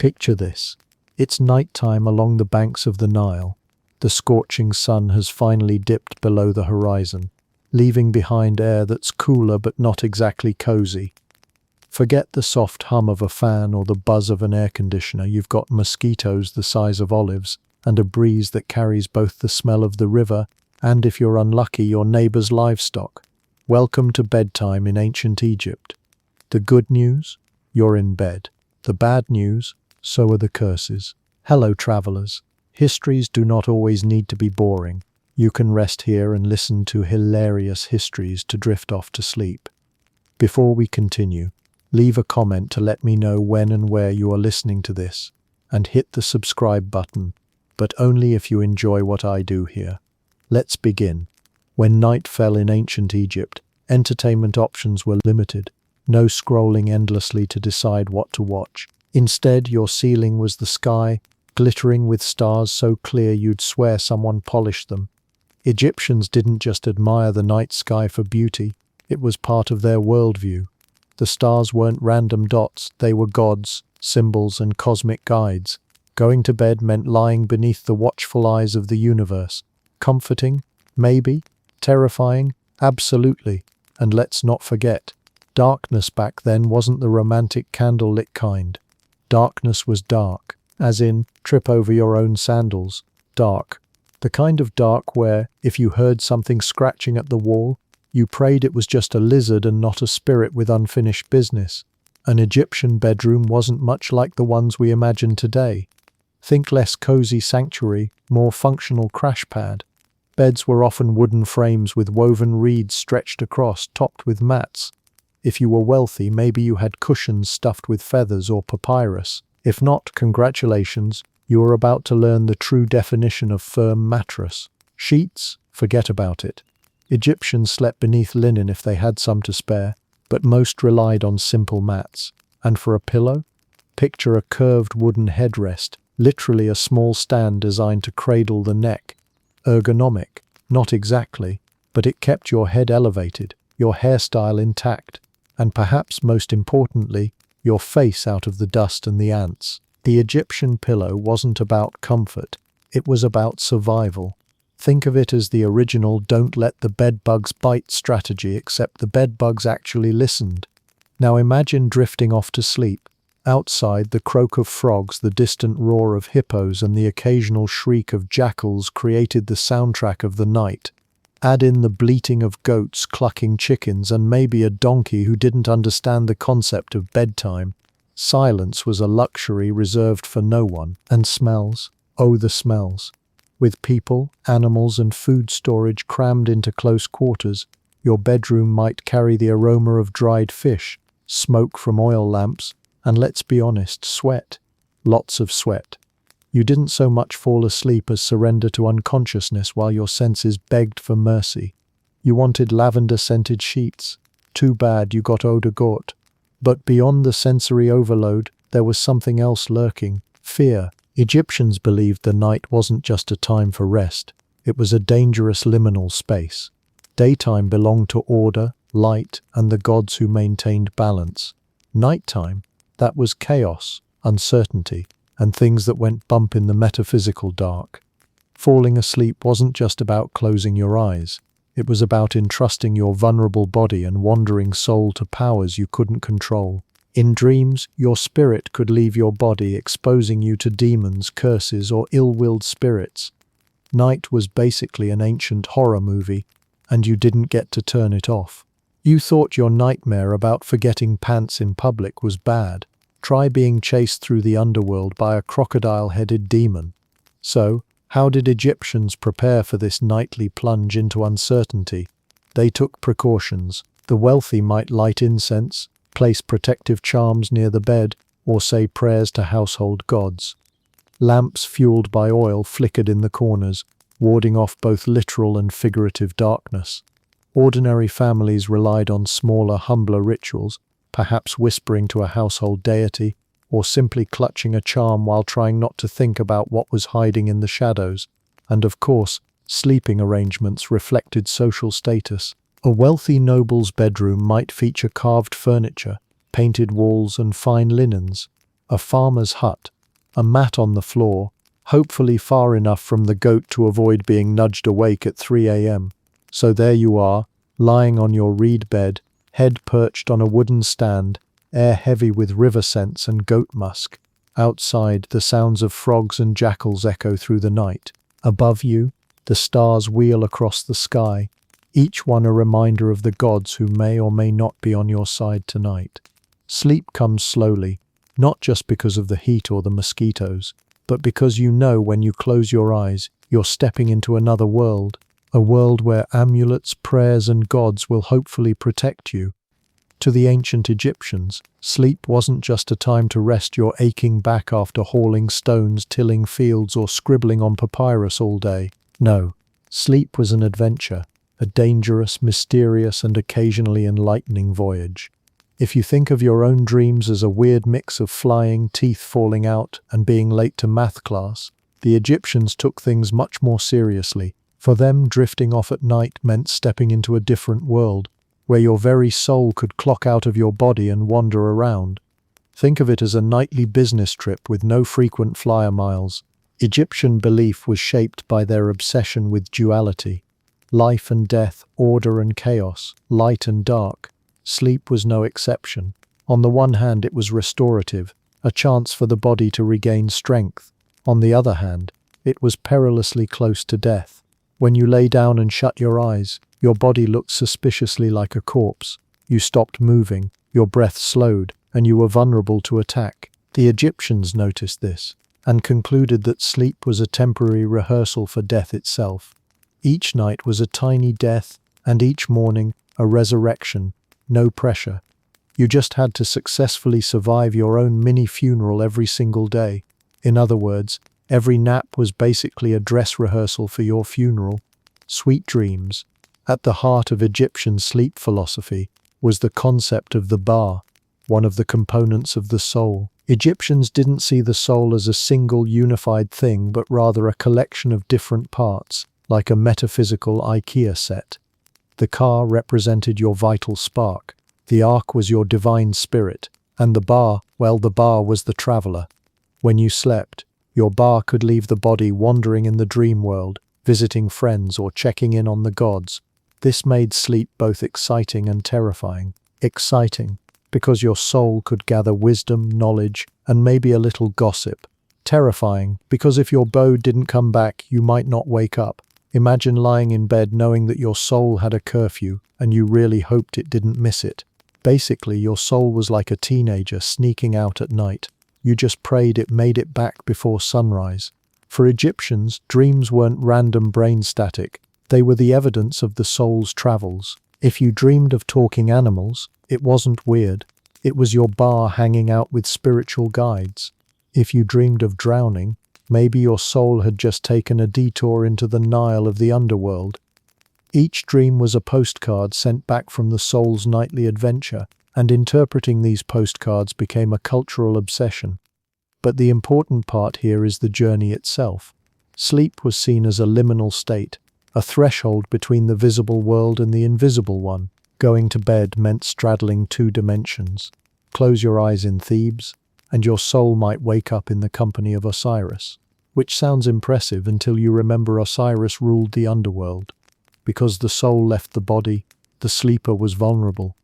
Picture this. It's nighttime along the banks of the Nile. The scorching sun has finally dipped below the horizon, leaving behind air that's cooler but not exactly cozy. Forget the soft hum of a fan or the buzz of an air conditioner. You've got mosquitoes the size of olives and a breeze that carries both the smell of the river and, if you're unlucky, your neighbor's livestock. Welcome to bedtime in ancient Egypt. The good news? You're in bed. The bad news? So are the curses. Hello, travelers. Histories do not always need to be boring. You can rest here and listen to hilarious histories to drift off to sleep. Before we continue, leave a comment to let me know when and where you are listening to this, and hit the subscribe button, but only if you enjoy what I do here. Let's begin. When night fell in ancient Egypt, entertainment options were limited. No scrolling endlessly to decide what to watch. Instead, your ceiling was the sky, glittering with stars so clear you'd swear someone polished them. Egyptians didn't just admire the night sky for beauty, it was part of their worldview. The stars weren't random dots, they were gods, symbols, and cosmic guides. Going to bed meant lying beneath the watchful eyes of the universe. Comforting? Maybe. Terrifying? Absolutely. And let's not forget, darkness back then wasn't the romantic candlelit kind. Darkness was dark, as in, trip over your own sandals. Dark. The kind of dark where, if you heard something scratching at the wall, you prayed it was just a lizard and not a spirit with unfinished business. An Egyptian bedroom wasn't much like the ones we imagine today. Think less cozy sanctuary, more functional crash pad. Beds were often wooden frames with woven reeds stretched across, topped with mats. If you were wealthy, maybe you had cushions stuffed with feathers or papyrus. If not, congratulations, you are about to learn the true definition of firm mattress. Sheets? Forget about it. Egyptians slept beneath linen if they had some to spare, but most relied on simple mats. And for a pillow? Picture a curved wooden headrest, literally a small stand designed to cradle the neck. Ergonomic? Not exactly, but it kept your head elevated, your hairstyle intact, and perhaps most importantly, your face out of the dust and the ants. The Egyptian pillow wasn't about comfort, it was about survival. Think of it as the original "don't let the bedbugs bite" strategy, except the bedbugs actually listened. Now imagine drifting off to sleep. Outside, the croak of frogs, the distant roar of hippos, and the occasional shriek of jackals created the soundtrack of the night. Add in the bleating of goats, clucking chickens, and maybe a donkey who didn't understand the concept of bedtime. Silence was a luxury reserved for no one. And smells? Oh, the smells. With people, animals, and food storage crammed into close quarters, your bedroom might carry the aroma of dried fish, smoke from oil lamps, and let's be honest, sweat. Lots of sweat. You didn't so much fall asleep as surrender to unconsciousness while your senses begged for mercy. You wanted lavender-scented sheets. Too bad you got eau de gort. But beyond the sensory overload, there was something else lurking: fear. Egyptians believed the night wasn't just a time for rest. It was a dangerous liminal space. Daytime belonged to order, light, and the gods who maintained balance. Nighttime, that was chaos, uncertainty, and things that went bump in the metaphysical dark. Falling asleep wasn't just about closing your eyes. It was about entrusting your vulnerable body and wandering soul to powers you couldn't control. In dreams, your spirit could leave your body, exposing you to demons, curses, or ill-willed spirits. Night was basically an ancient horror movie, and you didn't get to turn it off. You thought your nightmare about forgetting pants in public was bad. Try being chased through the underworld by a crocodile-headed demon. So, how did Egyptians prepare for this nightly plunge into uncertainty? They took precautions. The wealthy might light incense, place protective charms near the bed, or say prayers to household gods. Lamps fueled by oil flickered in the corners, warding off both literal and figurative darkness. Ordinary families relied on smaller, humbler rituals, perhaps whispering to a household deity, or simply clutching a charm while trying not to think about what was hiding in the shadows. And of course, sleeping arrangements reflected social status. A wealthy noble's bedroom might feature carved furniture, painted walls, and fine linens. a farmer's hut, a mat on the floor, hopefully far enough from the goat to avoid being nudged awake at 3 a.m. So there you are, lying on your reed bed, head perched on a wooden stand, air heavy with river scents and goat musk. Outside, the sounds of frogs and jackals echo through the night. Above you, the stars wheel across the sky, each one a reminder of the gods who may or may not be on your side tonight. Sleep comes slowly, not just because of the heat or the mosquitoes, but because you know when you close your eyes, you're stepping into another world, a world where amulets, prayers, and gods will hopefully protect you. To the ancient Egyptians, sleep wasn't just a time to rest your aching back after hauling stones, tilling fields, or scribbling on papyrus all day. No, sleep was an adventure, a dangerous, mysterious, and occasionally enlightening voyage. If you think of your own dreams as a weird mix of flying, teeth falling out, and being late to math class, the Egyptians took things much more seriously. For them, drifting off at night meant stepping into a different world, where your very soul could clock out of your body and wander around. Think of it as a nightly business trip with no frequent flyer miles. Egyptian belief was shaped by their obsession with duality. Life and death, order and chaos, light and dark. Sleep was no exception. On the one hand, it was restorative, a chance for the body to regain strength. On the other hand, it was perilously close to death. When you lay down and shut your eyes, your body looked suspiciously like a corpse. You stopped moving, your breath slowed, and you were vulnerable to attack. The Egyptians noticed this, and concluded that sleep was a temporary rehearsal for death itself. Each night was a tiny death, and each morning a resurrection. No pressure. You just had to successfully survive your own mini-funeral every single day. In other words, every nap was basically a dress rehearsal for your funeral. Sweet dreams. At the heart of Egyptian sleep philosophy was the concept of the ba, one of the components of the soul. Egyptians didn't see the soul as a single unified thing, but rather a collection of different parts, like a metaphysical IKEA set. The ka represented your vital spark, the ark was your divine spirit, and the ba, well, the ba was the traveler. When you slept, your ba could leave the body wandering in the dream world, visiting friends or checking in on the gods. This made sleep both exciting and terrifying. Exciting, because your soul could gather wisdom, knowledge, and maybe a little gossip. Terrifying, because if your bow didn't come back, you might not wake up. Imagine lying in bed knowing that your soul had a curfew, and you really hoped it didn't miss it. Basically, your soul was like a teenager sneaking out at night. You just prayed it made it back before sunrise. For Egyptians, dreams weren't random brain static. They were the evidence of the soul's travels. If you dreamed of talking animals, it wasn't weird. It was your ba hanging out with spiritual guides. If you dreamed of drowning, maybe your soul had just taken a detour into the Nile of the underworld. Each dream was a postcard sent back from the soul's nightly adventure, and interpreting these postcards became a cultural obsession. But the important part here is the journey itself. Sleep was seen as a liminal state, a threshold between the visible world and the invisible one. Going to bed meant straddling two dimensions. Close your eyes in Thebes, and your soul might wake up in the company of Osiris, which sounds impressive until you remember Osiris ruled the underworld. Because the soul left the body, the sleeper was vulnerable.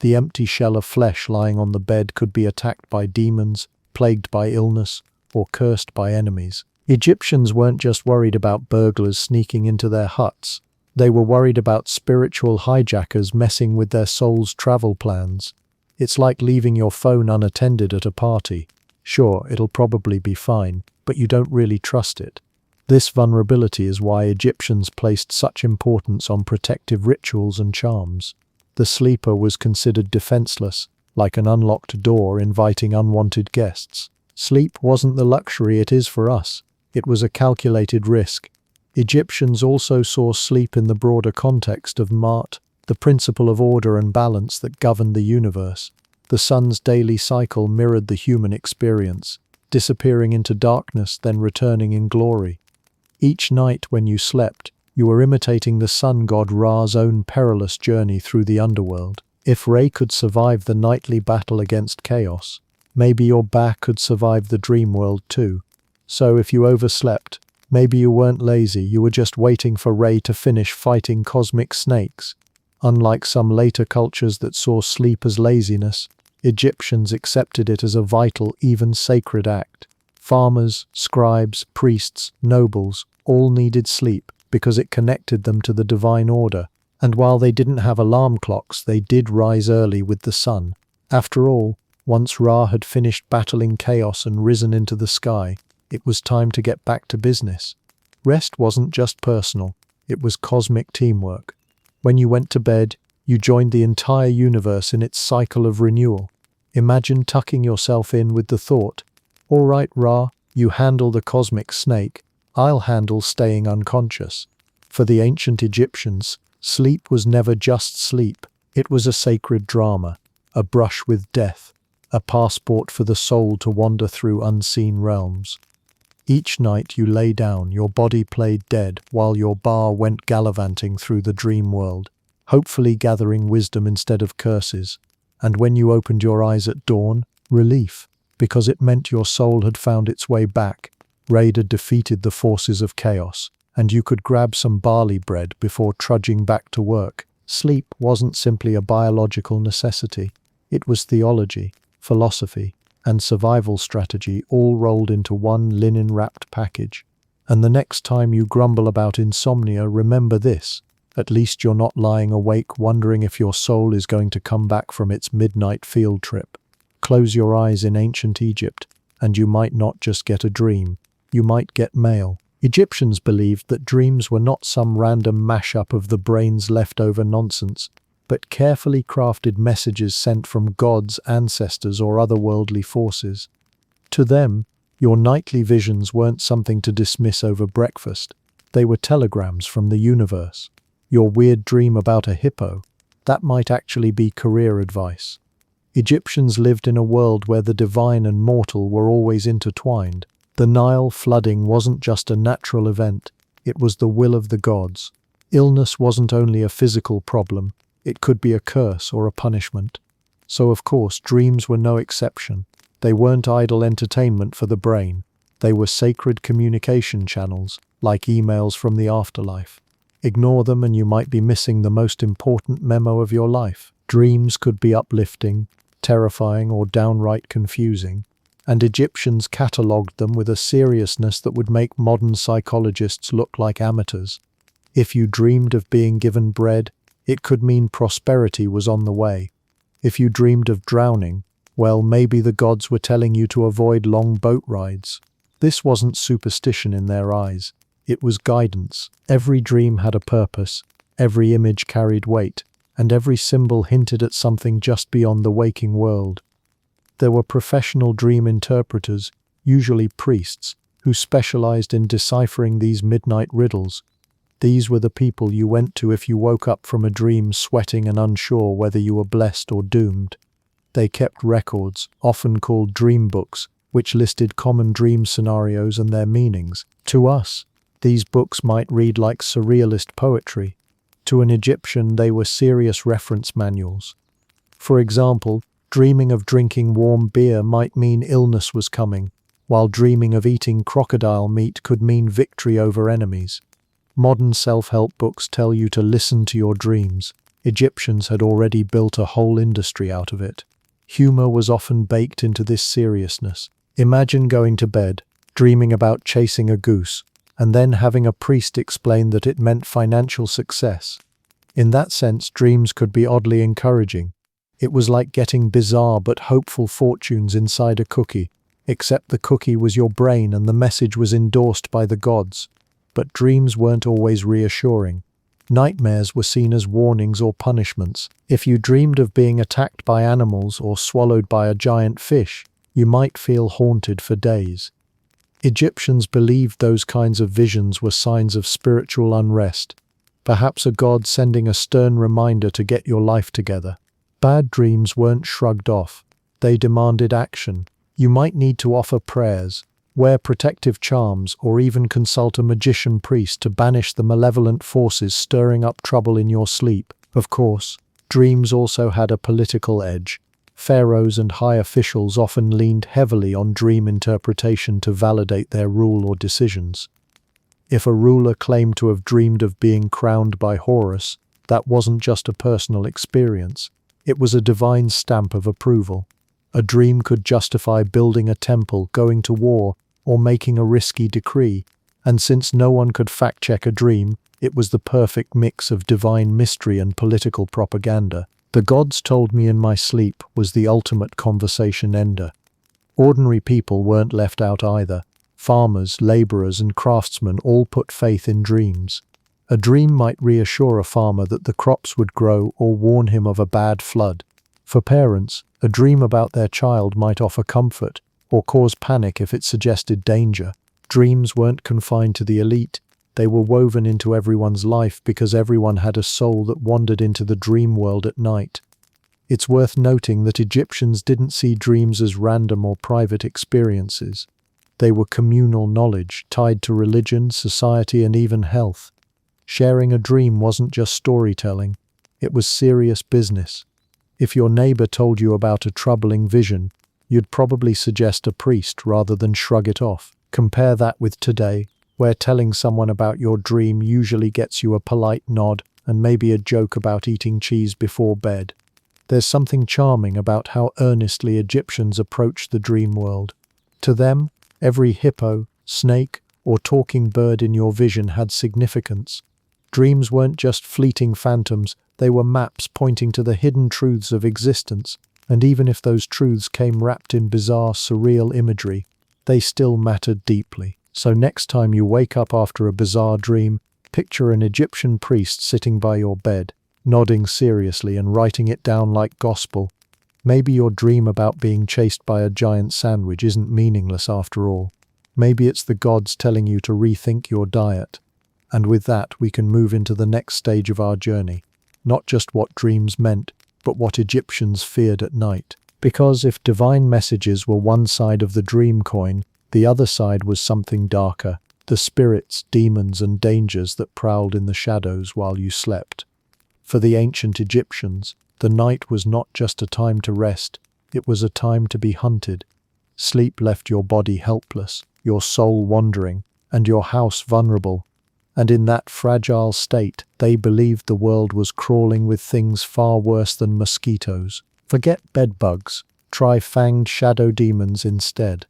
The empty shell of flesh lying on the bed could be attacked by demons, plagued by illness, or cursed by enemies. Egyptians weren't just worried about burglars sneaking into their huts. They were worried about spiritual hijackers messing with their soul's travel plans. It's like leaving your phone unattended at a party. Sure, it'll probably be fine, but you don't really trust it. This vulnerability is why Egyptians placed such importance on protective rituals and charms. The sleeper was considered defenseless, like an unlocked door inviting unwanted guests. Sleep wasn't the luxury it is for us. It was a calculated risk. Egyptians also saw sleep in the broader context of Ma'at, the principle of order and balance that governed the universe. The sun's daily cycle mirrored the human experience, disappearing into darkness, then returning in glory. Each night when you slept, you were imitating the sun god Ra's own perilous journey through the underworld. If Ra could survive the nightly battle against chaos, maybe your back could survive the dream world too. So if you overslept, maybe you weren't lazy, you were just waiting for Ray to finish fighting cosmic snakes. Unlike some later cultures that saw sleep as laziness, Egyptians accepted it as a vital, even sacred act. Farmers, scribes, priests, nobles, all needed sleep because it connected them to the divine order. And while they didn't have alarm clocks, they did rise early with the sun. After all, once Ra had finished battling chaos and risen into the sky, it was time to get back to business. Rest wasn't just personal, it was cosmic teamwork. When you went to bed, you joined the entire universe in its cycle of renewal. Imagine tucking yourself in with the thought, "All right, Ra, you handle the cosmic snake, I'll handle staying unconscious." For the ancient Egyptians, sleep was never just sleep. It was a sacred drama, a brush with death, a passport for the soul to wander through unseen realms. Each night you lay down, your body played dead while your bar went gallivanting through the dream world, hopefully gathering wisdom instead of curses. And when you opened your eyes at dawn, relief, because it meant your soul had found its way back. Raid had defeated the forces of chaos, and you could grab some barley bread before trudging back to work. Sleep wasn't simply a biological necessity. It was theology, philosophy, and survival strategy all rolled into one linen-wrapped package. And the next time you grumble about insomnia, remember this. At least you're not lying awake wondering if your soul is going to come back from its midnight field trip. Close your eyes in ancient Egypt, and you might not just get a dream, you might get mail. Egyptians believed that dreams were not some random mashup of the brain's leftover nonsense, but carefully crafted messages sent from gods, ancestors, or otherworldly forces. To them, your nightly visions weren't something to dismiss over breakfast. They were telegrams from the universe. Your weird dream about a hippo, that might actually be career advice. Egyptians lived in a world where the divine and mortal were always intertwined. The Nile flooding wasn't just a natural event, it was the will of the gods. Illness wasn't only a physical problem, it could be a curse or a punishment. So of course, dreams were no exception. They weren't idle entertainment for the brain. They were sacred communication channels, like emails from the afterlife. Ignore them and you might be missing the most important memo of your life. Dreams could be uplifting, terrifying, or downright confusing, and Egyptians catalogued them with a seriousness that would make modern psychologists look like amateurs. If you dreamed of being given bread, it could mean prosperity was on the way. If you dreamed of drowning, well, maybe the gods were telling you to avoid long boat rides. This wasn't superstition in their eyes. It was guidance. Every dream had a purpose, every image carried weight, and every symbol hinted at something just beyond the waking world. There were professional dream interpreters, usually priests, who specialized in deciphering these midnight riddles. These were the people you went to if you woke up from a dream sweating and unsure whether you were blessed or doomed. They kept records, often called dream books, which listed common dream scenarios and their meanings. To us, these books might read like surrealist poetry. To an Egyptian, they were serious reference manuals. For example, dreaming of drinking warm beer might mean illness was coming, while dreaming of eating crocodile meat could mean victory over enemies. Modern self-help books tell you to listen to your dreams. Egyptians had already built a whole industry out of it. Humor was often baked into this seriousness. Imagine going to bed, dreaming about chasing a goose, and then having a priest explain that it meant financial success. In that sense, dreams could be oddly encouraging. It was like getting bizarre but hopeful fortunes inside a cookie, except the cookie was your brain and the message was endorsed by the gods. But dreams weren't always reassuring. Nightmares were seen as warnings or punishments. If you dreamed of being attacked by animals or swallowed by a giant fish, you might feel haunted for days. Egyptians believed those kinds of visions were signs of spiritual unrest, perhaps a god sending a stern reminder to get your life together. Bad dreams weren't shrugged off. They demanded action. You might need to offer prayers, wear protective charms, or even consult a magician priest to banish the malevolent forces stirring up trouble in your sleep. Of course, dreams also had a political edge. Pharaohs and high officials often leaned heavily on dream interpretation to validate their rule or decisions. If a ruler claimed to have dreamed of being crowned by Horus, that wasn't just a personal experience, it was a divine stamp of approval. A dream could justify building a temple, going to war, or making a risky decree, and since no one could fact-check a dream, it was the perfect mix of divine mystery and political propaganda. "The gods told me in my sleep" was the ultimate conversation ender. Ordinary people weren't left out either. Farmers, laborers, and craftsmen all put faith in dreams. A dream might reassure a farmer that the crops would grow or warn him of a bad flood. For parents, a dream about their child might offer comfort or cause panic if it suggested danger. Dreams weren't confined to the elite. They were woven into everyone's life because everyone had a soul that wandered into the dream world at night. It's worth noting that Egyptians didn't see dreams as random or private experiences. They were communal knowledge tied to religion, society, and even health. Sharing a dream wasn't just storytelling, it was serious business. If your neighbor told you about a troubling vision, you'd probably suggest a priest rather than shrug it off. Compare that with today, where telling someone about your dream usually gets you a polite nod and maybe a joke about eating cheese before bed. There's something charming about how earnestly Egyptians approached the dream world. To them, every hippo, snake, or talking bird in your vision had significance. Dreams weren't just fleeting phantoms, they were maps pointing to the hidden truths of existence, and even if those truths came wrapped in bizarre, surreal imagery, they still mattered deeply. So next time you wake up after a bizarre dream, picture an Egyptian priest sitting by your bed, nodding seriously and writing it down like gospel. Maybe your dream about being chased by a giant sandwich isn't meaningless after all. Maybe it's the gods telling you to rethink your diet. And with that, we can move into the next stage of our journey. Not just what dreams meant, but what Egyptians feared at night. Because if divine messages were one side of the dream coin, the other side was something darker, the spirits, demons, and dangers that prowled in the shadows while you slept. For the ancient Egyptians, the night was not just a time to rest, it was a time to be hunted. Sleep left your body helpless, your soul wandering, and your house vulnerable. And in that fragile state, they believed the world was crawling with things far worse than mosquitoes. Forget bedbugs, try fanged shadow demons instead.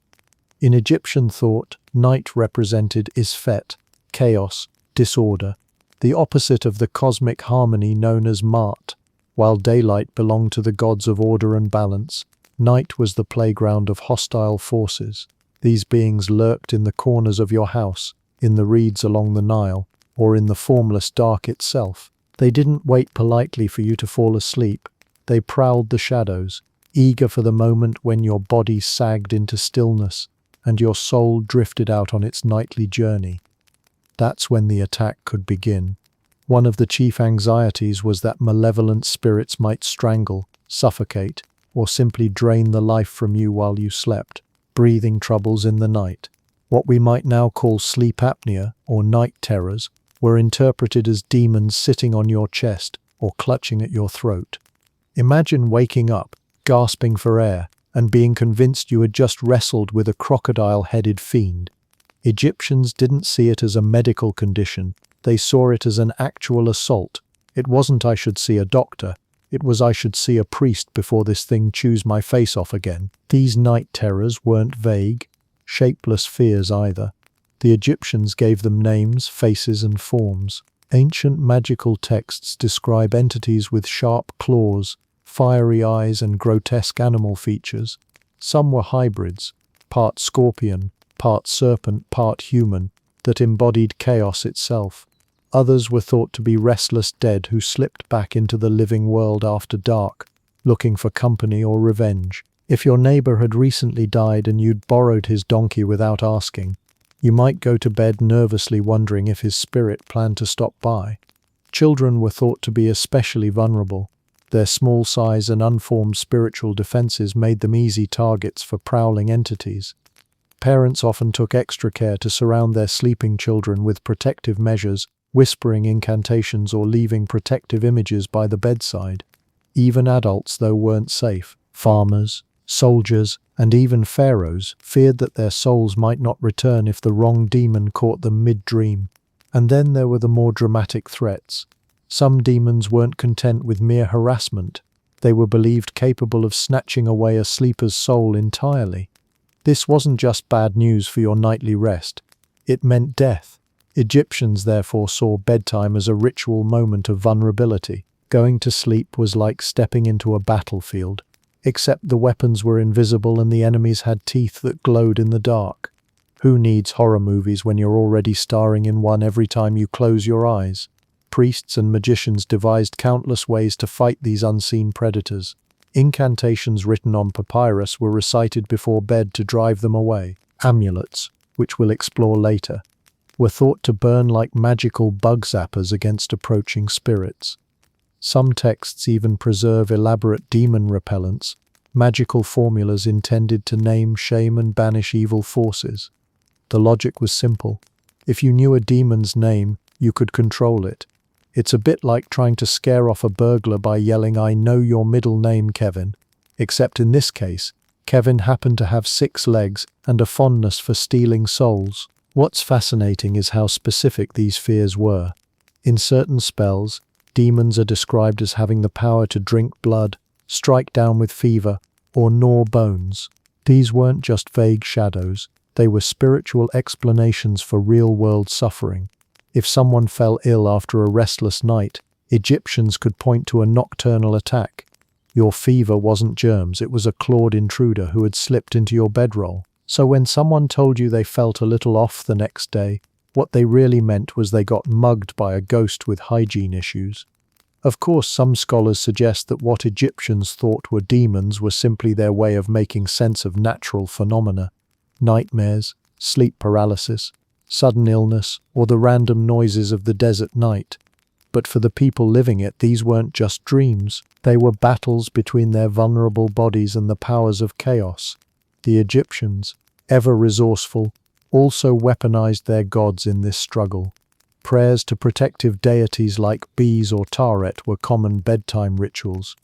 In Egyptian thought, night represented Isfet, chaos, disorder, the opposite of the cosmic harmony known as Ma'at. While daylight belonged to the gods of order and balance, night was the playground of hostile forces. These beings lurked in the corners of your house, in the reeds along the Nile, or in the formless dark itself. They didn't wait politely for you to fall asleep. They prowled the shadows, eager for the moment when your body sagged into stillness and your soul drifted out on its nightly journey. That's when the attack could begin. One of the chief anxieties was that malevolent spirits might strangle, suffocate, or simply drain the life from you while you slept. Breathing troubles in the night, what we might now call sleep apnea or night terrors, were interpreted as demons sitting on your chest or clutching at your throat. Imagine waking up, gasping for air, and being convinced you had just wrestled with a crocodile-headed fiend. Egyptians didn't see it as a medical condition, they saw it as an actual assault. It wasn't "I should see a doctor," it was "I should see a priest before this thing chews my face off again." These night terrors weren't vague, shapeless fears either. The Egyptians gave them names, faces, and forms. Ancient magical texts describe entities with sharp claws, fiery eyes, and grotesque animal features. Some were hybrids, part scorpion, part serpent, part human, that embodied chaos itself. Others were thought to be restless dead who slipped back into the living world after dark, looking for company or revenge. If your neighbor had recently died and you'd borrowed his donkey without asking, you might go to bed nervously wondering if his spirit planned to stop by. Children were thought to be especially vulnerable. Their small size and unformed spiritual defenses made them easy targets for prowling entities. Parents often took extra care to surround their sleeping children with protective measures, whispering incantations or leaving protective images by the bedside. Even adults, though, weren't safe. Farmers, soldiers, and even pharaohs feared that their souls might not return if the wrong demon caught them mid-dream. And then there were the more dramatic threats. Some demons weren't content with mere harassment. They were believed capable of snatching away a sleeper's soul entirely. This wasn't just bad news for your nightly rest. It meant death. Egyptians therefore saw bedtime as a ritual moment of vulnerability. Going to sleep was like stepping into a battlefield, except the weapons were invisible and the enemies had teeth that glowed in the dark. Who needs horror movies when you're already starring in one every time you close your eyes? Priests and magicians devised countless ways to fight these unseen predators. Incantations written on papyrus were recited before bed to drive them away. Amulets, which we'll explore later, were thought to burn like magical bug zappers against approaching spirits. Some texts even preserve elaborate demon repellents, magical formulas intended to name, shame, and banish evil forces. The logic was simple. If you knew a demon's name, you could control it. It's a bit like trying to scare off a burglar by yelling, "I know your middle name, Kevin." Except in this case, Kevin happened to have 6 legs and a fondness for stealing souls. What's fascinating is how specific these fears were. In certain spells, demons are described as having the power to drink blood, strike down with fever, or gnaw bones. These weren't just vague shadows, they were spiritual explanations for real-world suffering. If someone fell ill after a restless night, Egyptians could point to a nocturnal attack. Your fever wasn't germs, it was a clawed intruder who had slipped into your bedroll. So when someone told you they felt a little off the next day, what they really meant was they got mugged by a ghost with hygiene issues. Of course, some scholars suggest that what Egyptians thought were demons were simply their way of making sense of natural phenomena. Nightmares, sleep paralysis, sudden illness, or the random noises of the desert night. But for the people living it, these weren't just dreams. They were battles between their vulnerable bodies and the powers of chaos. The Egyptians, ever resourceful, also weaponized their gods in this struggle. Prayers to protective deities like Bees or Taret were common bedtime rituals.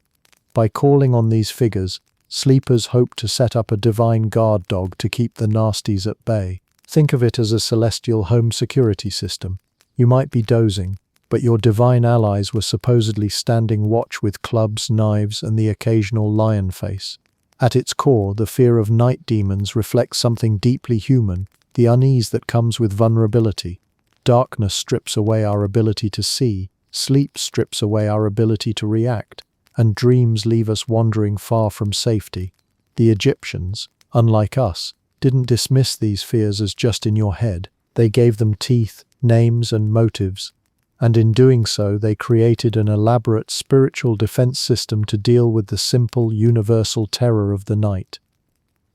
By calling on these figures, sleepers hoped to set up a divine guard dog to keep the nasties at bay. Think of it as a celestial home security system. You might be dozing, but your divine allies were supposedly standing watch with clubs, knives, and the occasional lion face. At its core, the fear of night demons reflects something deeply human, the unease that comes with vulnerability. Darkness strips away our ability to see, sleep strips away our ability to react, and dreams leave us wandering far from safety. The Egyptians, unlike us, didn't dismiss these fears as just in your head. They gave them teeth, names, and motives, and in doing so they created an elaborate spiritual defense system to deal with the simple, universal terror of the night.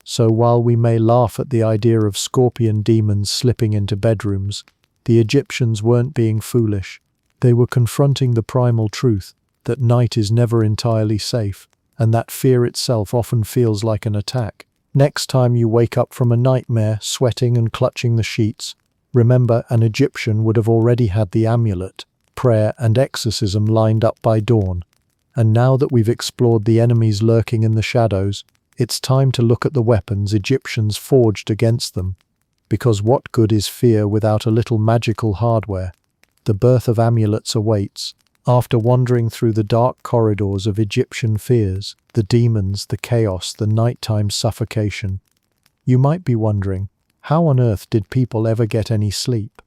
So while we may laugh at the idea of scorpion demons slipping into bedrooms, the Egyptians weren't being foolish. They were confronting the primal truth that night is never entirely safe, and that fear itself often feels like an attack. Next time you wake up from a nightmare, sweating and clutching the sheets, remember an Egyptian would have already had the amulet, prayer, and exorcism lined up by dawn. And now that we've explored the enemies lurking in the shadows, it's time to look at the weapons Egyptians forged against them. Because what good is fear without a little magical hardware? The birth of amulets awaits. After wandering through the dark corridors of Egyptian fears, the demons, the chaos, the nighttime suffocation, you might be wondering, how on earth did people ever get any sleep?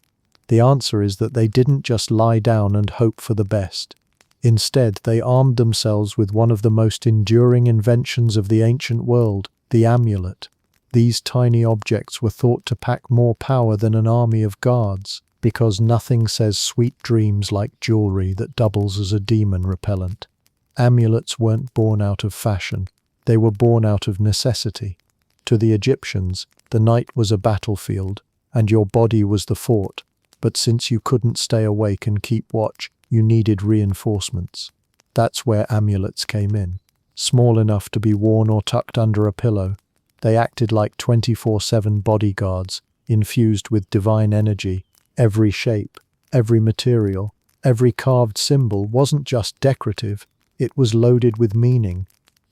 The answer is that they didn't just lie down and hope for the best. Instead, they armed themselves with one of the most enduring inventions of the ancient world, the amulet. These tiny objects were thought to pack more power than an army of guards, because nothing says sweet dreams like jewelry that doubles as a demon repellent. Amulets weren't born out of fashion, they were born out of necessity. To the Egyptians, the night was a battlefield, and your body was the fort, but since you couldn't stay awake and keep watch, you needed reinforcements. That's where amulets came in. Small enough to be worn or tucked under a pillow, they acted like 24/7 bodyguards, infused with divine energy. Every shape, every material, every carved symbol wasn't just decorative, it was loaded with meaning.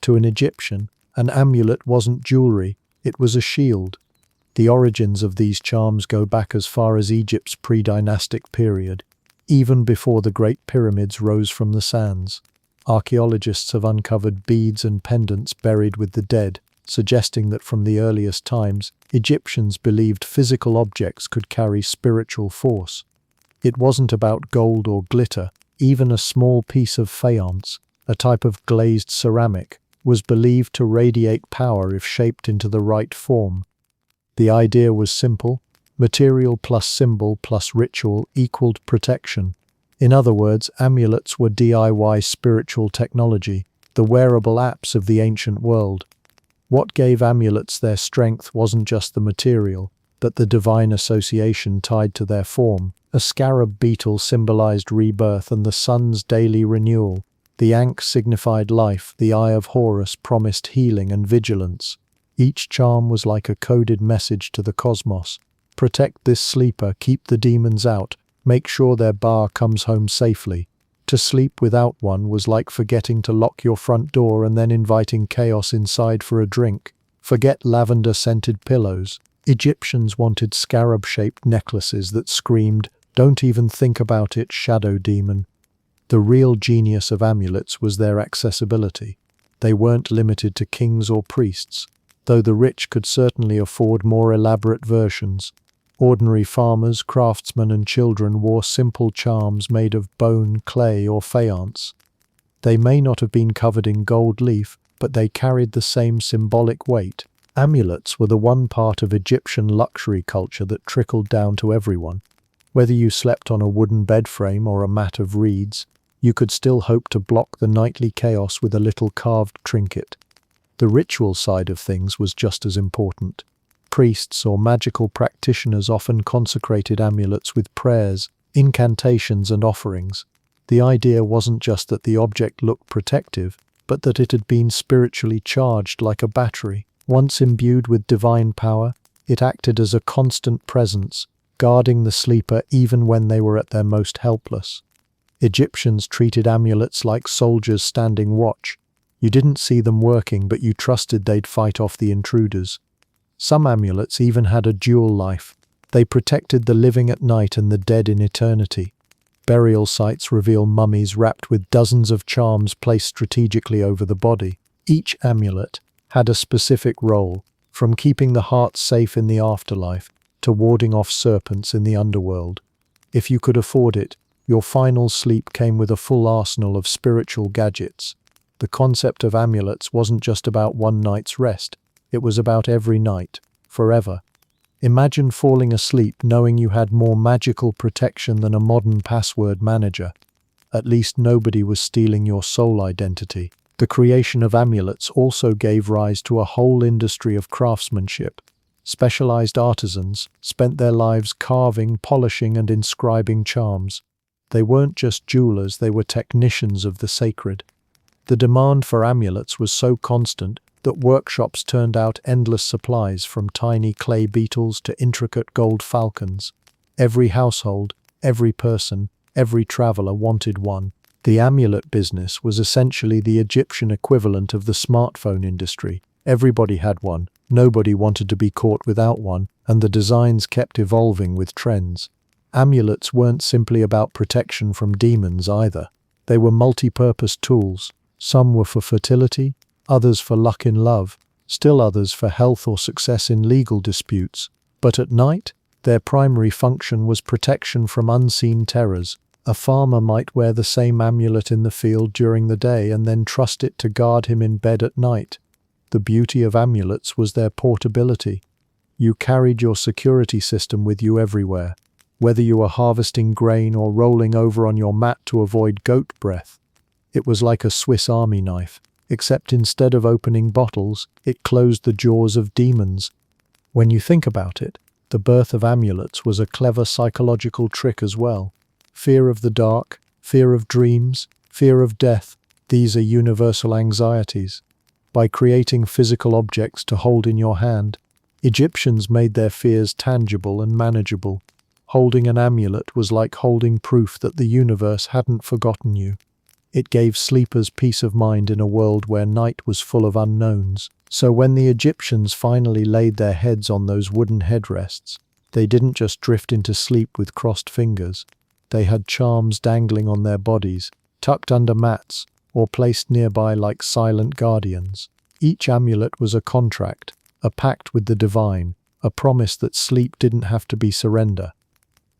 To an Egyptian, an amulet wasn't jewelry, it was a shield. The origins of these charms go back as far as Egypt's pre-dynastic period, even before the Great Pyramids rose from the sands. Archaeologists have uncovered beads and pendants buried with the dead, suggesting that from the earliest times, Egyptians believed physical objects could carry spiritual force. It wasn't about gold or glitter. Even a small piece of faience, a type of glazed ceramic, was believed to radiate power if shaped into the right form. The idea was simple: material plus symbol plus ritual equaled protection. In other words, amulets were DIY spiritual technology, the wearable apps of the ancient world. What gave amulets their strength wasn't just the material, but the divine association tied to their form. A scarab beetle symbolized rebirth and the sun's daily renewal. The ankh signified life, the Eye of Horus promised healing and vigilance. Each charm was like a coded message to the cosmos. Protect this sleeper, keep the demons out, make sure their bar comes home safely. To sleep without one was like forgetting to lock your front door and then inviting chaos inside for a drink. Forget lavender-scented pillows. Egyptians wanted scarab-shaped necklaces that screamed, "Don't even think about it, shadow demon." The real genius of amulets was their accessibility. They weren't limited to kings or priests, though the rich could certainly afford more elaborate versions. Ordinary farmers, craftsmen, and children wore simple charms made of bone, clay, or faience. They may not have been covered in gold leaf, but they carried the same symbolic weight. Amulets were the one part of Egyptian luxury culture that trickled down to everyone. Whether you slept on a wooden bed frame or a mat of reeds, you could still hope to block the nightly chaos with a little carved trinket. The ritual side of things was just as important. Priests or magical practitioners often consecrated amulets with prayers, incantations, and offerings. The idea wasn't just that the object looked protective, but that it had been spiritually charged like a battery. Once imbued with divine power, it acted as a constant presence, guarding the sleeper even when they were at their most helpless. Egyptians treated amulets like soldiers standing watch. You didn't see them working, but you trusted they'd fight off the intruders. Some amulets even had a dual life. They protected the living at night and the dead in eternity. Burial sites reveal mummies wrapped with dozens of charms placed strategically over the body. Each amulet had a specific role, from keeping the heart safe in the afterlife to warding off serpents in the underworld. If you could afford it, your final sleep came with a full arsenal of spiritual gadgets. The concept of amulets wasn't just about one night's rest, it was about every night, forever. Imagine falling asleep knowing you had more magical protection than a modern password manager. At least nobody was stealing your soul identity. The creation of amulets also gave rise to a whole industry of craftsmanship. Specialized artisans spent their lives carving, polishing, and inscribing charms. They weren't just jewelers, they were technicians of the sacred. The demand for amulets was so constant that workshops turned out endless supplies, from tiny clay beetles to intricate gold falcons. Every household, every person, every traveler wanted one. The amulet business was essentially the Egyptian equivalent of the smartphone industry. Everybody had one, nobody wanted to be caught without one, and the designs kept evolving with trends. Amulets weren't simply about protection from demons either. They were multi-purpose tools. Some were for fertility, others for luck in love, still others for health or success in legal disputes. But at night, their primary function was protection from unseen terrors. A farmer might wear the same amulet in the field during the day and then trust it to guard him in bed at night. The beauty of amulets was their portability. You carried your security system with you everywhere, whether you were harvesting grain or rolling over on your mat to avoid goat breath. It was like a Swiss Army knife, except instead of opening bottles, it closed the jaws of demons. When you think about it, the birth of amulets was a clever psychological trick as well. Fear of the dark, fear of dreams, fear of death, these are universal anxieties. By creating physical objects to hold in your hand, Egyptians made their fears tangible and manageable. Holding an amulet was like holding proof that the universe hadn't forgotten you. It gave sleepers peace of mind in a world where night was full of unknowns. So when the Egyptians finally laid their heads on those wooden headrests, they didn't just drift into sleep with crossed fingers. They had charms dangling on their bodies, tucked under mats, or placed nearby like silent guardians. Each amulet was a contract, a pact with the divine, a promise that sleep didn't have to be surrender.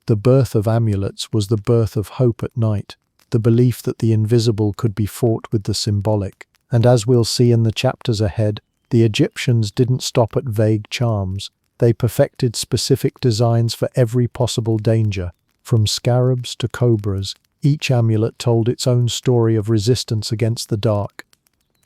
The birth of amulets was the birth of hope at night, the belief that the invisible could be fought with the symbolic. And as we'll see in the chapters ahead, the Egyptians didn't stop at vague charms. They perfected specific designs for every possible danger. From scarabs to cobras, each amulet told its own story of resistance against the dark.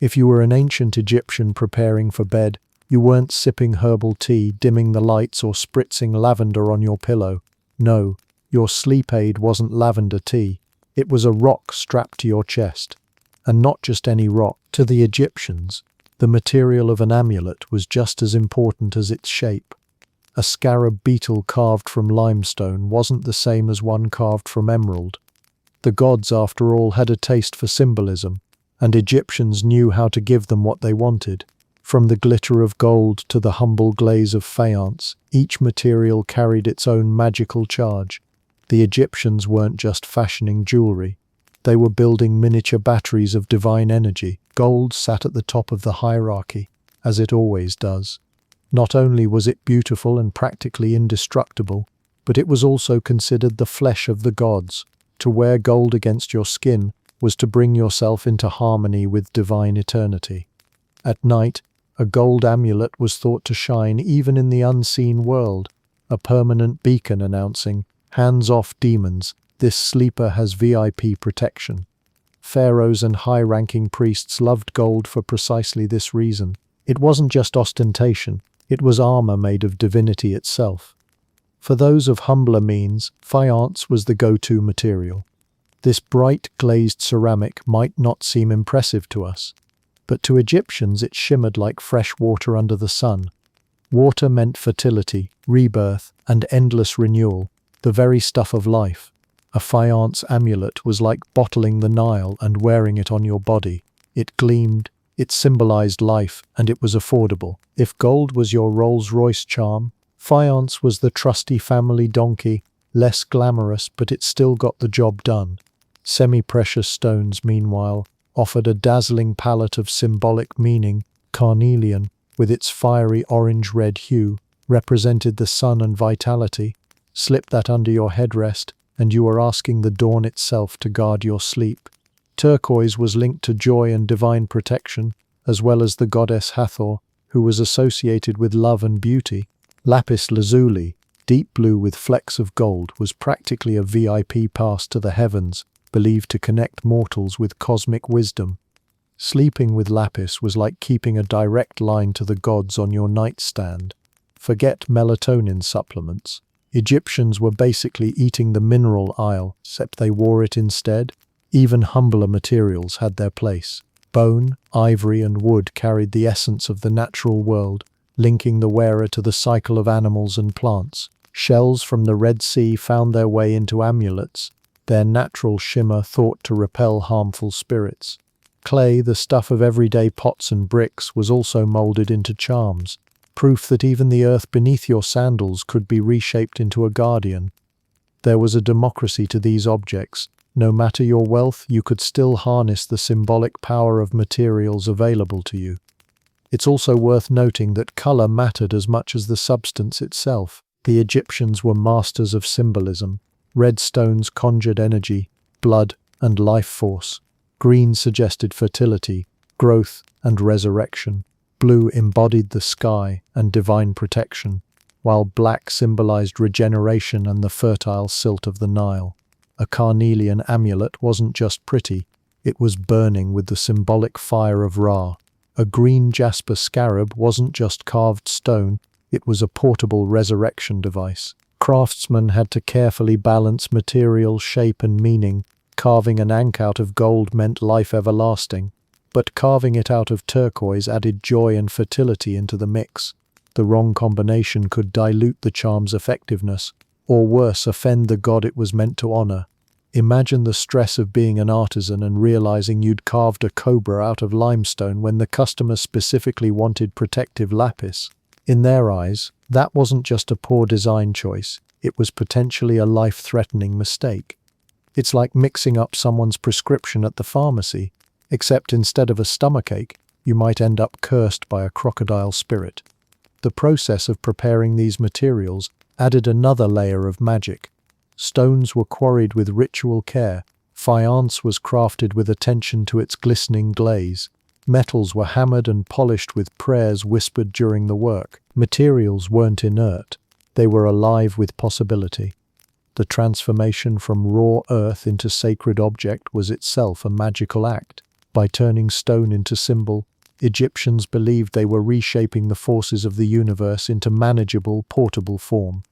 If you were an ancient Egyptian preparing for bed, you weren't sipping herbal tea, dimming the lights, or spritzing lavender on your pillow. No, your sleep aid wasn't lavender tea. It was a rock strapped to your chest. And not just any rock. To the Egyptians, the material of an amulet was just as important as its shape. A scarab beetle carved from limestone wasn't the same as one carved from emerald. The gods, after all, had a taste for symbolism, and Egyptians knew how to give them what they wanted. From the glitter of gold to the humble glaze of faience, each material carried its own magical charge. The Egyptians weren't just fashioning jewelry. They were building miniature batteries of divine energy. Gold sat at the top of the hierarchy, as it always does. Not only was it beautiful and practically indestructible, but it was also considered the flesh of the gods. To wear gold against your skin was to bring yourself into harmony with divine eternity. At night, a gold amulet was thought to shine even in the unseen world, a permanent beacon announcing, "Hands off demons, this sleeper has VIP protection." Pharaohs and high-ranking priests loved gold for precisely this reason. It wasn't just ostentation, it was armor made of divinity itself. For those of humbler means, faience was the go-to material. This bright, glazed ceramic might not seem impressive to us, but to Egyptians it shimmered like fresh water under the sun. Water meant fertility, rebirth, and endless renewal, the very stuff of life. A faience amulet was like bottling the Nile and wearing it on your body. It gleamed, it symbolized life, and it was affordable. If gold was your Rolls-Royce charm, faience was the trusty family donkey, less glamorous, but it still got the job done. Semi-precious stones, meanwhile, offered a dazzling palette of symbolic meaning. Carnelian, with its fiery orange-red hue, represented the sun and vitality. Slip that under your headrest, and you are asking the dawn itself to guard your sleep. Turquoise was linked to joy and divine protection, as well as the goddess Hathor, who was associated with love and beauty. Lapis lazuli, deep blue with flecks of gold, was practically a VIP pass to the heavens, believed to connect mortals with cosmic wisdom. Sleeping with lapis was like keeping a direct line to the gods on your nightstand. Forget melatonin supplements. Egyptians were basically eating the mineral aisle, except they wore it instead. Even humbler materials had their place. Bone, ivory, and wood carried the essence of the natural world, linking the wearer to the cycle of animals and plants. Shells from the Red Sea found their way into amulets, their natural shimmer thought to repel harmful spirits. Clay, the stuff of everyday pots and bricks, was also molded into charms, proof that even the earth beneath your sandals could be reshaped into a guardian. There was a democracy to these objects. No matter your wealth, you could still harness the symbolic power of materials available to you. It's also worth noting that color mattered as much as the substance itself. The Egyptians were masters of symbolism. Red stones conjured energy, blood, and life force. Green suggested fertility, growth, and resurrection. Blue embodied the sky and divine protection, while black symbolized regeneration and the fertile silt of the Nile. A carnelian amulet wasn't just pretty, it was burning with the symbolic fire of Ra. A green jasper scarab wasn't just carved stone, it was a portable resurrection device. Craftsmen had to carefully balance material, shape, and meaning. Carving an ankh out of gold meant life everlasting, but carving it out of turquoise added joy and fertility into the mix. The wrong combination could dilute the charm's effectiveness, or worse, offend the god it was meant to honor. Imagine the stress of being an artisan and realizing you'd carved a cobra out of limestone when the customer specifically wanted protective lapis. In their eyes, that wasn't just a poor design choice, it was potentially a life-threatening mistake. It's like mixing up someone's prescription at the pharmacy, except instead of a stomachache, you might end up cursed by a crocodile spirit. The process of preparing these materials added another layer of magic. Stones were quarried with ritual care, faience was crafted with attention to its glistening glaze, metals were hammered and polished with prayers whispered during the work. Materials weren't inert, they were alive with possibility. The transformation from raw earth into sacred object was itself a magical act. By turning stone into symbol, Egyptians believed they were reshaping the forces of the universe into manageable, portable form.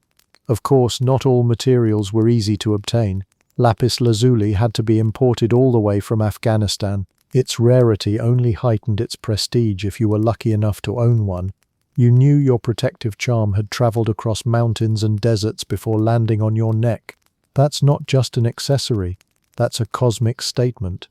Of course, not all materials were easy to obtain. Lapis lazuli had to be imported all the way from Afghanistan. Its rarity only heightened its prestige if you were lucky enough to own one. You knew your protective charm had traveled across mountains and deserts before landing on your neck. That's not just an accessory, that's a cosmic statement.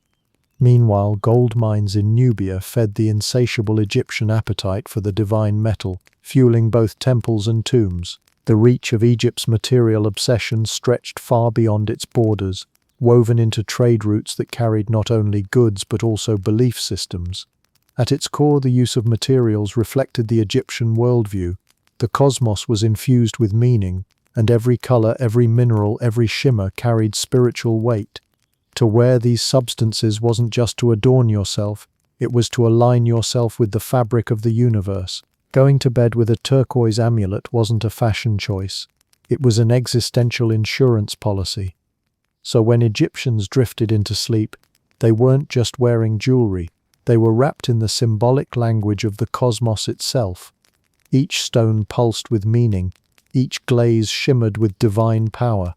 Meanwhile, gold mines in Nubia fed the insatiable Egyptian appetite for the divine metal, fueling both temples and tombs. The reach of Egypt's material obsession stretched far beyond its borders, woven into trade routes that carried not only goods but also belief systems. At its core, the use of materials reflected the Egyptian worldview. The cosmos was infused with meaning, and every color, every mineral, every shimmer carried spiritual weight. To wear these substances wasn't just to adorn yourself, it was to align yourself with the fabric of the universe. Going to bed with a turquoise amulet wasn't a fashion choice, it was an existential insurance policy. So when Egyptians drifted into sleep, they weren't just wearing jewelry, they were wrapped in the symbolic language of the cosmos itself. Each stone pulsed with meaning, each glaze shimmered with divine power.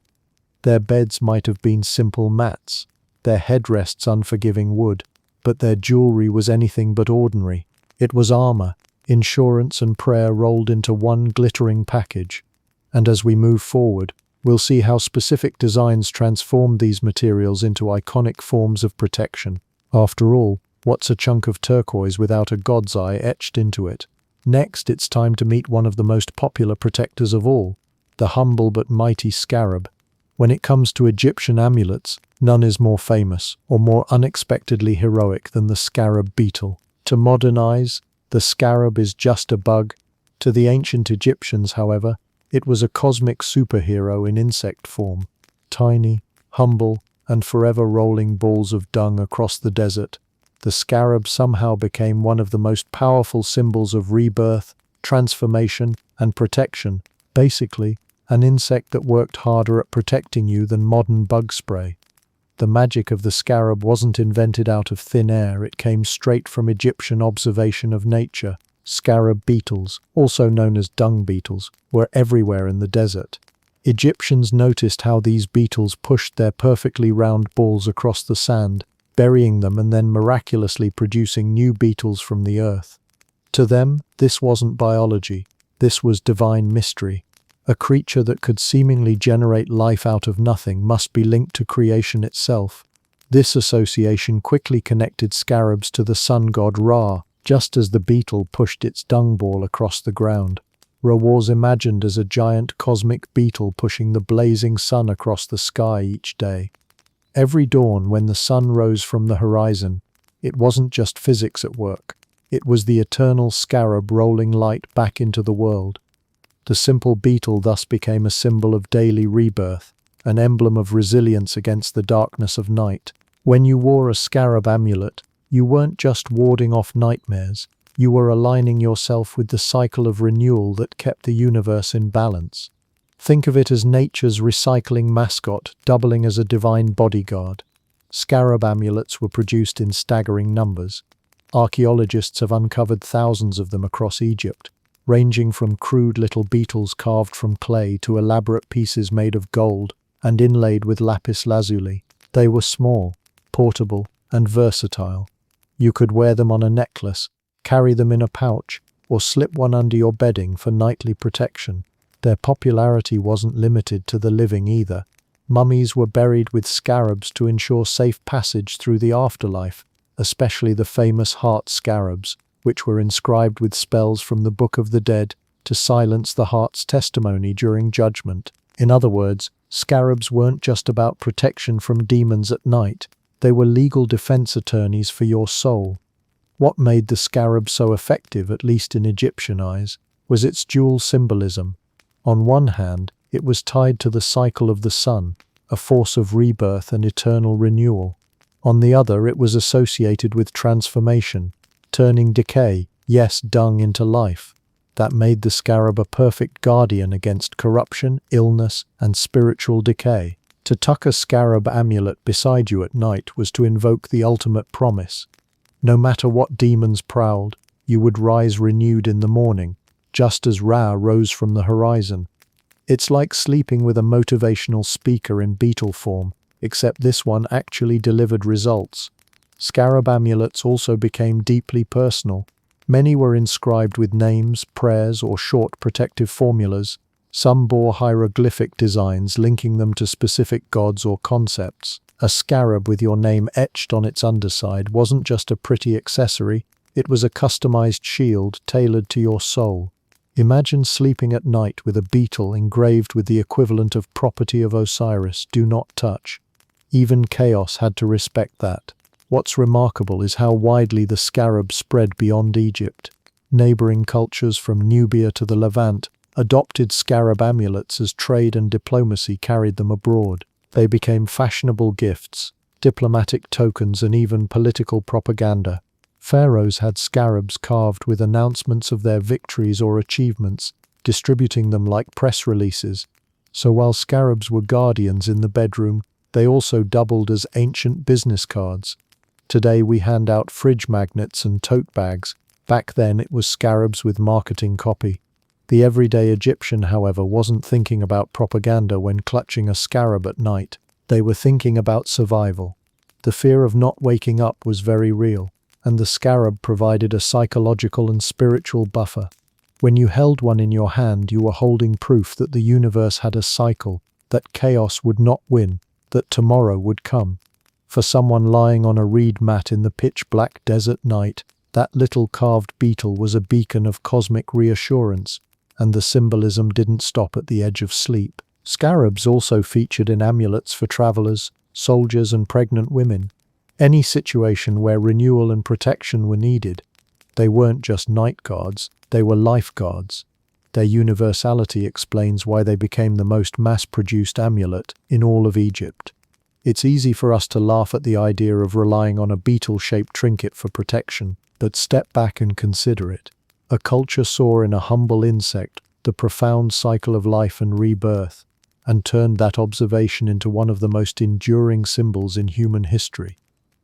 Their beds might have been simple mats, their headrests unforgiving wood, but their jewelry was anything but ordinary. It was armor, insurance and prayer rolled into one glittering package. And as we move forward, we'll see how specific designs transformed these materials into iconic forms of protection. After all, what's a chunk of turquoise without a god's eye etched into it? Next, it's time to meet one of the most popular protectors of all, the humble but mighty scarab. When it comes to Egyptian amulets, none is more famous or more unexpectedly heroic than the scarab beetle. To modern eyes, the scarab is just a bug. To the ancient Egyptians, however, it was a cosmic superhero in insect form. Tiny, humble, and forever rolling balls of dung across the desert, the scarab somehow became one of the most powerful symbols of rebirth, transformation, and protection. Basically, an insect that worked harder at protecting you than modern bug spray. The magic of the scarab wasn't invented out of thin air, it came straight from Egyptian observation of nature. Scarab beetles, also known as dung beetles, were everywhere in the desert. Egyptians noticed how these beetles pushed their perfectly round balls across the sand, burying them and then miraculously producing new beetles from the earth. To them, this wasn't biology, this was divine mystery. A creature that could seemingly generate life out of nothing must be linked to creation itself. This association quickly connected scarabs to the sun god Ra, just as the beetle pushed its dung ball across the ground. Ra was imagined as a giant cosmic beetle pushing the blazing sun across the sky each day. Every dawn, when the sun rose from the horizon, it wasn't just physics at work. It was the eternal scarab rolling light back into the world. The simple beetle thus became a symbol of daily rebirth, an emblem of resilience against the darkness of night. When you wore a scarab amulet, you weren't just warding off nightmares, you were aligning yourself with the cycle of renewal that kept the universe in balance. Think of it as nature's recycling mascot, doubling as a divine bodyguard. Scarab amulets were produced in staggering numbers. Archaeologists have uncovered thousands of them across Egypt, ranging from crude little beetles carved from clay to elaborate pieces made of gold and inlaid with lapis lazuli. They were small, portable, and versatile. You could wear them on a necklace, carry them in a pouch, or slip one under your bedding for nightly protection. Their popularity wasn't limited to the living either. Mummies were buried with scarabs to ensure safe passage through the afterlife, especially the famous heart scarabs, which were inscribed with spells from the Book of the Dead to silence the heart's testimony during judgment. In other words, scarabs weren't just about protection from demons at night, they were legal defense attorneys for your soul. What made the scarab so effective, at least in Egyptian eyes, was its dual symbolism. On one hand, it was tied to the cycle of the sun, a force of rebirth and eternal renewal. On the other, it was associated with transformation, turning decay, yes, dung, into life. That made the scarab a perfect guardian against corruption, illness, and spiritual decay. To tuck a scarab amulet beside you at night was to invoke the ultimate promise. No matter what demons prowled, you would rise renewed in the morning, just as Ra rose from the horizon. It's like sleeping with a motivational speaker in beetle form, except this one actually delivered results. Scarab amulets also became deeply personal. Many were inscribed with names, prayers, or short protective formulas. Some bore hieroglyphic designs linking them to specific gods or concepts. A scarab with your name etched on its underside wasn't just a pretty accessory, it was a customized shield tailored to your soul. Imagine sleeping at night with a beetle engraved with the equivalent of property of Osiris, do not touch. Even chaos had to respect that. What's remarkable is how widely the scarab spread beyond Egypt. Neighboring cultures from Nubia to the Levant adopted scarab amulets as trade and diplomacy carried them abroad. They became fashionable gifts, diplomatic tokens, and even political propaganda. Pharaohs had scarabs carved with announcements of their victories or achievements, distributing them like press releases. So while scarabs were guardians in the bedroom, they also doubled as ancient business cards. Today we hand out fridge magnets and tote bags. Back then it was scarabs with marketing copy. The everyday Egyptian, however, wasn't thinking about propaganda when clutching a scarab at night. They were thinking about survival. The fear of not waking up was very real, and the scarab provided a psychological and spiritual buffer. When you held one in your hand, you were holding proof that the universe had a cycle, that chaos would not win, that tomorrow would come. For someone lying on a reed mat in the pitch-black desert night, that little carved beetle was a beacon of cosmic reassurance, and the symbolism didn't stop at the edge of sleep. Scarabs also featured in amulets for travelers, soldiers, and pregnant women. Any situation where renewal and protection were needed. They weren't just night guards, they were life guards. Their universality explains why they became the most mass-produced amulet in all of Egypt. It's easy for us to laugh at the idea of relying on a beetle-shaped trinket for protection, but step back and consider it. A culture saw in a humble insect the profound cycle of life and rebirth, and turned that observation into one of the most enduring symbols in human history.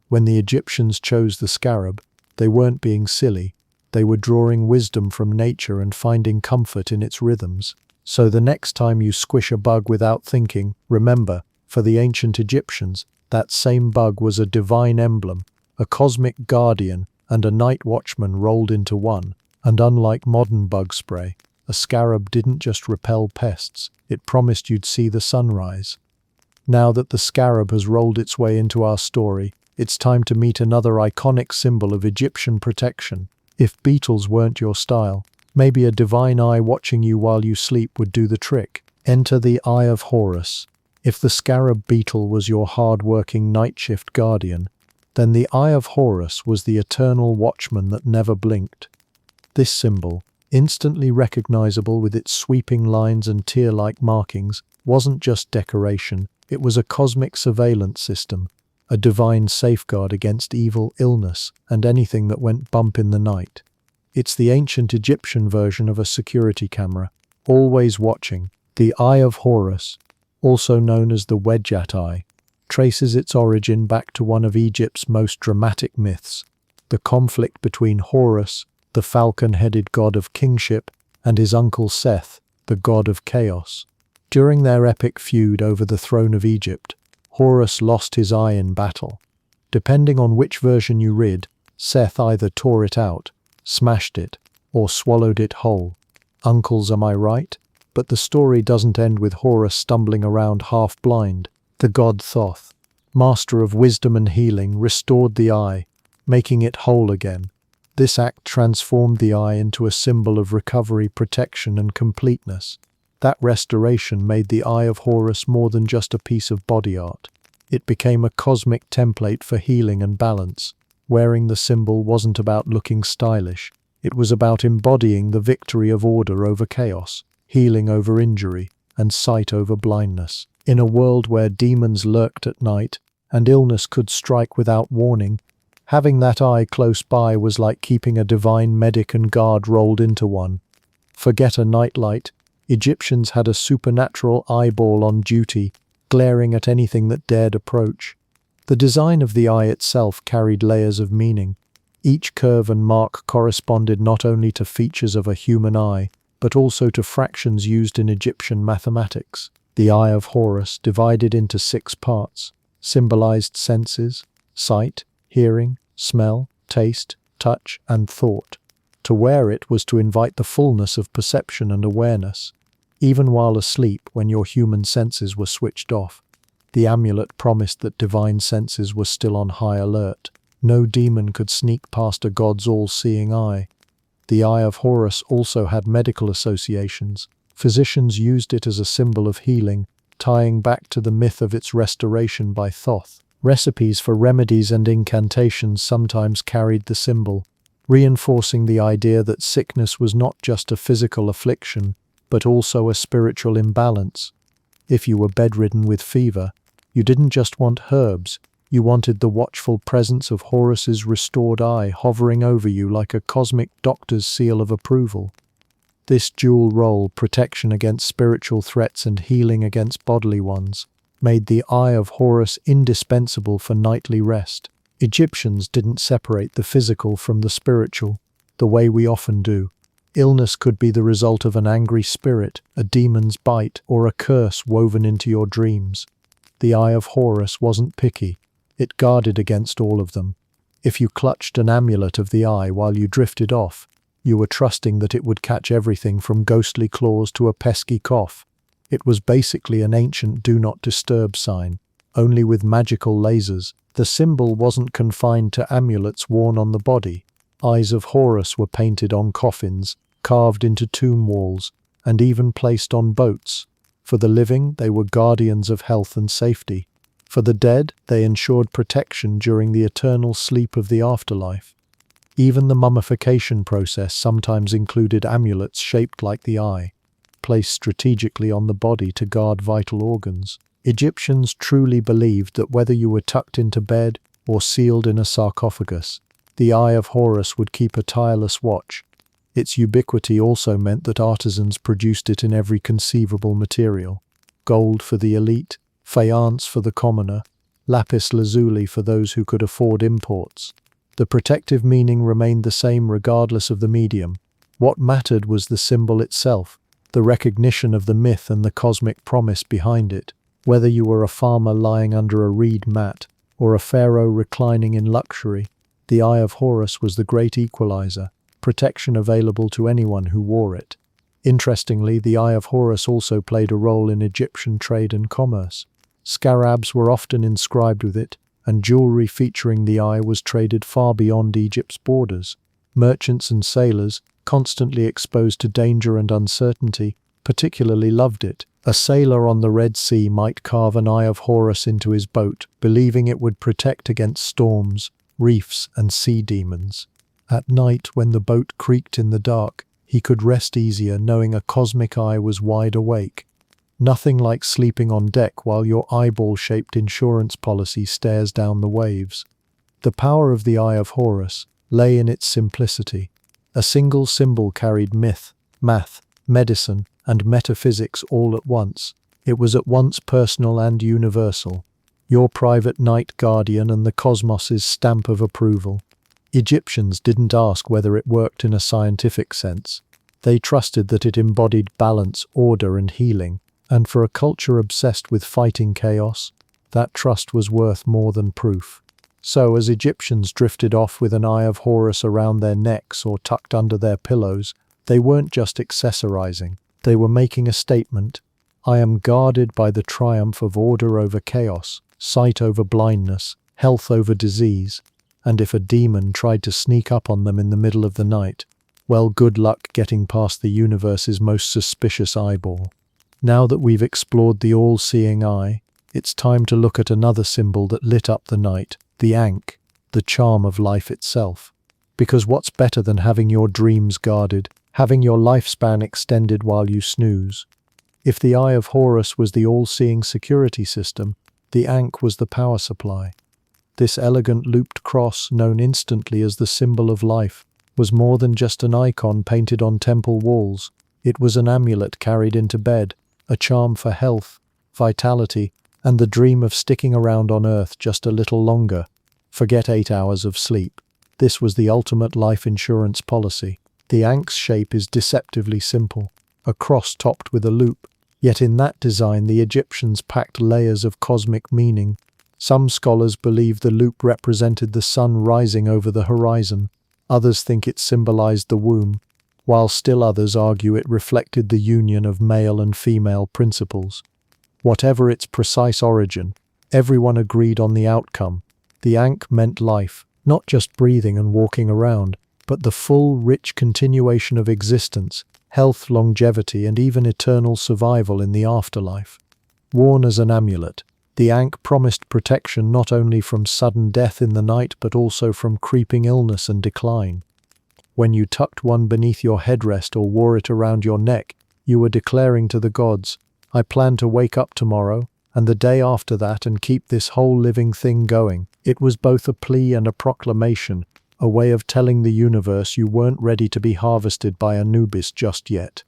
When the Egyptians chose the scarab, they weren't being silly, they were drawing wisdom from nature and finding comfort in its rhythms. So the next time you squish a bug without thinking, remember, for the ancient Egyptians, that same bug was a divine emblem, a cosmic guardian, and a night watchman rolled into one. And unlike modern bug spray, a scarab didn't just repel pests, it promised you'd see the sunrise. Now that the scarab has rolled its way into our story, it's time to meet another iconic symbol of Egyptian protection. If beetles weren't your style, maybe a divine eye watching you while you sleep would do the trick. Enter the Eye of Horus. If the scarab beetle was your hard-working night shift guardian, then the Eye of Horus was the eternal watchman that never blinked. This symbol, instantly recognizable with its sweeping lines and tear-like markings, wasn't just decoration, it was a cosmic surveillance system, a divine safeguard against evil, illness, and anything that went bump in the night. It's the ancient Egyptian version of a security camera, always watching. The Eye of Horus, also known as the Wedjat Eye, traces its origin back to one of Egypt's most dramatic myths, the conflict between Horus, the falcon-headed god of kingship, and his uncle Seth, the god of chaos. During their epic feud over the throne of Egypt, Horus lost his eye in battle. Depending on which version you read, Seth either tore it out, smashed it, or swallowed it whole. Uncles, am I right? But the story doesn't end with Horus stumbling around half-blind. The god Thoth, master of wisdom and healing, restored the eye, making it whole again. This act transformed the eye into a symbol of recovery, protection, and completeness. That restoration made the Eye of Horus more than just a piece of body art. It became a cosmic template for healing and balance. Wearing the symbol wasn't about looking stylish. It was about embodying the victory of order over chaos, healing over injury, and sight over blindness. In a world where demons lurked at night and illness could strike without warning, having that eye close by was like keeping a divine medic and guard rolled into one. Forget a nightlight. Egyptians had a supernatural eyeball on duty, glaring at anything that dared approach. The design of the eye itself carried layers of meaning. Each curve and mark corresponded not only to features of a human eye, but also to fractions used in Egyptian mathematics. The Eye of Horus, divided into 6 parts, symbolized senses: sight, hearing, smell, taste, touch, and thought. To wear it was to invite the fullness of perception and awareness. Even while asleep, when your human senses were switched off, the amulet promised that divine senses were still on high alert. No demon could sneak past a god's all-seeing eye. The Eye of Horus also had medical associations. Physicians used it as a symbol of healing, tying back to the myth of its restoration by Thoth. Recipes for remedies and incantations sometimes carried the symbol, reinforcing the idea that sickness was not just a physical affliction, but also a spiritual imbalance. If you were bedridden with fever, you didn't just want herbs, you wanted the watchful presence of Horus's restored eye hovering over you like a cosmic doctor's seal of approval. This dual role, protection against spiritual threats and healing against bodily ones, made the Eye of Horus indispensable for nightly rest. Egyptians didn't separate the physical from the spiritual, the way we often do. Illness could be the result of an angry spirit, a demon's bite, or a curse woven into your dreams. The Eye of Horus wasn't picky. It guarded against all of them. If you clutched an amulet of the eye while you drifted off, you were trusting that it would catch everything from ghostly claws to a pesky cough. It was basically an ancient do not disturb sign, only with magical lasers. The symbol wasn't confined to amulets worn on the body. Eyes of Horus were painted on coffins, carved into tomb walls, and even placed on boats. For the living, they were guardians of health and safety. For the dead, they ensured protection during the eternal sleep of the afterlife. Even the mummification process sometimes included amulets shaped like the eye, placed strategically on the body to guard vital organs. Egyptians truly believed that whether you were tucked into bed or sealed in a sarcophagus, the Eye of Horus would keep a tireless watch. Its ubiquity also meant that artisans produced it in every conceivable material: gold for the elite, faience for the commoner, lapis lazuli for those who could afford imports. The protective meaning remained the same regardless of the medium. What mattered was the symbol itself, the recognition of the myth and the cosmic promise behind it. Whether you were a farmer lying under a reed mat or a pharaoh reclining in luxury, the Eye of Horus was the great equalizer, protection available to anyone who wore it. Interestingly, the Eye of Horus also played a role in Egyptian trade and commerce. Scarabs were often inscribed with it, and jewelry featuring the eye was traded far beyond Egypt's borders. Merchants and sailors, constantly exposed to danger and uncertainty, particularly loved it. A sailor on the Red Sea might carve an Eye of Horus into his boat, believing it would protect against storms, reefs, and sea demons. At night, when the boat creaked in the dark, he could rest easier knowing a cosmic eye was wide awake. Nothing like sleeping on deck while your eyeball-shaped insurance policy stares down the waves. The power of the Eye of Horus lay in its simplicity. A single symbol carried myth, math, medicine, and metaphysics all at once. It was at once personal and universal, your private night guardian and the cosmos's stamp of approval. Egyptians didn't ask whether it worked in a scientific sense. They trusted that it embodied balance, order, and healing. And for a culture obsessed with fighting chaos, that trust was worth more than proof. So, as Egyptians drifted off with an Eye of Horus around their necks or tucked under their pillows, they weren't just accessorizing. They were making a statement. I am guarded by the triumph of order over chaos, sight over blindness, health over disease, and if a demon tried to sneak up on them in the middle of the night, well, good luck getting past the universe's most suspicious eyeball. Now that we've explored the all-seeing eye, it's time to look at another symbol that lit up the night, the Ankh, the charm of life itself. Because what's better than having your dreams guarded, having your lifespan extended while you snooze? If the Eye of Horus was the all-seeing security system, the Ankh was the power supply. This elegant looped cross, known instantly as the symbol of life, was more than just an icon painted on temple walls. It was an amulet carried into bed, a charm for health, vitality, and the dream of sticking around on Earth just a little longer. Forget 8 hours of sleep. This was the ultimate life insurance policy. The Ankh's shape is deceptively simple, a cross topped with a loop. Yet in that design the Egyptians packed layers of cosmic meaning. Some scholars believe the loop represented the sun rising over the horizon. Others think it symbolized the womb, while still others argue it reflected the union of male and female principles. Whatever its precise origin, everyone agreed on the outcome. The Ankh meant life, not just breathing and walking around, but the full, rich continuation of existence, health, longevity, and even eternal survival in the afterlife. Worn as an amulet, the Ankh promised protection not only from sudden death in the night but also from creeping illness and decline. When you tucked one beneath your headrest or wore it around your neck, you were declaring to the gods, I plan to wake up tomorrow, and the day after that, and keep this whole living thing going. It was both a plea and a proclamation, a way of telling the universe you weren't ready to be harvested by Anubis just yet.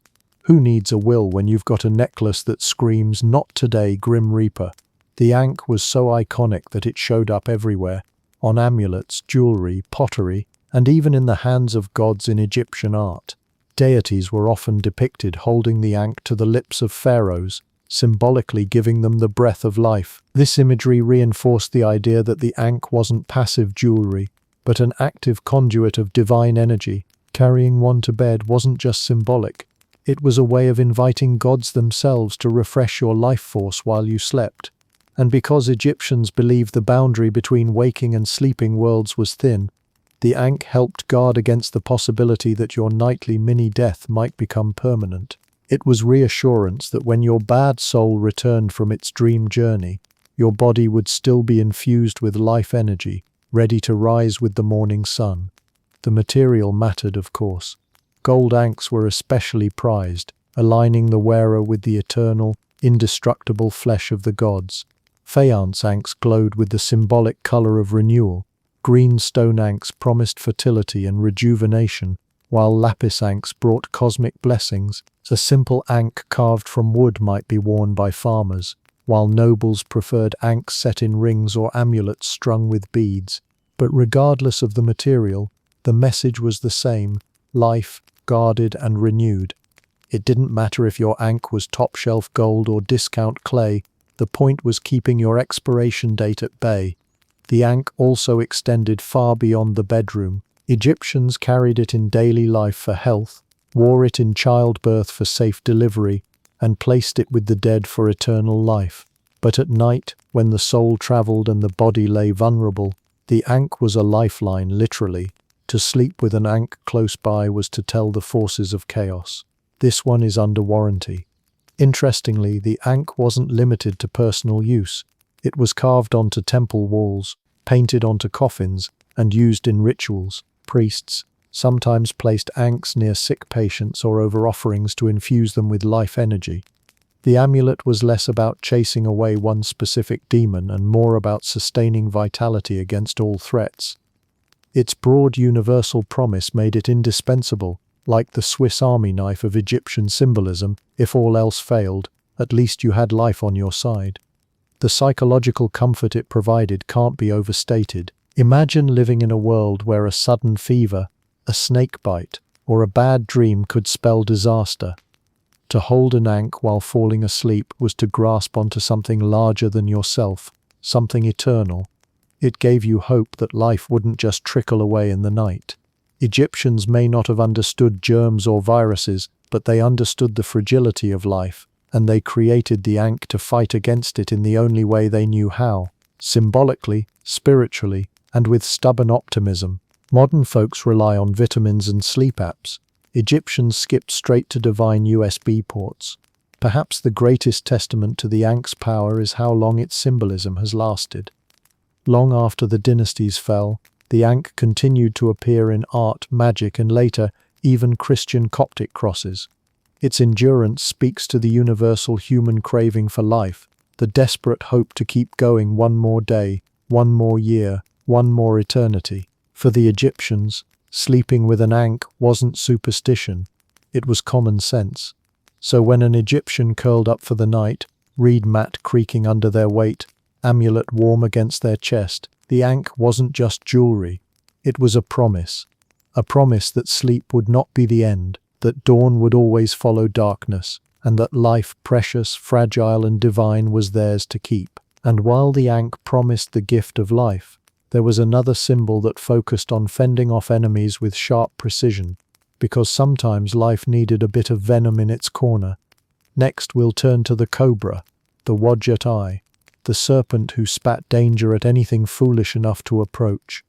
Who needs a will when you've got a necklace that screams, not today, Grim Reaper? The Ankh was so iconic that it showed up everywhere, on amulets, jewelry, pottery, and even in the hands of gods in Egyptian art. Deities were often depicted holding the Ankh to the lips of pharaohs, symbolically giving them the breath of life. This imagery reinforced the idea that the Ankh wasn't passive jewelry, but an active conduit of divine energy. Carrying one to bed wasn't just symbolic. It was a way of inviting gods themselves to refresh your life force while you slept. And because Egyptians believed the boundary between waking and sleeping worlds was thin, the Ankh helped guard against the possibility that your nightly mini-death might become permanent. It was reassurance that when your bad soul returned from its dream journey, your body would still be infused with life energy, ready to rise with the morning sun. The material mattered, of course. Gold Ankhs were especially prized, aligning the wearer with the eternal, indestructible flesh of the gods. Faience Ankhs glowed with the symbolic color of renewal. Green stone Ankhs promised fertility and rejuvenation, while lapis Ankhs brought cosmic blessings. A simple Ankh carved from wood might be worn by farmers, while nobles preferred Ankhs set in rings or amulets strung with beads. But regardless of the material, the message was the same: life, guarded and renewed. It didn't matter if your Ankh was top-shelf gold or discount clay, the point was keeping your expiration date at bay. The Ankh also extended far beyond the bedroom. Egyptians carried it in daily life for health, wore it in childbirth for safe delivery, and placed it with the dead for eternal life. But at night, when the soul traveled and the body lay vulnerable, the Ankh was a lifeline, literally. To sleep with an Ankh close by was to tell the forces of chaos. This one is under warranty. Interestingly, the Ankh wasn't limited to personal use. It was carved onto temple walls, painted onto coffins, and used in rituals. Priests sometimes placed Ankhs near sick patients or over offerings to infuse them with life energy. The amulet was less about chasing away one specific demon and more about sustaining vitality against all threats. Its broad universal promise made it indispensable, like the Swiss Army knife of Egyptian symbolism. If all else failed, at least you had life on your side. The psychological comfort it provided can't be overstated. Imagine living in a world where a sudden fever, a snake bite, or a bad dream could spell disaster. To hold an Ankh while falling asleep was to grasp onto something larger than yourself, something eternal. It gave you hope that life wouldn't just trickle away in the night. Egyptians may not have understood germs or viruses, but they understood the fragility of life. and they created the Ankh to fight against it in the only way they knew how, symbolically, spiritually, and with stubborn optimism. Modern folks rely on vitamins and sleep apps. Egyptians skipped straight to divine USB ports. Perhaps the greatest testament to the Ankh's power is how long its symbolism has lasted. Long after the dynasties fell, the Ankh continued to appear in art, magic, and later, even Christian Coptic crosses. Its endurance speaks to the universal human craving for life, the desperate hope to keep going one more day, one more year, one more eternity. For the Egyptians, sleeping with an Ankh wasn't superstition, it was common sense. So when an Egyptian curled up for the night, reed mat creaking under their weight, amulet warm against their chest, the Ankh wasn't just jewelry, it was a promise that sleep would not be the end, that dawn would always follow darkness, and that life, precious, fragile, and divine, was theirs to keep. And while the Ankh promised the gift of life, there was another symbol that focused on fending off enemies with sharp precision, because sometimes life needed a bit of venom in its corner. Next we'll turn to the cobra, the Wadjet Eye, the serpent who spat danger at anything foolish enough to approach.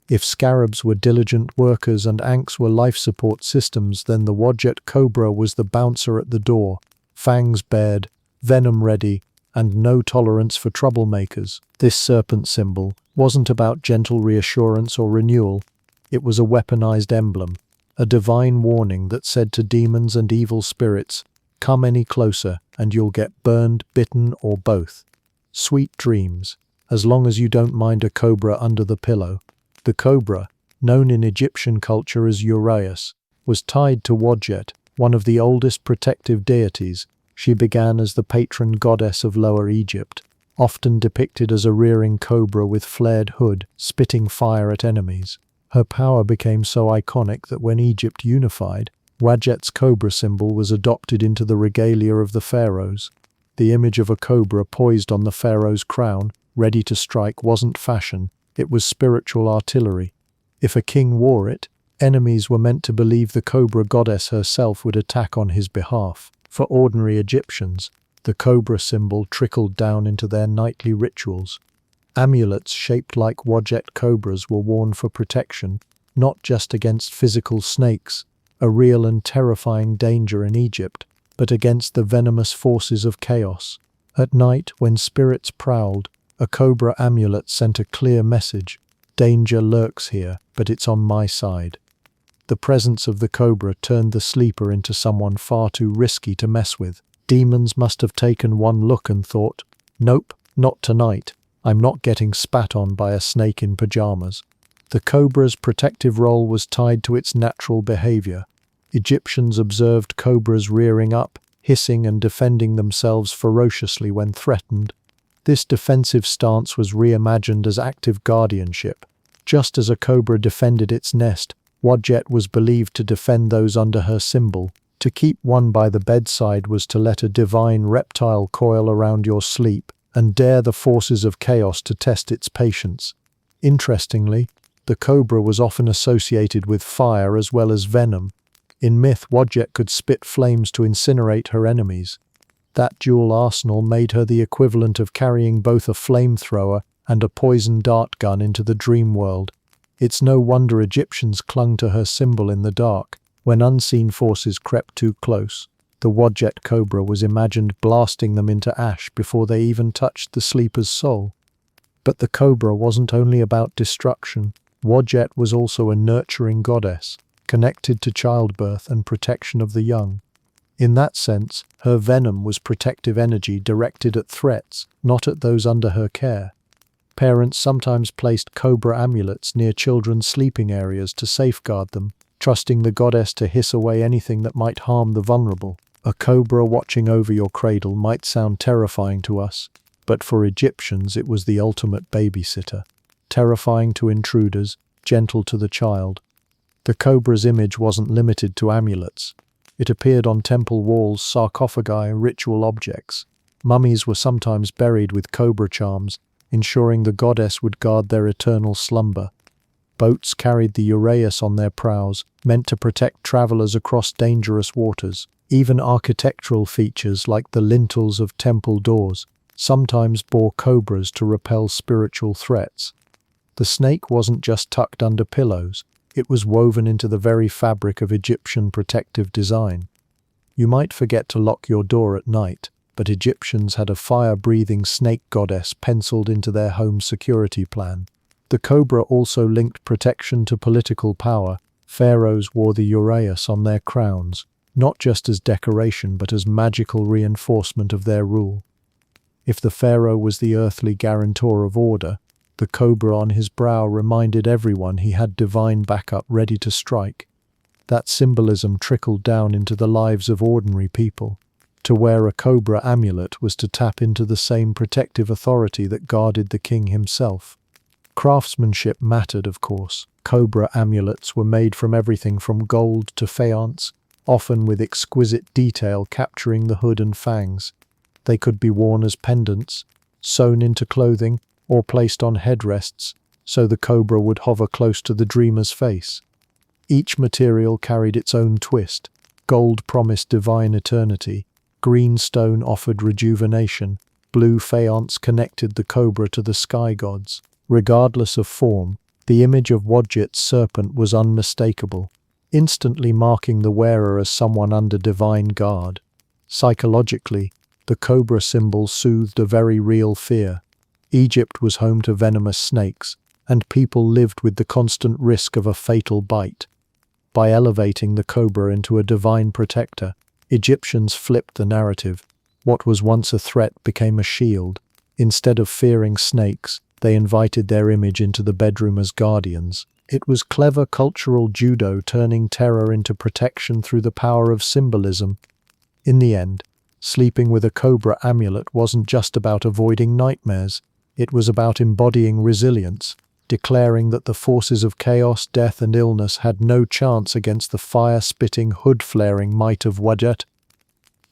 If scarabs were diligent workers and Ankhs were life support systems, then the Wadjet Cobra was the bouncer at the door, fangs bared, venom ready, and no tolerance for troublemakers. This serpent symbol wasn't about gentle reassurance or renewal, it was a weaponized emblem, a divine warning that said to demons and evil spirits, "Come any closer and you'll get burned, bitten, or both." Sweet dreams, as long as you don't mind a cobra under the pillow. The cobra, known in Egyptian culture as Uraeus, was tied to Wadjet, one of the oldest protective deities. She began as the patron goddess of Lower Egypt, often depicted as a rearing cobra with flared hood, spitting fire at enemies. Her power became so iconic that when Egypt unified, Wadjet's cobra symbol was adopted into the regalia of the pharaohs. The image of a cobra poised on the pharaoh's crown, ready to strike, wasn't fashion, it was spiritual artillery. If a king wore it, enemies were meant to believe the cobra goddess herself would attack on his behalf. For ordinary Egyptians, the cobra symbol trickled down into their nightly rituals. Amulets shaped like Wadjet cobras were worn for protection, not just against physical snakes, a real and terrifying danger in Egypt, but against the venomous forces of chaos. At night, when spirits prowled, a cobra amulet sent a clear message: danger lurks here, but it's on my side. The presence of the cobra turned the sleeper into someone far too risky to mess with. Demons must have taken one look and thought, "Nope, not tonight. I'm not getting spat on by a snake in pajamas." The cobra's protective role was tied to its natural behavior. Egyptians observed cobras rearing up, hissing and defending themselves ferociously when threatened. This defensive stance was reimagined as active guardianship. Just as a cobra defended its nest, Wadjet was believed to defend those under her symbol. To keep one by the bedside was to let a divine reptile coil around your sleep and dare the forces of chaos to test its patience. Interestingly, the cobra was often associated with fire as well as venom. In myth, Wadjet could spit flames to incinerate her enemies. That dual arsenal made her the equivalent of carrying both a flamethrower and a poison dart gun into the dream world. It's no wonder Egyptians clung to her symbol in the dark. When unseen forces crept too close, the Wadjet cobra was imagined blasting them into ash before they even touched the sleeper's soul. But the cobra wasn't only about destruction. Wadjet was also a nurturing goddess, connected to childbirth and protection of the young. In that sense, her venom was protective energy directed at threats, not at those under her care. Parents sometimes placed cobra amulets near children's sleeping areas to safeguard them, trusting the goddess to hiss away anything that might harm the vulnerable. A cobra watching over your cradle might sound terrifying to us, but for Egyptians it was the ultimate babysitter. Terrifying to intruders, gentle to the child. The cobra's image wasn't limited to amulets. It appeared on temple walls, sarcophagi, ritual objects. Mummies were sometimes buried with cobra charms, ensuring the goddess would guard their eternal slumber. Boats carried the Uraeus on their prows, meant to protect travelers across dangerous waters. Even architectural features like the lintels of temple doors sometimes bore cobras to repel spiritual threats. The snake wasn't just tucked under pillows, it was woven into the very fabric of Egyptian protective design. You might forget to lock your door at night, but Egyptians had a fire-breathing snake goddess penciled into their home security plan. The cobra also linked protection to political power. Pharaohs wore the uraeus on their crowns, not just as decoration but as magical reinforcement of their rule. If the pharaoh was the earthly guarantor of order, the cobra on his brow reminded everyone he had divine backup ready to strike. That symbolism trickled down into the lives of ordinary people. To wear a cobra amulet was to tap into the same protective authority that guarded the king himself. Craftsmanship mattered, of course. Cobra amulets were made from everything from gold to faience, often with exquisite detail capturing the hood and fangs. They could be worn as pendants, sewn into clothing, or placed on headrests, so the cobra would hover close to the dreamer's face. Each material carried its own twist. Gold promised divine eternity, green stone offered rejuvenation, blue faience connected the cobra to the sky gods. Regardless of form, the image of Wadjet's serpent was unmistakable, instantly marking the wearer as someone under divine guard. Psychologically, the cobra symbol soothed a very real fear. Egypt was home to venomous snakes, and people lived with the constant risk of a fatal bite. By elevating the cobra into a divine protector, Egyptians flipped the narrative. What was once a threat became a shield. Instead of fearing snakes, they invited their image into the bedroom as guardians. It was clever cultural judo, turning terror into protection through the power of symbolism. In the end, sleeping with a cobra amulet wasn't just about avoiding nightmares. It was about embodying resilience, declaring that the forces of chaos, death and illness had no chance against the fire-spitting, hood-flaring might of Wadjet.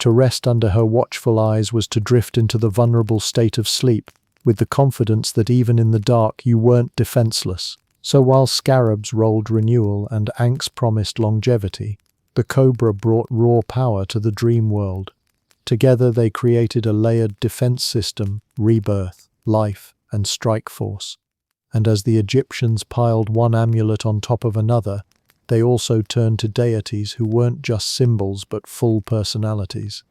To rest under her watchful eyes was to drift into the vulnerable state of sleep, with the confidence that even in the dark you weren't defenseless. So while scarabs rolled renewal and ankhs promised longevity, the cobra brought raw power to the dream world. Together they created a layered defense system, rebirth, life, and strike force. And as the Egyptians piled one amulet on top of another, they also turned to deities who weren't just symbols but full personalities.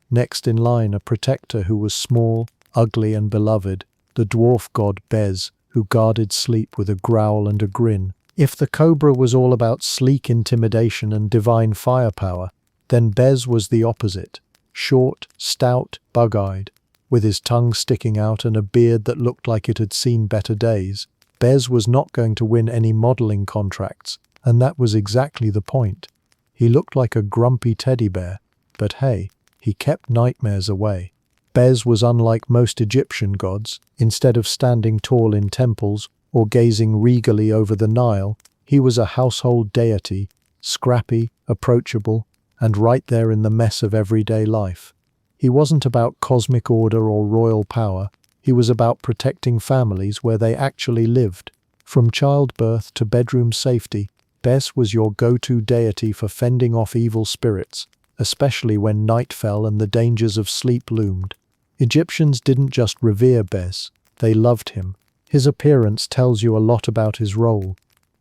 Next in line, a protector who was small, ugly and beloved, the dwarf god Bez, who guarded sleep with a growl and a grin. If the cobra was all about sleek intimidation and divine firepower, then Bez was the opposite. Short, stout, bug-eyed, with his tongue sticking out and a beard that looked like it had seen better days. Bez was not going to win any modeling contracts, and that was exactly the point. He looked like a grumpy teddy bear, but hey, he kept nightmares away. Bez was unlike most Egyptian gods. Instead of standing tall in temples or gazing regally over the Nile, he was a household deity, scrappy, approachable, and right there in the mess of everyday life. He wasn't about cosmic order or royal power, he was about protecting families where they actually lived. From childbirth to bedroom safety, Bes was your go-to deity for fending off evil spirits, especially when night fell and the dangers of sleep loomed. Egyptians didn't just revere Bes, they loved him. His appearance tells you a lot about his role.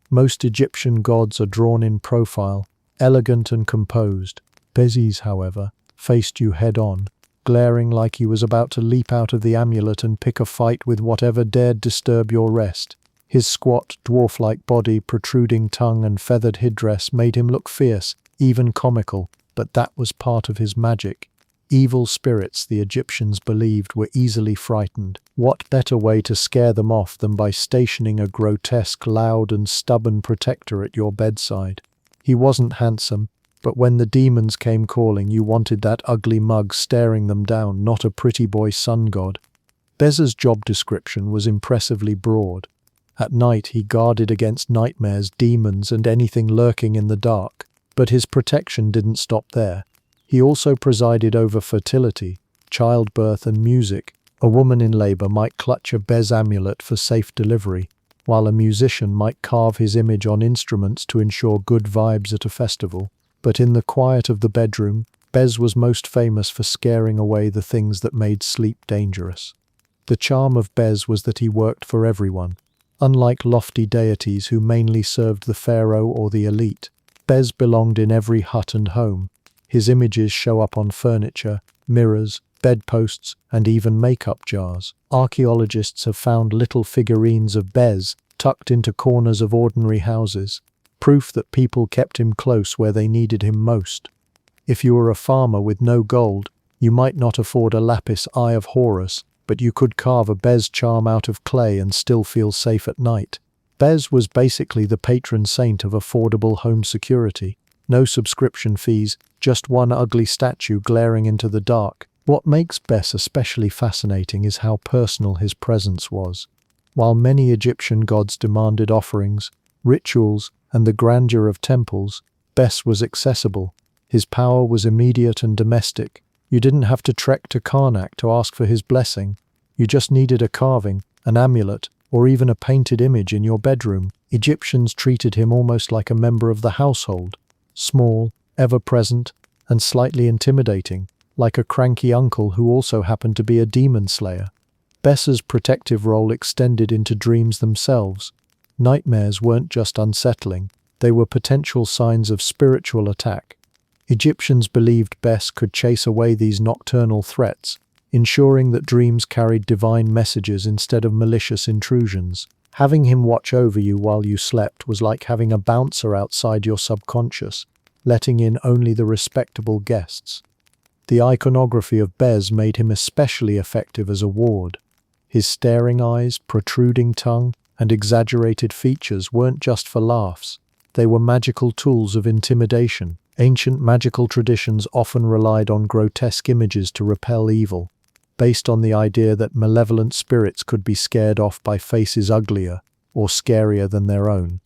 Most Egyptian gods are drawn in profile, elegant and composed. Bezes, however, faced you head-on, glaring like he was about to leap out of the amulet and pick a fight with whatever dared disturb your rest. His squat, dwarf-like body, protruding tongue and feathered headdress made him look fierce, even comical, but that was part of his magic. Evil spirits, the Egyptians believed, were easily frightened. What better way to scare them off than by stationing a grotesque, loud and stubborn protector at your bedside? He wasn't handsome, but when the demons came calling, you wanted that ugly mug staring them down, not a pretty boy sun god. Bez's job description was impressively broad. At night he guarded against nightmares, demons and anything lurking in the dark. But his protection didn't stop there. He also presided over fertility, childbirth and music. A woman in labor might clutch a Bez amulet for safe delivery, while a musician might carve his image on instruments to ensure good vibes at a festival. But in the quiet of the bedroom, Bez was most famous for scaring away the things that made sleep dangerous. The charm of Bez was that he worked for everyone. Unlike lofty deities who mainly served the pharaoh or the elite, Bez belonged in every hut and home. His images show up on furniture, mirrors, bedposts, and even makeup jars. Archaeologists have found little figurines of Bez tucked into corners of ordinary houses, proof that people kept him close where they needed him most. If you were a farmer with no gold, you might not afford a lapis Eye of Horus, but you could carve a Bez charm out of clay and still feel safe at night. Bez was basically the patron saint of affordable home security. No subscription fees, just one ugly statue glaring into the dark. What makes Bez especially fascinating is how personal his presence was. While many Egyptian gods demanded offerings, rituals, and the grandeur of temples, Bez was accessible. His power was immediate and domestic. You didn't have to trek to Karnak to ask for his blessing. You just needed a carving, an amulet, or even a painted image in your bedroom. Egyptians treated him almost like a member of the household. Small, ever-present, and slightly intimidating, like a cranky uncle who also happened to be a demon slayer. Bez's protective role extended into dreams themselves. Nightmares weren't just unsettling, they were potential signs of spiritual attack. Egyptians believed Bez could chase away these nocturnal threats, ensuring that dreams carried divine messages instead of malicious intrusions. Having him watch over you while you slept was like having a bouncer outside your subconscious, letting in only the respectable guests. The iconography of Bez made him especially effective as a ward. His staring eyes, protruding tongue, and exaggerated features weren't just for laughs. They were magical tools of intimidation. Ancient magical traditions often relied on grotesque images to repel evil, based on the idea that malevolent spirits could be scared off by faces uglier or scarier than their own.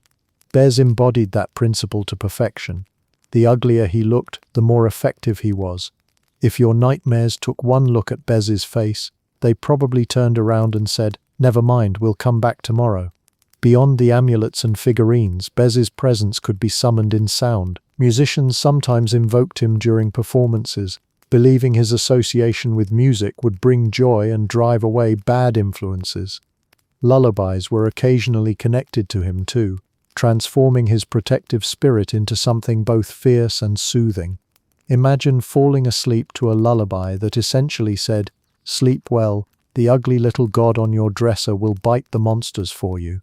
Bez embodied that principle to perfection. The uglier he looked, the more effective he was. If your nightmares took one look at Bez's face, they probably turned around and said, "Never mind, we'll come back tomorrow." Beyond the amulets and figurines, Bez's presence could be summoned in sound. Musicians sometimes invoked him during performances, believing his association with music would bring joy and drive away bad influences. Lullabies were occasionally connected to him too, transforming his protective spirit into something both fierce and soothing. Imagine falling asleep to a lullaby that essentially said, "Sleep well, the ugly little god on your dresser will bite the monsters for you."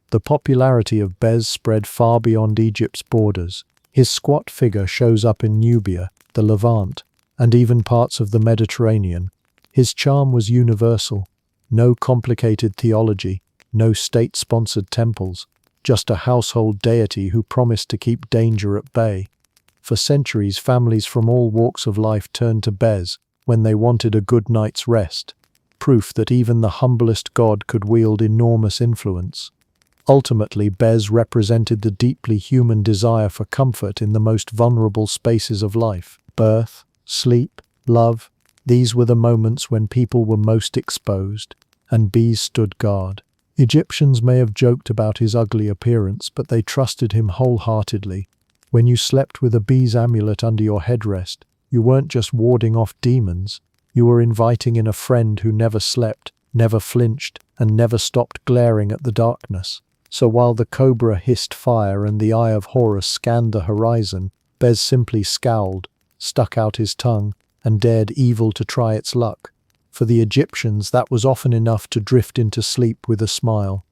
The popularity of Bez spread far beyond Egypt's borders. His squat figure shows up in Nubia, the Levant, and even parts of the Mediterranean. His charm was universal. No complicated theology, no state-sponsored temples, just a household deity who promised to keep danger at bay. For centuries, families from all walks of life turned to Bez when they wanted a good night's rest, proof that even the humblest god could wield enormous influence. Ultimately, Bez represented the deeply human desire for comfort in the most vulnerable spaces of life. Birth, sleep, love, these were the moments when people were most exposed, and Bez stood guard. Egyptians may have joked about his ugly appearance, but they trusted him wholeheartedly. When you slept with a Bez amulet under your headrest, you weren't just warding off demons, you were inviting in a friend who never slept, never flinched, and never stopped glaring at the darkness. So while the cobra hissed fire and the Eye of Horus scanned the horizon, Bez simply scowled, stuck out his tongue, and dared evil to try its luck. For the Egyptians, that was often enough to drift into sleep with a smile.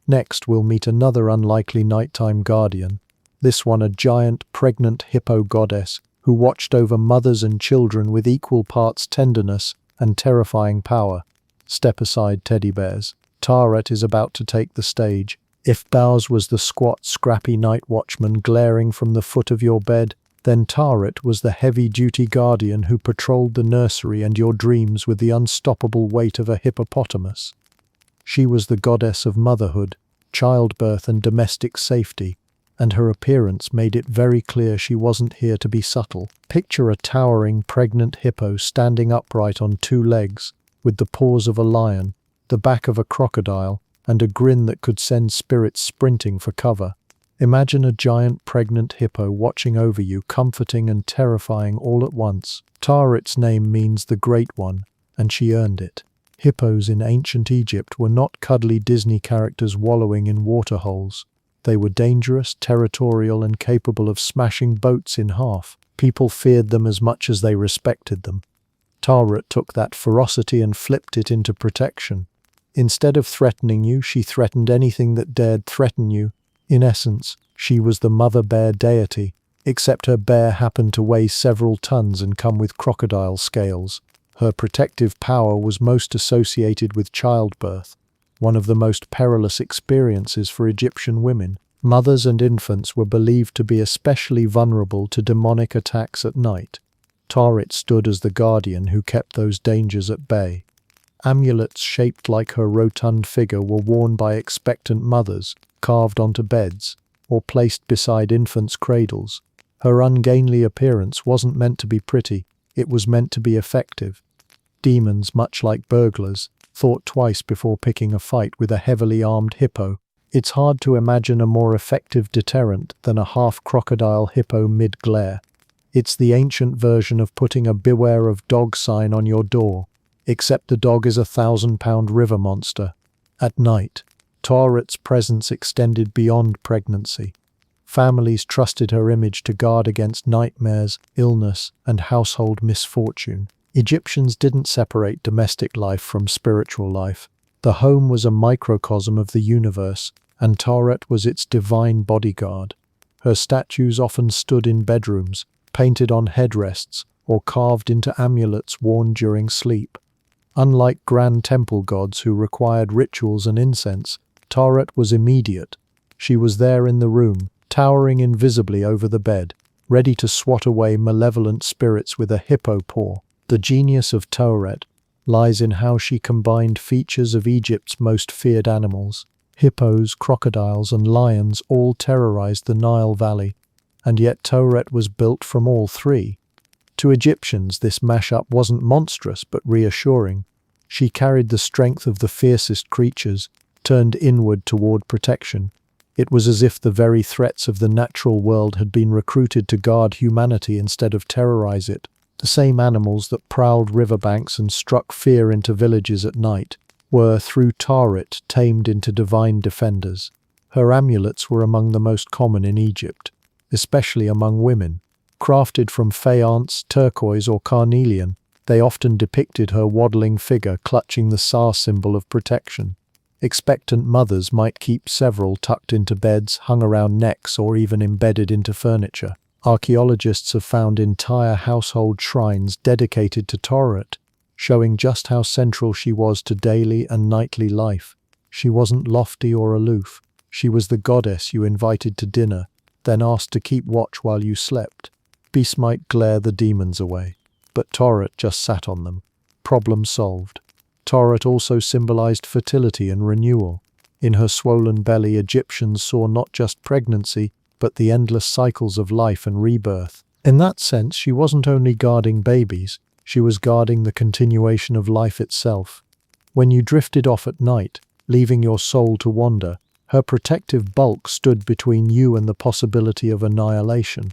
Next, we'll meet another unlikely nighttime guardian, this one a giant, pregnant hippo goddess who watched over mothers and children with equal parts tenderness and terrifying power. Step aside, teddy bears. Taret is about to take the stage. If Baus was the squat, scrappy night watchman glaring from the foot of your bed, then Taret was the heavy-duty guardian who patrolled the nursery and your dreams with the unstoppable weight of a hippopotamus. She was the goddess of motherhood, childbirth and domestic safety, and her appearance made it very clear she wasn't here to be subtle. Picture a towering, pregnant hippo standing upright on two legs, with the paws of a lion, the back of a crocodile, and a grin that could send spirits sprinting for cover. Imagine a giant pregnant hippo watching over you, comforting and terrifying all at once. Taret's name means the Great One, and she earned it. Hippos in ancient Egypt were not cuddly Disney characters wallowing in waterholes. They were dangerous, territorial, and capable of smashing boats in half. People feared them as much as they respected them. Taret took that ferocity and flipped it into protection. Instead of threatening you, she threatened anything that dared threaten you. In essence, she was the mother bear deity, except her bear happened to weigh several tons and come with crocodile scales. Her protective power was most associated with childbirth, one of the most perilous experiences for Egyptian women. Mothers and infants were believed to be especially vulnerable to demonic attacks at night. Taret stood as the guardian who kept those dangers at bay. Amulets shaped like her rotund figure were worn by expectant mothers, carved onto beds, or placed beside infants' cradles. Her ungainly appearance wasn't meant to be pretty, it was meant to be effective. Demons, much like burglars, thought twice before picking a fight with a heavily armed hippo. It's hard to imagine a more effective deterrent than a half-crocodile hippo mid-glare. It's the ancient version of putting a "Beware of Dog" sign on your door, except the dog is a 1,000-pound river monster. At night, Taret's presence extended beyond pregnancy. Families trusted her image to guard against nightmares, illness, and household misfortune. Egyptians didn't separate domestic life from spiritual life. The home was a microcosm of the universe, and Taret was its divine bodyguard. Her statues often stood in bedrooms, painted on headrests, or carved into amulets worn during sleep. Unlike grand temple gods who required rituals and incense, Taret was immediate. She was there in the room, towering invisibly over the bed, ready to swat away malevolent spirits with a hippo paw. The genius of Taret lies in how she combined features of Egypt's most feared animals. Hippos, crocodiles, and lions all terrorized the Nile Valley, and yet Taret was built from all three. To Egyptians, this mashup wasn't monstrous but reassuring. She carried the strength of the fiercest creatures, turned inward toward protection. It was as if the very threats of the natural world had been recruited to guard humanity instead of terrorize it. The same animals that prowled riverbanks and struck fear into villages at night were, through Taret, tamed into divine defenders. Her amulets were among the most common in Egypt, especially among women. Crafted from faience, turquoise, or carnelian, they often depicted her waddling figure clutching the Sa symbol of protection. Expectant mothers might keep several tucked into beds, hung around necks, or even embedded into furniture. Archaeologists have found entire household shrines dedicated to Taret, showing just how central she was to daily and nightly life. She wasn't lofty or aloof. She was the goddess you invited to dinner, then asked to keep watch while you slept. Beasts might glare the demons away, but Taret just sat on them. Problem solved. Taret also symbolized fertility and renewal. In her swollen belly, Egyptians saw not just pregnancy, but the endless cycles of life and rebirth. In that sense, she wasn't only guarding babies, she was guarding the continuation of life itself. When you drifted off at night, leaving your soul to wander, her protective bulk stood between you and the possibility of annihilation.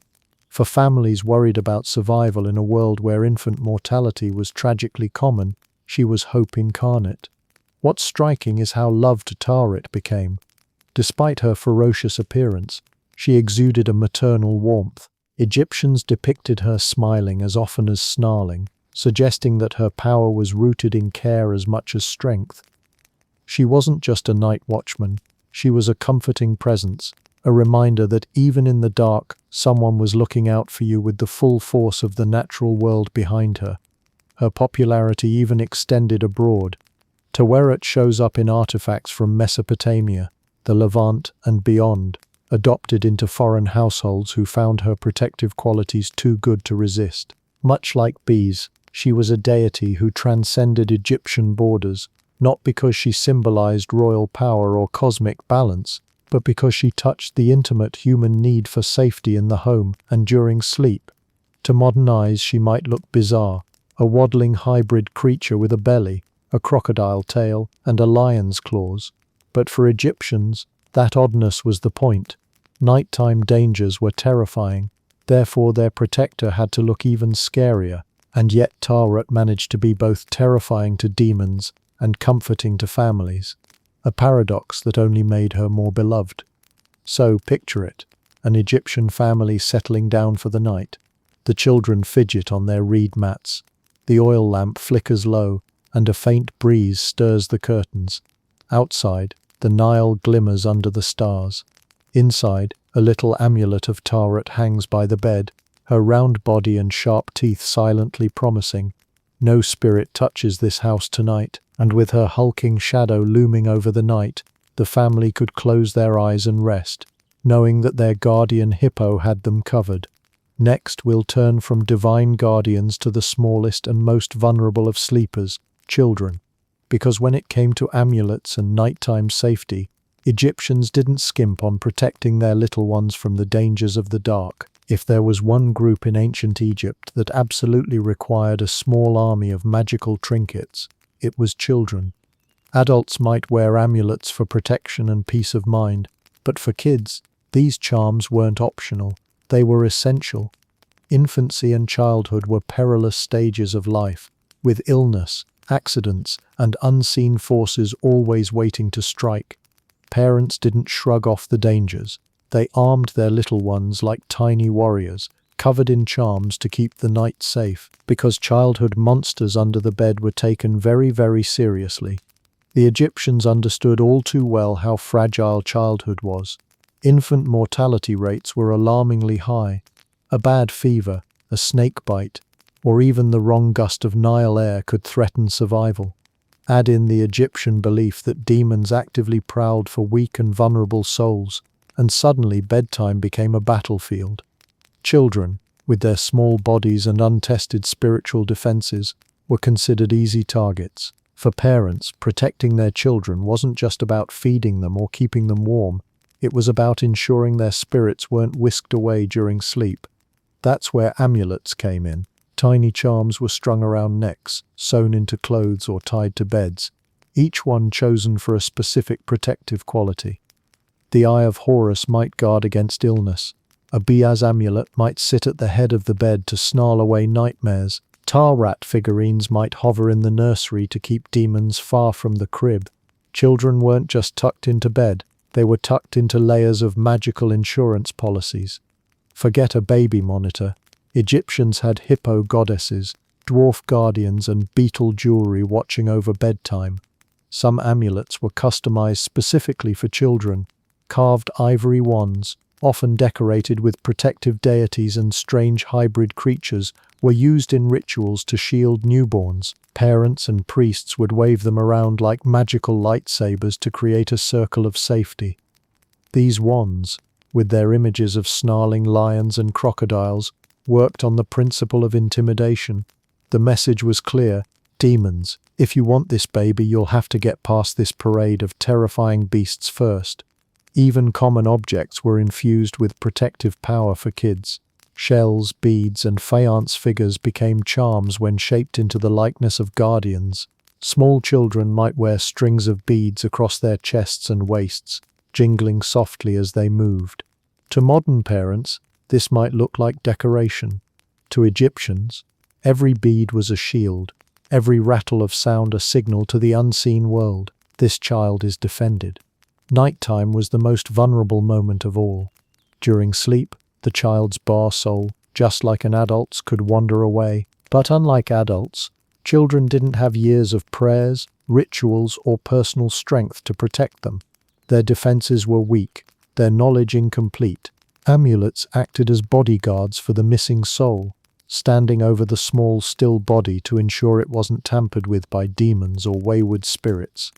For families worried about survival in a world where infant mortality was tragically common, she was hope incarnate. What's striking is how loved Taret became. Despite her ferocious appearance, she exuded a maternal warmth. Egyptians depicted her smiling as often as snarling, suggesting that her power was rooted in care as much as strength. She wasn't just a night watchman, she was a comforting presence, a reminder that even in the dark, someone was looking out for you with the full force of the natural world behind her. Her popularity even extended abroad. Taret shows up in artifacts from Mesopotamia, the Levant, and beyond, adopted into foreign households who found her protective qualities too good to resist. Much like bees, she was a deity who transcended Egyptian borders, not because she symbolized royal power or cosmic balance, but because she touched the intimate human need for safety in the home and during sleep. To modern eyes, she might look bizarre, a waddling hybrid creature with a belly, a crocodile tail, and a lion's claws. But for Egyptians, that oddness was the point. Nighttime dangers were terrifying, therefore their protector had to look even scarier, and yet Tarot managed to be both terrifying to demons and comforting to families, a paradox that only made her more beloved. So, picture it, an Egyptian family settling down for the night. The children fidget on their reed mats, the oil lamp flickers low, and a faint breeze stirs the curtains. Outside, the Nile glimmers under the stars. Inside, a little amulet of Tarot hangs by the bed, her round body and sharp teeth silently promising, "No spirit touches this house tonight," and with her hulking shadow looming over the night, the family could close their eyes and rest, knowing that their guardian hippo had them covered. Next, we'll turn from divine guardians to the smallest and most vulnerable of sleepers, children. Because when it came to amulets and nighttime safety, Egyptians didn't skimp on protecting their little ones from the dangers of the dark. If there was one group in ancient Egypt that absolutely required a small army of magical trinkets, it was children. Adults might wear amulets for protection and peace of mind, but for kids, these charms weren't optional, they were essential. Infancy and childhood were perilous stages of life, with illness, accidents, and unseen forces always waiting to strike. Parents didn't shrug off the dangers. They armed their little ones like tiny warriors, covered in charms to keep the night safe, because childhood monsters under the bed were taken very, very seriously. The Egyptians understood all too well how fragile childhood was. Infant mortality rates were alarmingly high. A bad fever, a snake bite, or even the wrong gust of Nile air could threaten survival. Add in the Egyptian belief that demons actively prowled for weak and vulnerable souls, and suddenly bedtime became a battlefield. Children, with their small bodies and untested spiritual defenses, were considered easy targets. For parents, protecting their children wasn't just about feeding them or keeping them warm, it was about ensuring their spirits weren't whisked away during sleep. That's where amulets came in. Tiny charms were strung around necks, sewn into clothes or tied to beds, each one chosen for a specific protective quality. The Eye of Horus might guard against illness. A Biaz amulet might sit at the head of the bed to snarl away nightmares. Tar rat figurines might hover in the nursery to keep demons far from the crib. Children weren't just tucked into bed, they were tucked into layers of magical insurance policies. Forget a baby monitor. Egyptians had hippo goddesses, dwarf guardians, and beetle jewelry watching over bedtime. Some amulets were customized specifically for children. Carved ivory wands, often decorated with protective deities and strange hybrid creatures, were used in rituals to shield newborns. Parents and priests would wave them around like magical lightsabers to create a circle of safety. These wands, with their images of snarling lions and crocodiles, worked on the principle of intimidation. The message was clear: demons, if you want this baby, you'll have to get past this parade of terrifying beasts first. Even common objects were infused with protective power for kids. Shells, beads, and faience figures became charms when shaped into the likeness of guardians. Small children might wear strings of beads across their chests and waists, jingling softly as they moved. To modern parents, this might look like decoration. To Egyptians, every bead was a shield, every rattle of sound a signal to the unseen world. This child is defended. Nighttime was the most vulnerable moment of all. During sleep, the child's bar soul, just like an adult's, could wander away. But unlike adults, children didn't have years of prayers, rituals, or personal strength to protect them. Their defenses were weak, their knowledge incomplete. Amulets acted as bodyguards for the missing soul, standing over the small, still body to ensure it wasn't tampered with by demons or wayward spirits.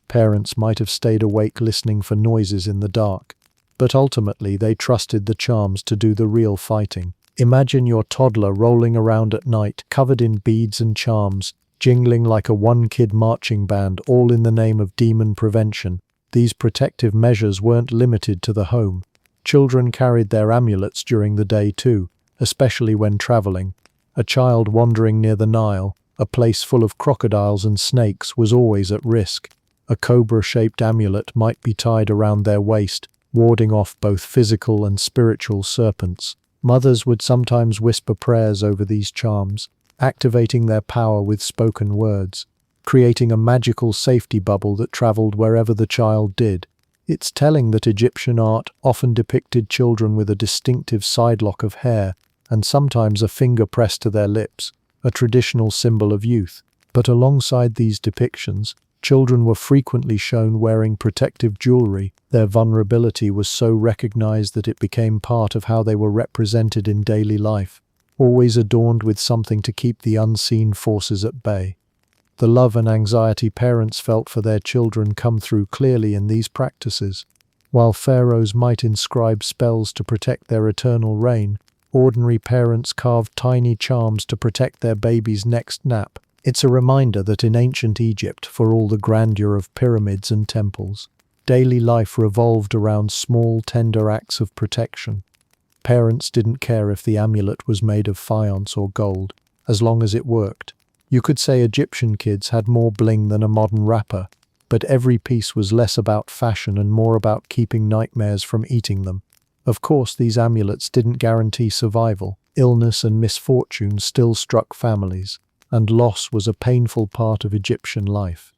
Parents might have stayed awake listening for noises in the dark, but ultimately they trusted the charms to do the real fighting. Imagine your toddler rolling around at night, covered in beads and charms, jingling like a one-kid marching band, all in the name of demon prevention. These protective measures weren't limited to the home. Children carried their amulets during the day too, especially when traveling. A child wandering near the Nile, a place full of crocodiles and snakes, was always at risk. A cobra-shaped amulet might be tied around their waist, warding off both physical and spiritual serpents. Mothers would sometimes whisper prayers over these charms, activating their power with spoken words, creating a magical safety bubble that traveled wherever the child did. It's telling that Egyptian art often depicted children with a distinctive sidelock of hair and sometimes a finger pressed to their lips, a traditional symbol of youth. But alongside these depictions, children were frequently shown wearing protective jewelry. Their vulnerability was so recognized that it became part of how they were represented in daily life, always adorned with something to keep the unseen forces at bay. The love and anxiety parents felt for their children come through clearly in these practices. While pharaohs might inscribe spells to protect their eternal reign, ordinary parents carved tiny charms to protect their baby's next nap. It's a reminder that in ancient Egypt, for all the grandeur of pyramids and temples, daily life revolved around small, tender acts of protection. Parents didn't care if the amulet was made of faience or gold, as long as it worked. You could say Egyptian kids had more bling than a modern rapper, but every piece was less about fashion and more about keeping nightmares from eating them. Of course, these amulets didn't guarantee survival. Illness and misfortune still struck families, and loss was a painful part of Egyptian life.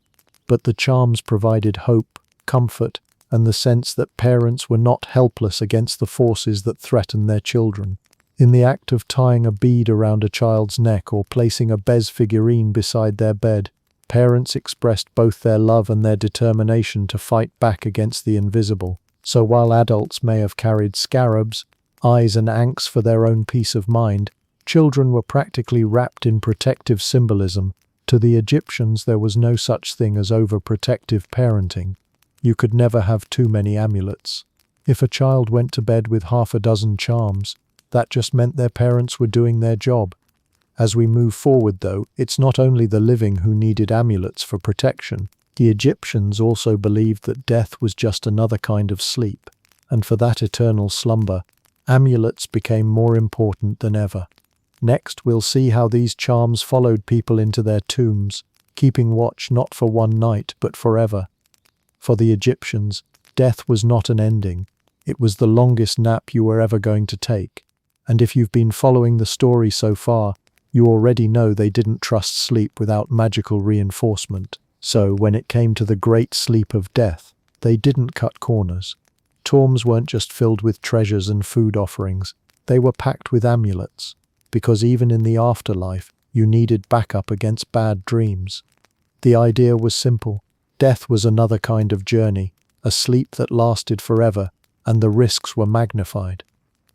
But the charms provided hope, comfort, and the sense that parents were not helpless against the forces that threatened their children. In the act of tying a bead around a child's neck or placing a Bez figurine beside their bed, parents expressed both their love and their determination to fight back against the invisible. So while adults may have carried scarabs, eyes and ankhs for their own peace of mind, children were practically wrapped in protective symbolism. To the Egyptians, there was no such thing as overprotective parenting. You could never have too many amulets. If a child went to bed with half a dozen charms, that just meant their parents were doing their job. As we move forward, though, it's not only the living who needed amulets for protection. The Egyptians also believed that death was just another kind of sleep, and for that eternal slumber, amulets became more important than ever. Next, we'll see how these charms followed people into their tombs, keeping watch not for one night, but forever. For the Egyptians, death was not an ending. It was the longest nap you were ever going to take. And if you've been following the story so far, you already know they didn't trust sleep without magical reinforcement. So, when it came to the great sleep of death, they didn't cut corners. Tombs weren't just filled with treasures and food offerings, they were packed with amulets, because even in the afterlife, you needed backup against bad dreams. The idea was simple. Death was another kind of journey, a sleep that lasted forever, and the risks were magnified.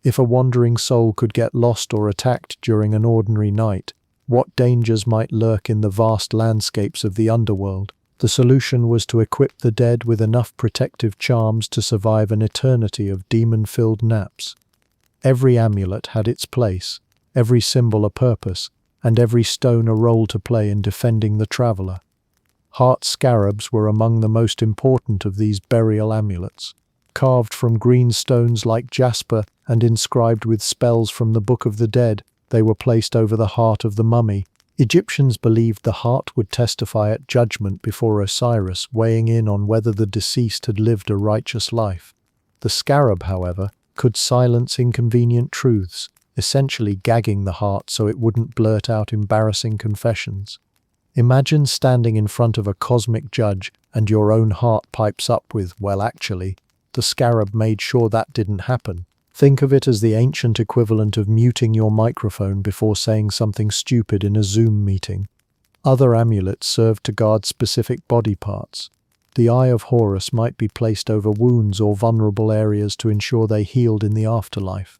If a wandering soul could get lost or attacked during an ordinary night, what dangers might lurk in the vast landscapes of the underworld? The solution was to equip the dead with enough protective charms to survive an eternity of demon-filled naps. Every amulet had its place, every symbol a purpose, and every stone a role to play in defending the traveler. Heart scarabs were among the most important of these burial amulets. Carved from green stones like jasper and inscribed with spells from the Book of the Dead, they were placed over the heart of the mummy. Egyptians believed the heart would testify at judgment before Osiris, weighing in on whether the deceased had lived a righteous life. The scarab, however, could silence inconvenient truths, essentially gagging the heart so it wouldn't blurt out embarrassing confessions. Imagine standing in front of a cosmic judge and your own heart pipes up with, "Well, actually," the scarab made sure that didn't happen. Think of it as the ancient equivalent of muting your microphone before saying something stupid in a Zoom meeting. Other amulets served to guard specific body parts. The Eye of Horus might be placed over wounds or vulnerable areas to ensure they healed in the afterlife.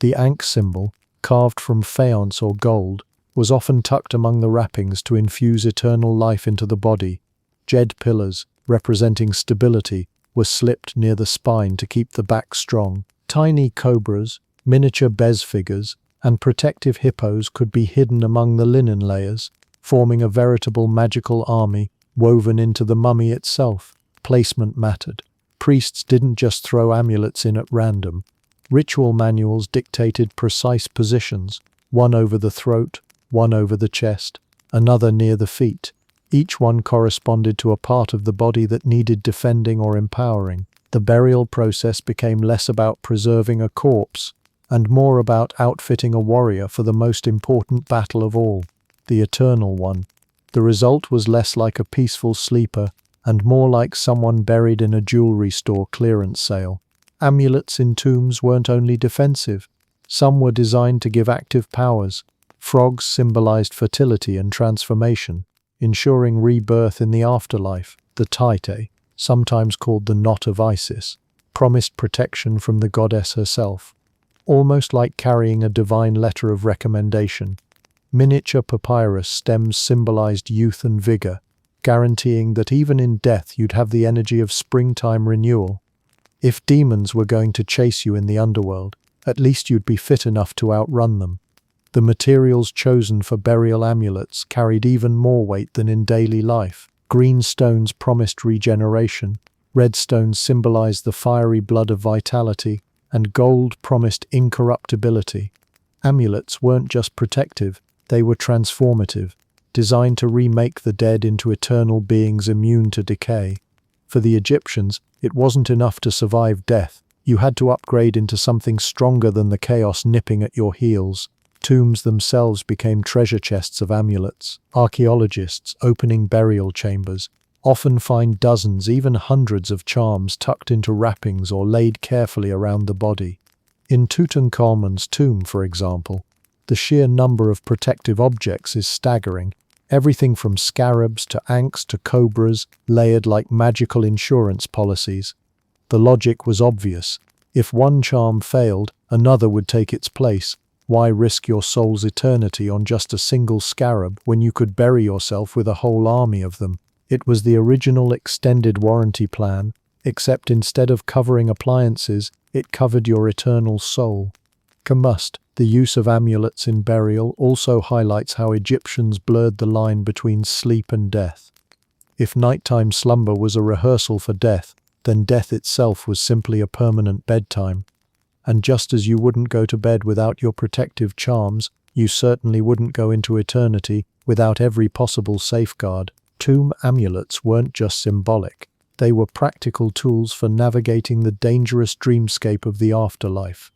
The ankh symbol, carved from faience or gold, was often tucked among the wrappings to infuse eternal life into the body. Jed pillars, representing stability, were slipped near the spine to keep the back strong. Tiny cobras, miniature Bez figures, and protective hippos could be hidden among the linen layers, forming a veritable magical army woven into the mummy itself. Placement mattered. Priests didn't just throw amulets in at random. Ritual manuals dictated precise positions, one over the throat, one over the chest, another near the feet. Each one corresponded to a part of the body that needed defending or empowering. The burial process became less about preserving a corpse and more about outfitting a warrior for the most important battle of all, the eternal one. The result was less like a peaceful sleeper and more like someone buried in a jewelry store clearance sale. Amulets in tombs weren't only defensive. Some were designed to give active powers. Frogs symbolized fertility and transformation, ensuring rebirth in the afterlife. The Taite, sometimes called the Knot of Isis, promised protection from the goddess herself, almost like carrying a divine letter of recommendation. Miniature papyrus stems symbolized youth and vigor, guaranteeing that even in death you'd have the energy of springtime renewal. If demons were going to chase you in the underworld, at least you'd be fit enough to outrun them. The materials chosen for burial amulets carried even more weight than in daily life. Green stones promised regeneration, red stones symbolized the fiery blood of vitality, and gold promised incorruptibility. Amulets weren't just protective, they were transformative, designed to remake the dead into eternal beings immune to decay. For the Egyptians, it wasn't enough to survive death. You had to upgrade into something stronger than the chaos nipping at your heels. Tombs themselves became treasure chests of amulets. Archaeologists, opening burial chambers, often find dozens, even hundreds of charms tucked into wrappings or laid carefully around the body. In Tutankhamun's tomb, for example, the sheer number of protective objects is staggering. Everything from scarabs to ankhs to cobras, layered like magical insurance policies. The logic was obvious. If one charm failed, another would take its place. Why risk your soul's eternity on just a single scarab when you could bury yourself with a whole army of them? It was the original extended warranty plan, except instead of covering appliances, it covered your eternal soul. The use of amulets in burial also highlights how Egyptians blurred the line between sleep and death. If nighttime slumber was a rehearsal for death, then death itself was simply a permanent bedtime. And just as you wouldn't go to bed without your protective charms, you certainly wouldn't go into eternity without every possible safeguard. Tomb amulets weren't just symbolic. They were practical tools for navigating the dangerous dreamscape of the afterlife.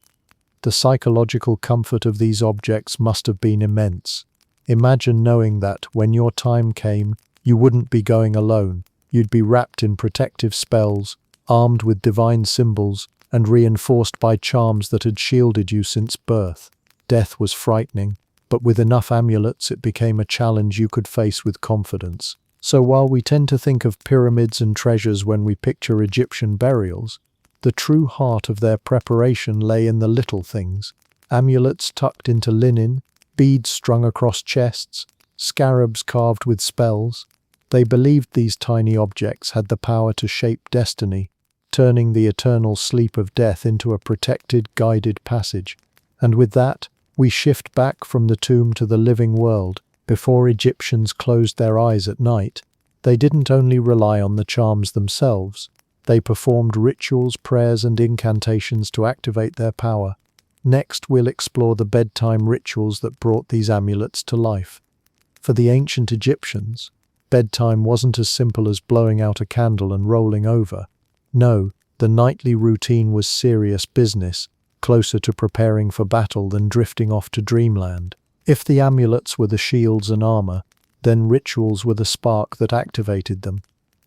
The psychological comfort of these objects must have been immense. Imagine knowing that, when your time came, you wouldn't be going alone. You'd be wrapped in protective spells, armed with divine symbols, and reinforced by charms that had shielded you since birth. Death was frightening, but with enough amulets it became a challenge you could face with confidence. So while we tend to think of pyramids and treasures when we picture Egyptian burials, the true heart of their preparation lay in the little things. Amulets tucked into linen, beads strung across chests, scarabs carved with spells. They believed these tiny objects had the power to shape destiny, turning the eternal sleep of death into a protected, guided passage. And with that, we shift back from the tomb to the living world. Before Egyptians closed their eyes at night, they didn't only rely on the charms themselves. They performed rituals, prayers, and incantations to activate their power. Next, we'll explore the bedtime rituals that brought these amulets to life. For the ancient Egyptians, bedtime wasn't as simple as blowing out a candle and rolling over. No, the nightly routine was serious business, closer to preparing for battle than drifting off to dreamland. If the amulets were the shields and armor, then rituals were the spark that activated them.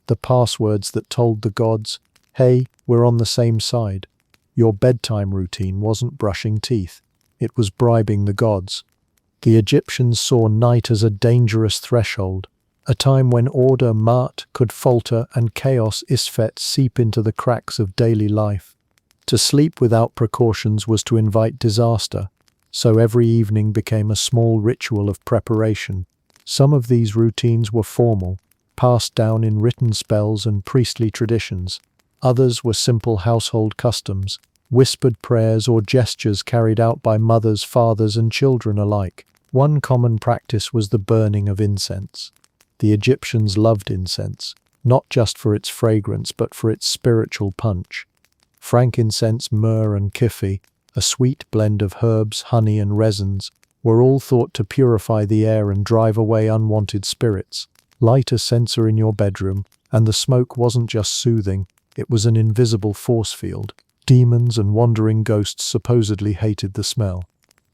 The passwords that told the gods, hey, we're on the same side. Your bedtime routine wasn't brushing teeth. It was bribing the gods. The Egyptians saw night as a dangerous threshold, a time when order, Ma'at, could falter and chaos, Isfet, seep into the cracks of daily life. To sleep without precautions was to invite disaster, so every evening became a small ritual of preparation. Some of these routines were formal, passed down in written spells and priestly traditions. Others were simple household customs, whispered prayers or gestures carried out by mothers, fathers, and children alike. One common practice was the burning of incense. The Egyptians loved incense, not just for its fragrance but for its spiritual punch. Frankincense, myrrh, and kifi, a sweet blend of herbs, honey, and resins, were all thought to purify the air and drive away unwanted spirits. Light a censer in your bedroom, and the smoke wasn't just soothing, It was an invisible force field. Demons and wandering ghosts supposedly hated the smell.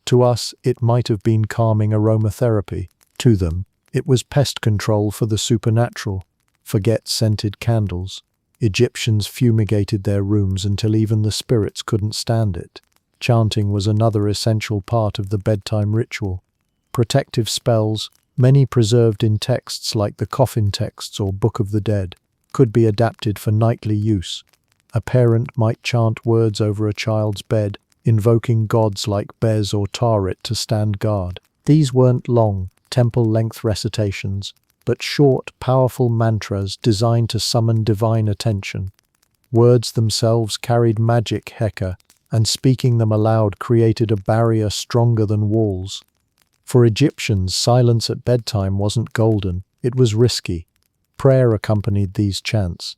To us, it might have been calming aromatherapy. To them, it was pest control for the supernatural. Forget scented candles. Egyptians fumigated their rooms until even the spirits couldn't stand it. Chanting was another essential part of the bedtime ritual. Protective spells, many preserved in texts like the Coffin texts or Book of the Dead, could be adapted for nightly use. A parent might chant words over a child's bed, invoking gods like Bez or Tarit to stand guard. These weren't long, temple-length recitations, but short, powerful mantras designed to summon divine attention. Words themselves carried magic, Heka, and speaking them aloud created a barrier stronger than walls. For Egyptians, silence at bedtime wasn't golden, it was risky. Prayer accompanied these chants.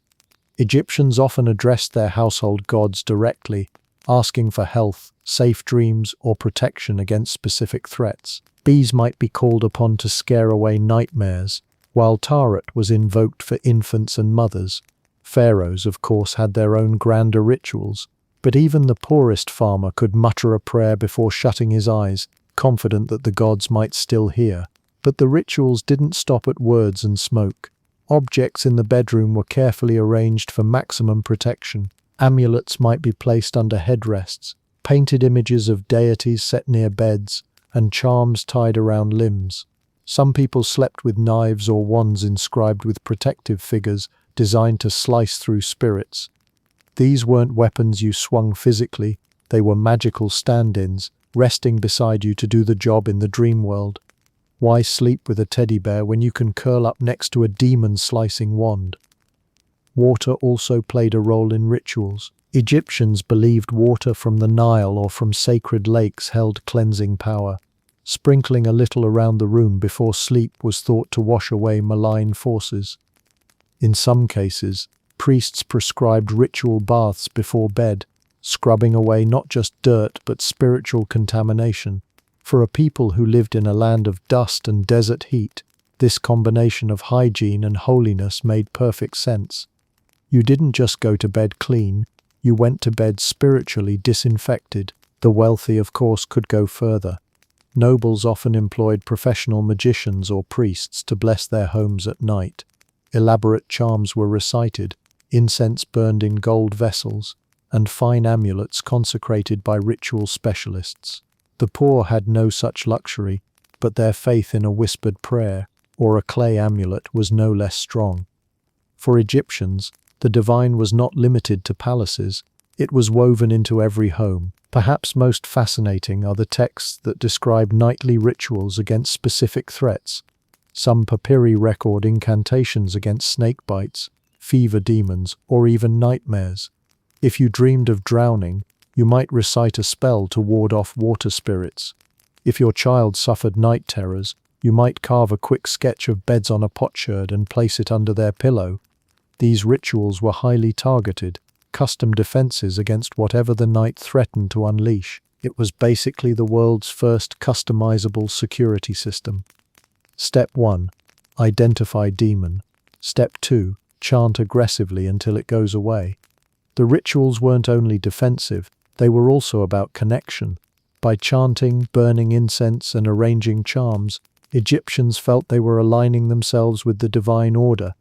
Egyptians often addressed their household gods directly, asking for health, safe dreams, or protection against specific threats. Bees might be called upon to scare away nightmares, while Taret was invoked for infants and mothers. Pharaohs, of course, had their own grander rituals, but even the poorest farmer could mutter a prayer before shutting his eyes, confident that the gods might still hear. But the rituals didn't stop at words and smoke. Objects in the bedroom were carefully arranged for maximum protection. Amulets might be placed under headrests, painted images of deities set near beds, and charms tied around limbs. Some people slept with knives or wands inscribed with protective figures designed to slice through spirits. These weren't weapons you swung physically, they were magical stand-ins, resting beside you to do the job in the dream world. Why sleep with a teddy bear when you can curl up next to a demon-slicing wand? Water also played a role in rituals. Egyptians believed water from the Nile or from sacred lakes held cleansing power. Sprinkling a little around the room before sleep was thought to wash away malign forces. In some cases, priests prescribed ritual baths before bed, scrubbing away not just dirt but spiritual contamination. For a people who lived in a land of dust and desert heat, this combination of hygiene and holiness made perfect sense. You didn't just go to bed clean, you went to bed spiritually disinfected. The wealthy, of course, could go further. Nobles often employed professional magicians or priests to bless their homes at night. Elaborate charms were recited, incense burned in gold vessels, and fine amulets consecrated by ritual specialists. The poor had no such luxury, but their faith in a whispered prayer or a clay amulet was no less strong. For Egyptians, the divine was not limited to palaces, it was woven into every home. Perhaps most fascinating are the texts that describe nightly rituals against specific threats. Some papyri record incantations against snake bites, fever demons, or even nightmares. If you dreamed of drowning, you might recite a spell to ward off water spirits. If your child suffered night terrors, you might carve a quick sketch of beds on a potsherd and place it under their pillow. These rituals were highly targeted, custom defenses against whatever the night threatened to unleash. It was basically the world's first customizable security system. Step 1. Identify demon. Step 2. Chant aggressively until it goes away. The rituals weren't only defensive, they were also about connection. By chanting, burning incense, and arranging charms, Egyptians felt they were aligning themselves with the divine order.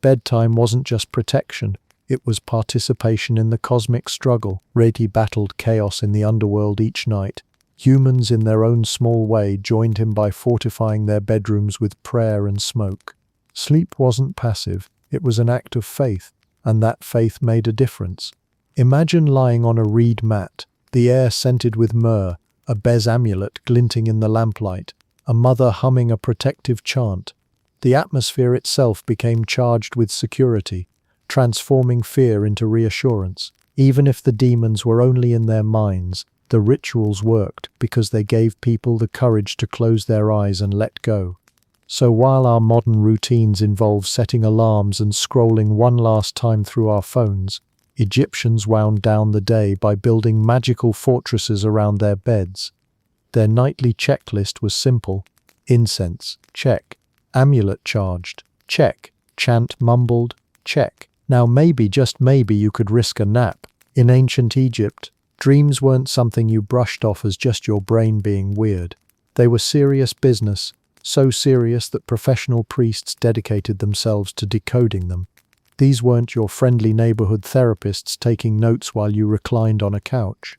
Bedtime wasn't just protection, it was participation in the cosmic struggle. Reti battled chaos in the underworld each night. Humans in their own small way joined him by fortifying their bedrooms with prayer and smoke. Sleep wasn't passive, it was an act of faith, and that faith made a difference. Imagine lying on a reed mat, the air scented with myrrh, a Bez amulet glinting in the lamplight, a mother humming a protective chant. The atmosphere itself became charged with security, transforming fear into reassurance. Even if the demons were only in their minds, the rituals worked because they gave people the courage to close their eyes and let go. So while our modern routines involve setting alarms and scrolling one last time through our phones, Egyptians wound down the day by building magical fortresses around their beds. Their nightly checklist was simple. Incense, check. Amulet charged, check. Chant mumbled, check. Now maybe, just maybe, you could risk a nap. In ancient Egypt, dreams weren't something you brushed off as just your brain being weird. They were serious business, so serious that professional priests dedicated themselves to decoding them. These weren't your friendly neighborhood therapists taking notes while you reclined on a couch.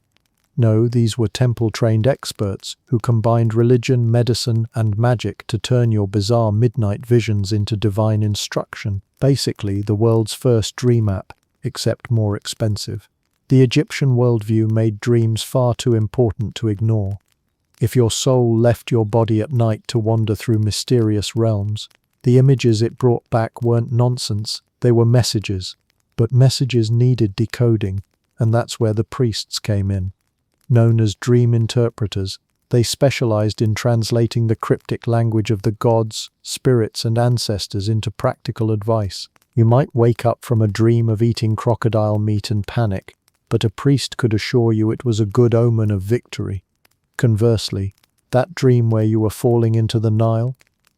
No, these were temple-trained experts who combined religion, medicine, and magic to turn your bizarre midnight visions into divine instruction. Basically, the world's first dream app, except more expensive. The Egyptian worldview made dreams far too important to ignore. If your soul left your body at night to wander through mysterious realms, the images it brought back weren't nonsense, they were messages. But messages needed decoding, and that's where the priests came in. Known as dream interpreters, they specialized in translating the cryptic language of the gods, spirits, and ancestors into practical advice. You might wake up from a dream of eating crocodile meat and panic, but a priest could assure you it was a good omen of victory. Conversely, that dream where you were falling into the Nile,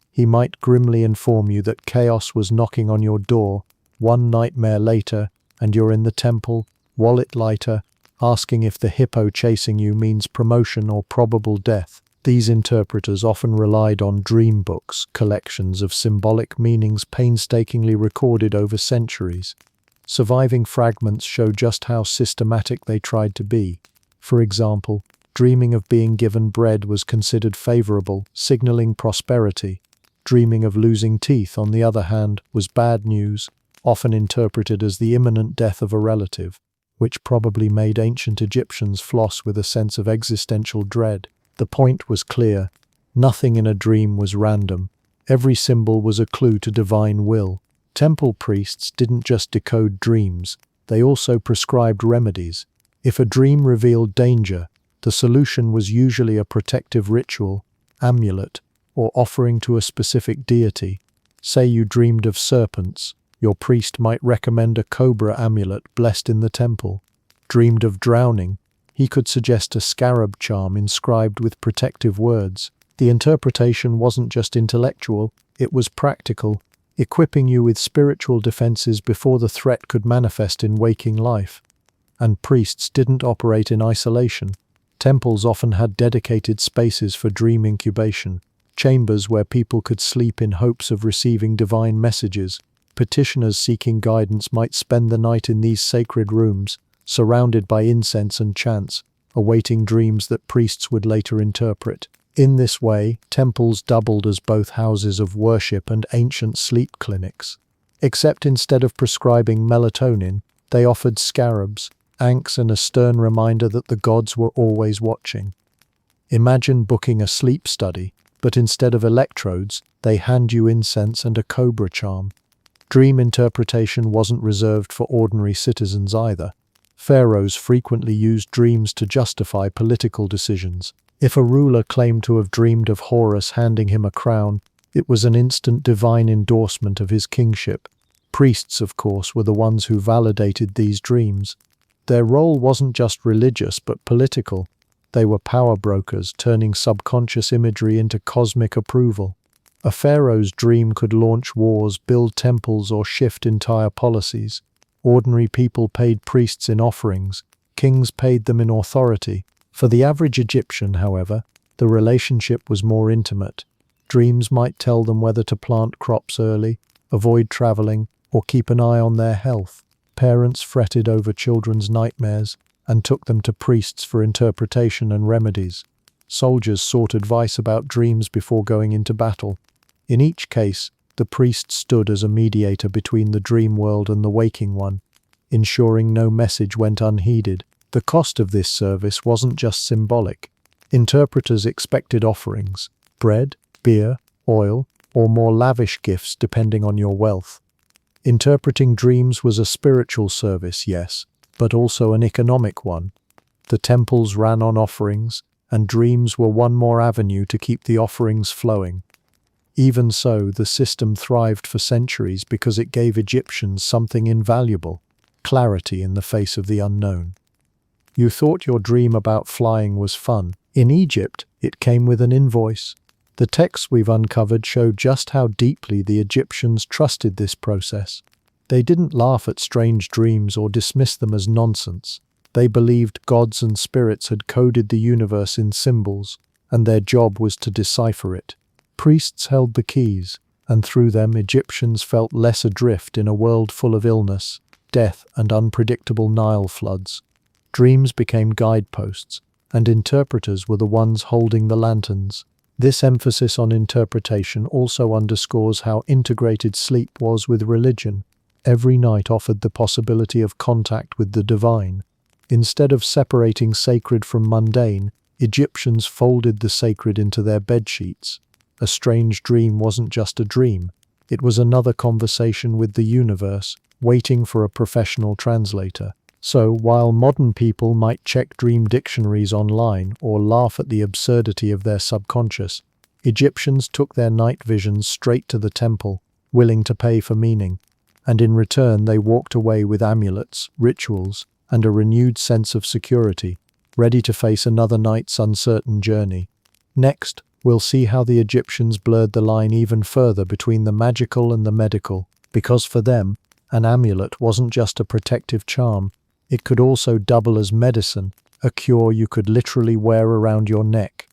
he might grimly inform you that chaos was knocking on your door. One nightmare later, and you're in the temple, wallet lighter, asking if the hippo chasing you means promotion or probable death. These interpreters often relied on dream books, collections of symbolic meanings painstakingly recorded over centuries. Surviving fragments show just how systematic they tried to be. For example, dreaming of being given bread was considered favorable, signaling prosperity. Dreaming of losing teeth, on the other hand, was bad news, often interpreted as the imminent death of a relative, which probably made ancient Egyptians floss with a sense of existential dread. The point was clear. Nothing in a dream was random. Every symbol was a clue to divine will. Temple priests didn't just decode dreams, they also prescribed remedies. If a dream revealed danger, the solution was usually a protective ritual, amulet, or offering to a specific deity. Say you dreamed of serpents, your priest might recommend a cobra amulet blessed in the temple. Dreamed of drowning, he could suggest a scarab charm inscribed with protective words. The interpretation wasn't just intellectual, it was practical, equipping you with spiritual defenses before the threat could manifest in waking life. And priests didn't operate in isolation. Temples often had dedicated spaces for dream incubation, chambers where people could sleep in hopes of receiving divine messages. Petitioners seeking guidance might spend the night in these sacred rooms, surrounded by incense and chants, awaiting dreams that priests would later interpret. In this way, temples doubled as both houses of worship and ancient sleep clinics. Except instead of prescribing melatonin, they offered scarabs, ankhs, and a stern reminder that the gods were always watching. Imagine booking a sleep study, but instead of electrodes, they hand you incense and a cobra charm. Dream interpretation wasn't reserved for ordinary citizens either. Pharaohs frequently used dreams to justify political decisions. If a ruler claimed to have dreamed of Horus handing him a crown, it was an instant divine endorsement of his kingship. Priests, of course, were the ones who validated these dreams. Their role wasn't just religious but political. They were power brokers, turning subconscious imagery into cosmic approval. A pharaoh's dream could launch wars, build temples, or shift entire policies. Ordinary people paid priests in offerings. Kings paid them in authority. For the average Egyptian, however, the relationship was more intimate. Dreams might tell them whether to plant crops early, avoid traveling, or keep an eye on their health. Parents fretted over children's nightmares and took them to priests for interpretation and remedies. Soldiers sought advice about dreams before going into battle. In each case, the priest stood as a mediator between the dream world and the waking one, ensuring no message went unheeded. The cost of this service wasn't just symbolic. Interpreters expected offerings: bread, beer, oil, or more lavish gifts depending on your wealth. Interpreting dreams was a spiritual service, yes, but also an economic one. The temples ran on offerings, and dreams were one more avenue to keep the offerings flowing. Even so, the system thrived for centuries because it gave Egyptians something invaluable: clarity in the face of the unknown. You thought your dream about flying was fun. In Egypt, it came with an invoice. The texts we've uncovered show just how deeply the Egyptians trusted this process. They didn't laugh at strange dreams or dismiss them as nonsense. They believed gods and spirits had coded the universe in symbols, and their job was to decipher it. Priests held the keys, and through them Egyptians felt less adrift in a world full of illness, death, and unpredictable Nile floods. Dreams became guideposts, and interpreters were the ones holding the lanterns. This emphasis on interpretation also underscores how integrated sleep was with religion. Every night offered the possibility of contact with the divine. Instead of separating sacred from mundane, Egyptians folded the sacred into their bedsheets. A strange dream wasn't just a dream. It was another conversation with the universe, waiting for a professional translator. So, while modern people might check dream dictionaries online or laugh at the absurdity of their subconscious, Egyptians took their night visions straight to the temple, willing to pay for meaning. And in return they walked away with amulets, rituals, and a renewed sense of security, ready to face another night's uncertain journey. Next, we'll see how the Egyptians blurred the line even further between the magical and the medical, because for them, an amulet wasn't just a protective charm, it could also double as medicine, a cure you could literally wear around your neck.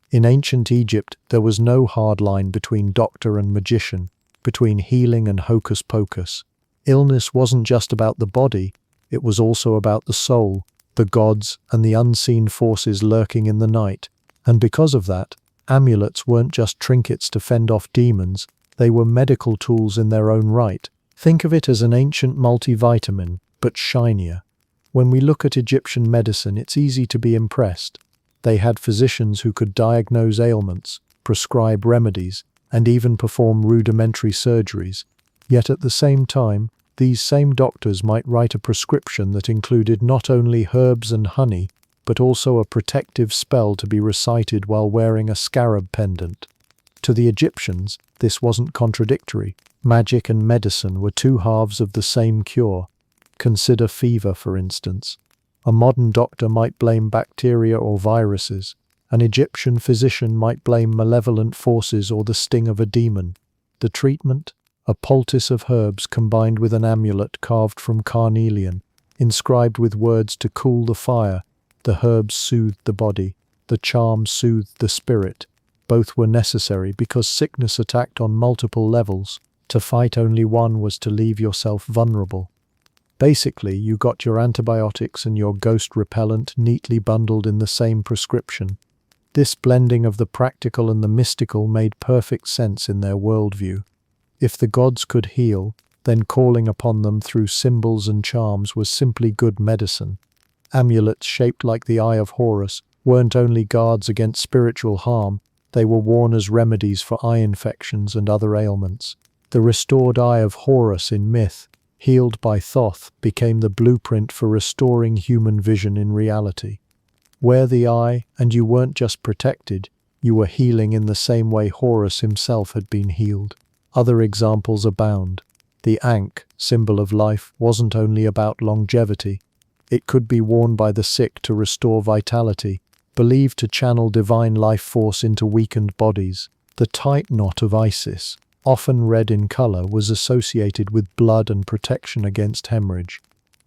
In ancient Egypt, there was no hard line between doctor and magician, between healing and hocus pocus. Illness wasn't just about the body, it was also about the soul, the gods, and the unseen forces lurking in the night. And because of that, amulets weren't just trinkets to fend off demons, they were medical tools in their own right. Think of it as an ancient multivitamin, but shinier. When we look at Egyptian medicine, it's easy to be impressed. They had physicians who could diagnose ailments, prescribe remedies, and even perform rudimentary surgeries. Yet at the same time, these same doctors might write a prescription that included not only herbs and honey, but also a protective spell to be recited while wearing a scarab pendant. To the Egyptians, this wasn't contradictory. Magic and medicine were two halves of the same cure. Consider fever, for instance. A modern doctor might blame bacteria or viruses. An Egyptian physician might blame malevolent forces or the sting of a demon. The treatment? A poultice of herbs combined with an amulet carved from carnelian, inscribed with words to cool the fire. The herbs soothed the body. The charm soothed the spirit. Both were necessary because sickness attacked on multiple levels. To fight only one was to leave yourself vulnerable. Basically, you got your antibiotics and your ghost repellent neatly bundled in the same prescription. This blending of the practical and the mystical made perfect sense in their worldview. If the gods could heal, then calling upon them through symbols and charms was simply good medicine. Amulets shaped like the Eye of Horus weren't only guards against spiritual harm, they were worn as remedies for eye infections and other ailments. The restored Eye of Horus in myth, healed by Thoth, became the blueprint for restoring human vision in reality. Wear the eye, and you weren't just protected, you were healing in the same way Horus himself had been healed. Other examples abound. The ankh, symbol of life, wasn't only about longevity. It could be worn by the sick to restore vitality, believed to channel divine life force into weakened bodies. The tight knot of Isis, often red in color, was associated with blood and protection against hemorrhage.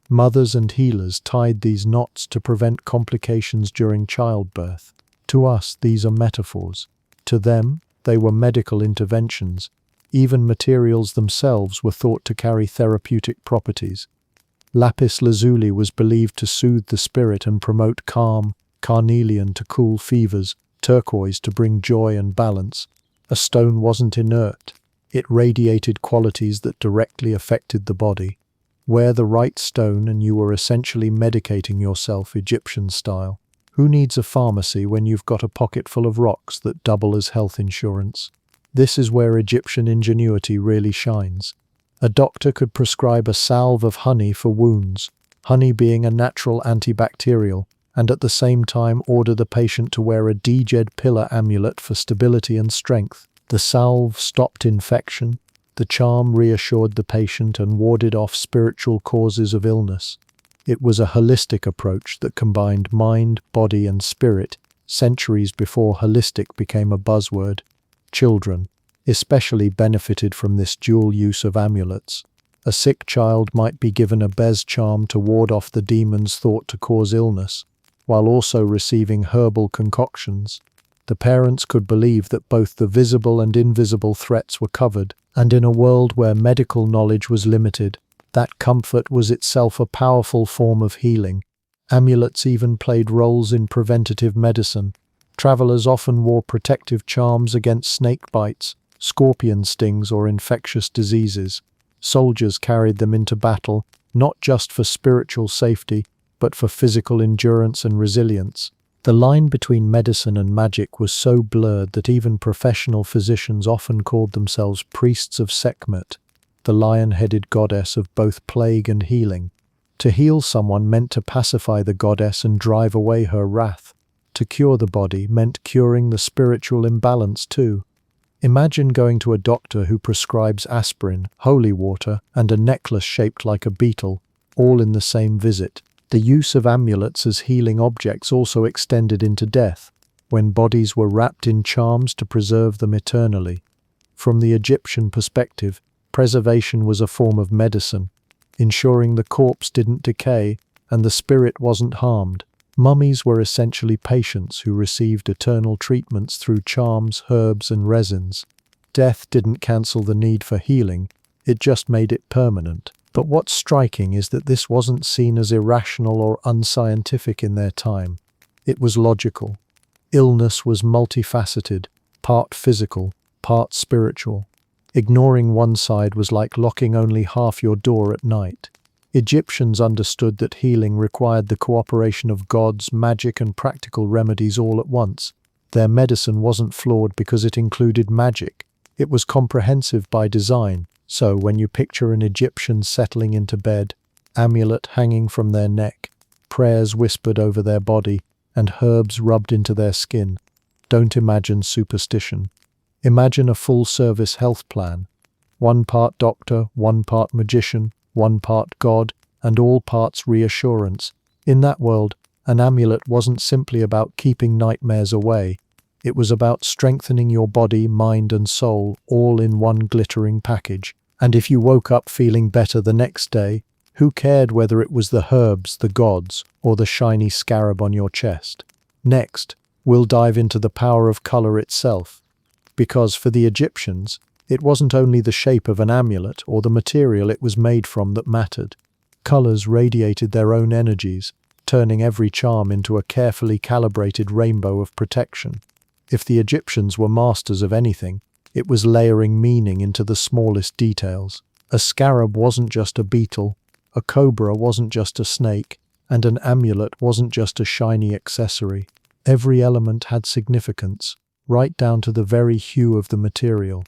Mothers and healers tied these knots to prevent complications during childbirth. To us, these are metaphors. To them, they were medical interventions. Even materials themselves were thought to carry therapeutic properties. Lapis lazuli was believed to soothe the spirit and promote calm, carnelian to cool fevers, turquoise to bring joy and balance. A stone wasn't inert. It radiated qualities that directly affected the body. Wear the right stone and you were essentially medicating yourself Egyptian style. Who needs a pharmacy when you've got a pocket full of rocks that double as health insurance? This is where Egyptian ingenuity really shines. A doctor could prescribe a salve of honey for wounds, honey being a natural antibacterial, and at the same time order the patient to wear a Djed pillar amulet for stability and strength. The salve stopped infection, the charm reassured the patient and warded off spiritual causes of illness. It was a holistic approach that combined mind, body, and spirit, centuries before holistic became a buzzword. Children, especially, benefited from this dual use of amulets. A sick child might be given a Bez charm to ward off the demons thought to cause illness, while also receiving herbal concoctions. The parents could believe that both the visible and invisible threats were covered, and in a world where medical knowledge was limited, that comfort was itself a powerful form of healing. Amulets even played roles in preventative medicine. Travelers often wore protective charms against snake bites, scorpion stings, or infectious diseases. Soldiers carried them into battle, not just for spiritual safety, but for physical endurance and resilience. The line between medicine and magic was so blurred that even professional physicians often called themselves priests of Sekhmet, the lion-headed goddess of both plague and healing. To heal someone meant to pacify the goddess and drive away her wrath. To cure the body meant curing the spiritual imbalance too. Imagine going to a doctor who prescribes aspirin, holy water, and a necklace shaped like a beetle, all in the same visit. The use of amulets as healing objects also extended into death, when bodies were wrapped in charms to preserve them eternally. From the Egyptian perspective, preservation was a form of medicine, ensuring the corpse didn't decay and the spirit wasn't harmed. Mummies were essentially patients who received eternal treatments through charms, herbs, and resins. Death didn't cancel the need for healing, it just made it permanent. But what's striking is that this wasn't seen as irrational or unscientific in their time. It was logical. Illness was multifaceted, part physical, part spiritual. Ignoring one side was like locking only half your door at night. Egyptians understood that healing required the cooperation of gods, magic, and practical remedies all at once. Their medicine wasn't flawed because it included magic. It was comprehensive by design. So when you picture an Egyptian settling into bed, amulet hanging from their neck, prayers whispered over their body, and herbs rubbed into their skin, don't imagine superstition. Imagine a full-service health plan. One part doctor, one part magician, one part god, and all parts reassurance. In that world, an amulet wasn't simply about keeping nightmares away. It was about strengthening your body, mind, and soul, all in one glittering package. And if you woke up feeling better the next day, who cared whether it was the herbs, the gods, or the shiny scarab on your chest? Next, we'll dive into the power of color itself. Because for the Egyptians, it wasn't only the shape of an amulet or the material it was made from that mattered. Colors radiated their own energies, turning every charm into a carefully calibrated rainbow of protection. If the Egyptians were masters of anything, it was layering meaning into the smallest details. A scarab wasn't just a beetle, a cobra wasn't just a snake, and an amulet wasn't just a shiny accessory. Every element had significance, right down to the very hue of the material.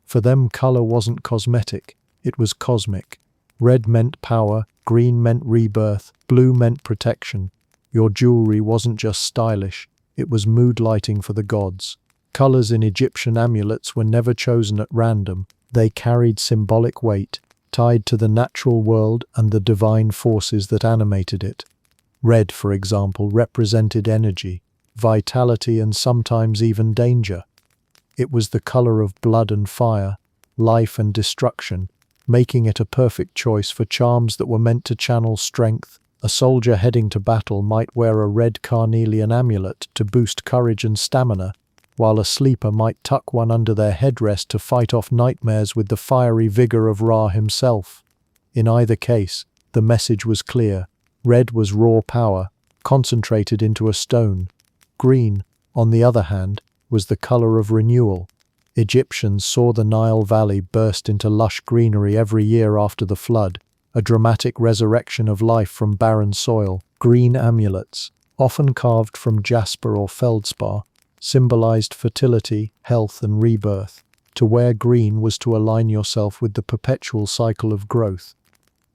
For them, color wasn't cosmetic, it was cosmic. Red meant power, green meant rebirth, blue meant protection. Your jewelry wasn't just stylish, it was mood lighting for the gods. Colors in Egyptian amulets were never chosen at random. They carried symbolic weight, tied to the natural world and the divine forces that animated it. Red, for example, represented energy, vitality, and sometimes even danger. It was the color of blood and fire, life and destruction, making it a perfect choice for charms that were meant to channel strength. A soldier heading to battle might wear a red carnelian amulet to boost courage and stamina, while a sleeper might tuck one under their headrest to fight off nightmares with the fiery vigor of Ra himself. In either case, the message was clear. Red was raw power, concentrated into a stone. Green, on the other hand, was the color of renewal. Egyptians saw the Nile Valley burst into lush greenery every year after the flood, a dramatic resurrection of life from barren soil. Green amulets, often carved from jasper or feldspar, symbolized fertility, health, and rebirth. To wear green was to align yourself with the perpetual cycle of growth.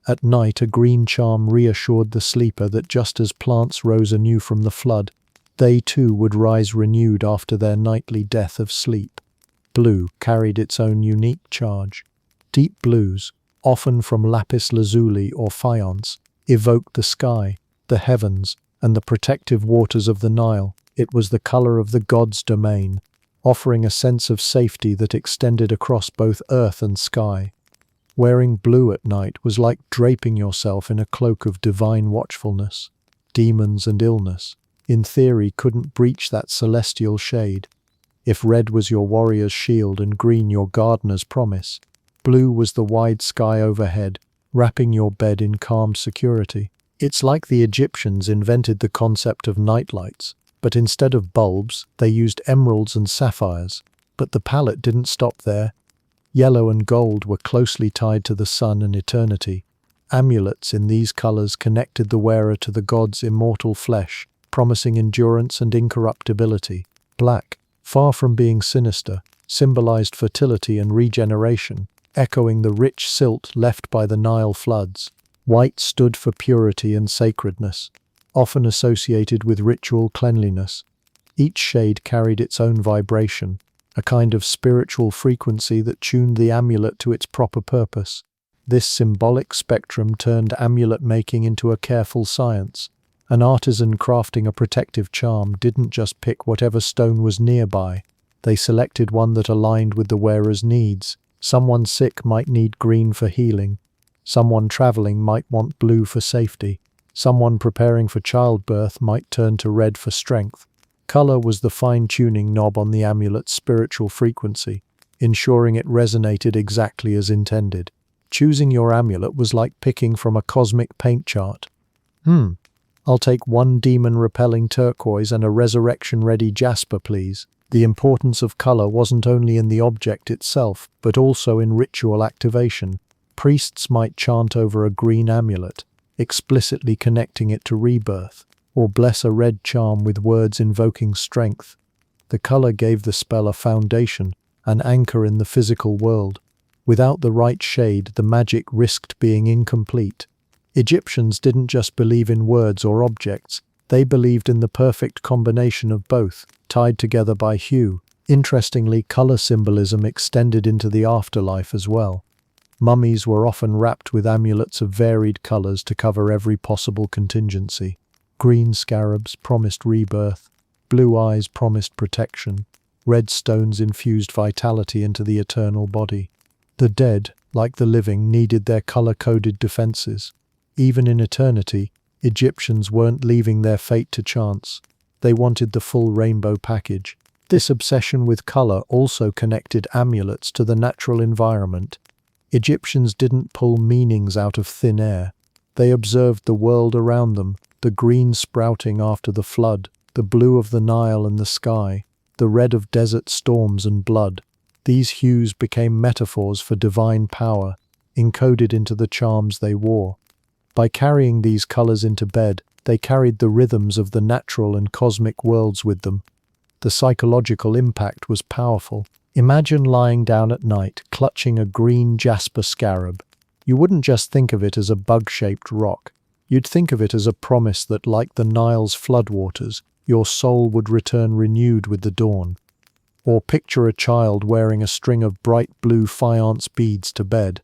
At night, a green charm reassured the sleeper that just as plants rose anew from the flood, they too would rise renewed after their nightly death of sleep. Blue carried its own unique charge. Deep blues, often from lapis lazuli or faience, evoked the sky, the heavens, and the protective waters of the Nile. It was the color of the god's domain, offering a sense of safety that extended across both earth and sky. Wearing blue at night was like draping yourself in a cloak of divine watchfulness. Demons and illness, in theory, couldn't breach that celestial shade. If red was your warrior's shield and green your gardener's promise, blue was the wide sky overhead, wrapping your bed in calm security. It's like the Egyptians invented the concept of nightlights, but instead of bulbs, they used emeralds and sapphires. But the palette didn't stop there. Yellow and gold were closely tied to the sun and eternity. Amulets in these colors connected the wearer to the god's immortal flesh, promising endurance and incorruptibility. Black, far from being sinister, symbolized fertility and regeneration, echoing the rich silt left by the Nile floods. White stood for purity and sacredness, often associated with ritual cleanliness. Each shade carried its own vibration, a kind of spiritual frequency that tuned the amulet to its proper purpose. This symbolic spectrum turned amulet making into a careful science. An artisan crafting a protective charm didn't just pick whatever stone was nearby. They selected one that aligned with the wearer's needs. Someone sick might need green for healing. Someone traveling might want blue for safety. Someone preparing for childbirth might turn to red for strength. Color was the fine-tuning knob on the amulet's spiritual frequency, ensuring it resonated exactly as intended. Choosing your amulet was like picking from a cosmic paint chart. I'll take one demon-repelling turquoise and a resurrection-ready jasper, please. The importance of color wasn't only in the object itself, but also in ritual activation. Priests might chant over a green amulet, explicitly connecting it to rebirth, or bless a red charm with words invoking strength. The color gave the spell a foundation, an anchor in the physical world. Without the right shade, the magic risked being incomplete. Egyptians didn't just believe in words or objects, they believed in the perfect combination of both, tied together by hue. Interestingly, color symbolism extended into the afterlife as well. Mummies were often wrapped with amulets of varied colors to cover every possible contingency. Green scarabs promised rebirth, blue eyes promised protection, red stones infused vitality into the eternal body. The dead, like the living, needed their color-coded defenses. Even in eternity, Egyptians weren't leaving their fate to chance. They wanted the full rainbow package. This obsession with color also connected amulets to the natural environment. Egyptians didn't pull meanings out of thin air. They observed the world around them, the green sprouting after the flood, the blue of the Nile and the sky, the red of desert storms and blood. These hues became metaphors for divine power, encoded into the charms they wore. By carrying these colors into bed, they carried the rhythms of the natural and cosmic worlds with them. The psychological impact was powerful. Imagine lying down at night, clutching a green jasper scarab. You wouldn't just think of it as a bug-shaped rock. You'd think of it as a promise that, like the Nile's floodwaters, your soul would return renewed with the dawn. Or picture a child wearing a string of bright blue faience beads to bed.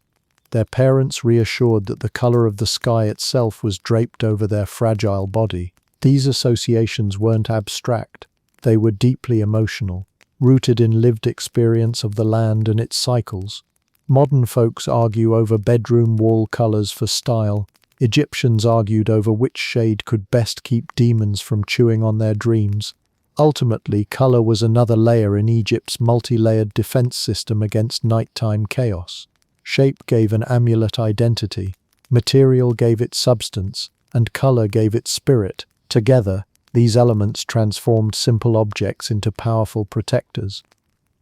Their parents reassured that the color of the sky itself was draped over their fragile body. These associations weren't abstract. They were deeply emotional, rooted in lived experience of the land and its cycles. Modern folks argue over bedroom wall colors for style. Egyptians argued over which shade could best keep demons from chewing on their dreams. Ultimately, color was another layer in Egypt's multi-layered defense system against nighttime chaos. Shape gave an amulet identity, material gave it substance, and color gave it spirit. Together, these elements transformed simple objects into powerful protectors.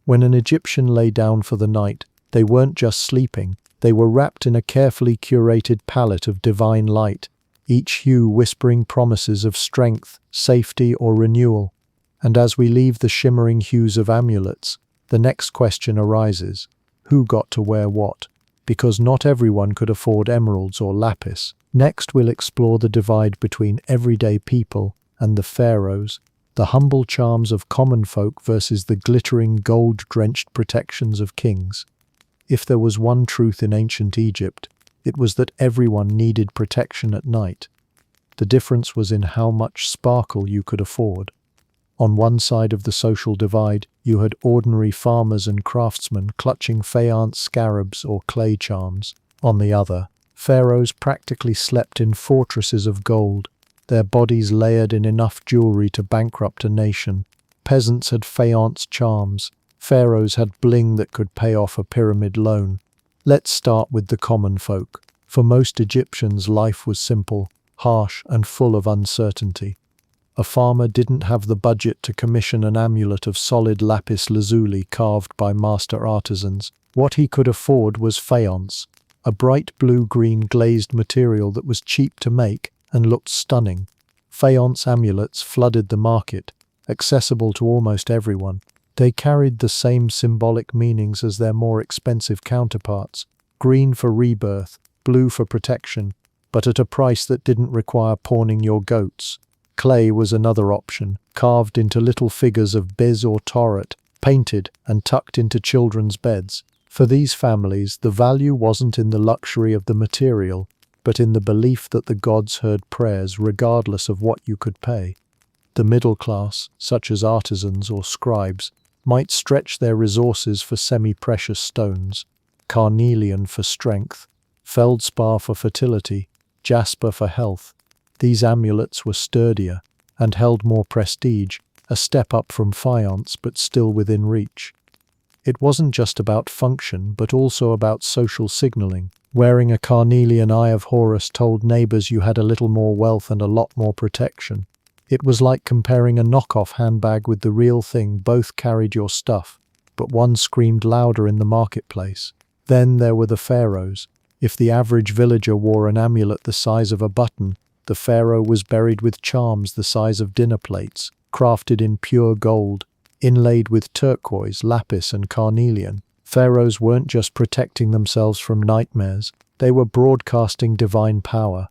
When an Egyptian lay down for the night, they weren't just sleeping, they were wrapped in a carefully curated palette of divine light, each hue whispering promises of strength, safety, or renewal. And as we leave the shimmering hues of amulets, the next question arises: who got to wear what? Because not everyone could afford emeralds or lapis. Next, we'll explore the divide between everyday people and the pharaohs, the humble charms of common folk versus the glittering gold-drenched protections of kings. If there was one truth in ancient Egypt, it was that everyone needed protection at night. The difference was in how much sparkle you could afford. On one side of the social divide, you had ordinary farmers and craftsmen clutching faience scarabs or clay charms. On the other, pharaohs practically slept in fortresses of gold, their bodies layered in enough jewelry to bankrupt a nation. Peasants had faience charms. Pharaohs had bling that could pay off a pyramid loan. Let's start with the common folk. For most Egyptians, life was simple, harsh, and full of uncertainty. A farmer didn't have the budget to commission an amulet of solid lapis lazuli carved by master artisans. What he could afford was faience, a bright blue-green glazed material that was cheap to make and looked stunning. Faience amulets flooded the market, accessible to almost everyone. They carried the same symbolic meanings as their more expensive counterparts: green for rebirth, blue for protection, but at a price that didn't require pawning your goats. Clay was another option, carved into little figures of Bez or Tauret, painted and tucked into children's beds. For these families, the value wasn't in the luxury of the material, but in the belief that the gods heard prayers regardless of what you could pay. The middle class, such as artisans or scribes, might stretch their resources for semi-precious stones: carnelian for strength, feldspar for fertility, jasper for health. These amulets were sturdier and held more prestige, a step up from faience but still within reach. It wasn't just about function but also about social signaling. Wearing a carnelian Eye of Horus told neighbors you had a little more wealth and a lot more protection. It was like comparing a knockoff handbag with the real thing. Both carried your stuff, but one screamed louder in the marketplace. Then there were the pharaohs. If the average villager wore an amulet the size of a button, the pharaoh was buried with charms the size of dinner plates, crafted in pure gold, inlaid with turquoise, lapis, and carnelian. Pharaohs weren't just protecting themselves from nightmares, they were broadcasting divine power.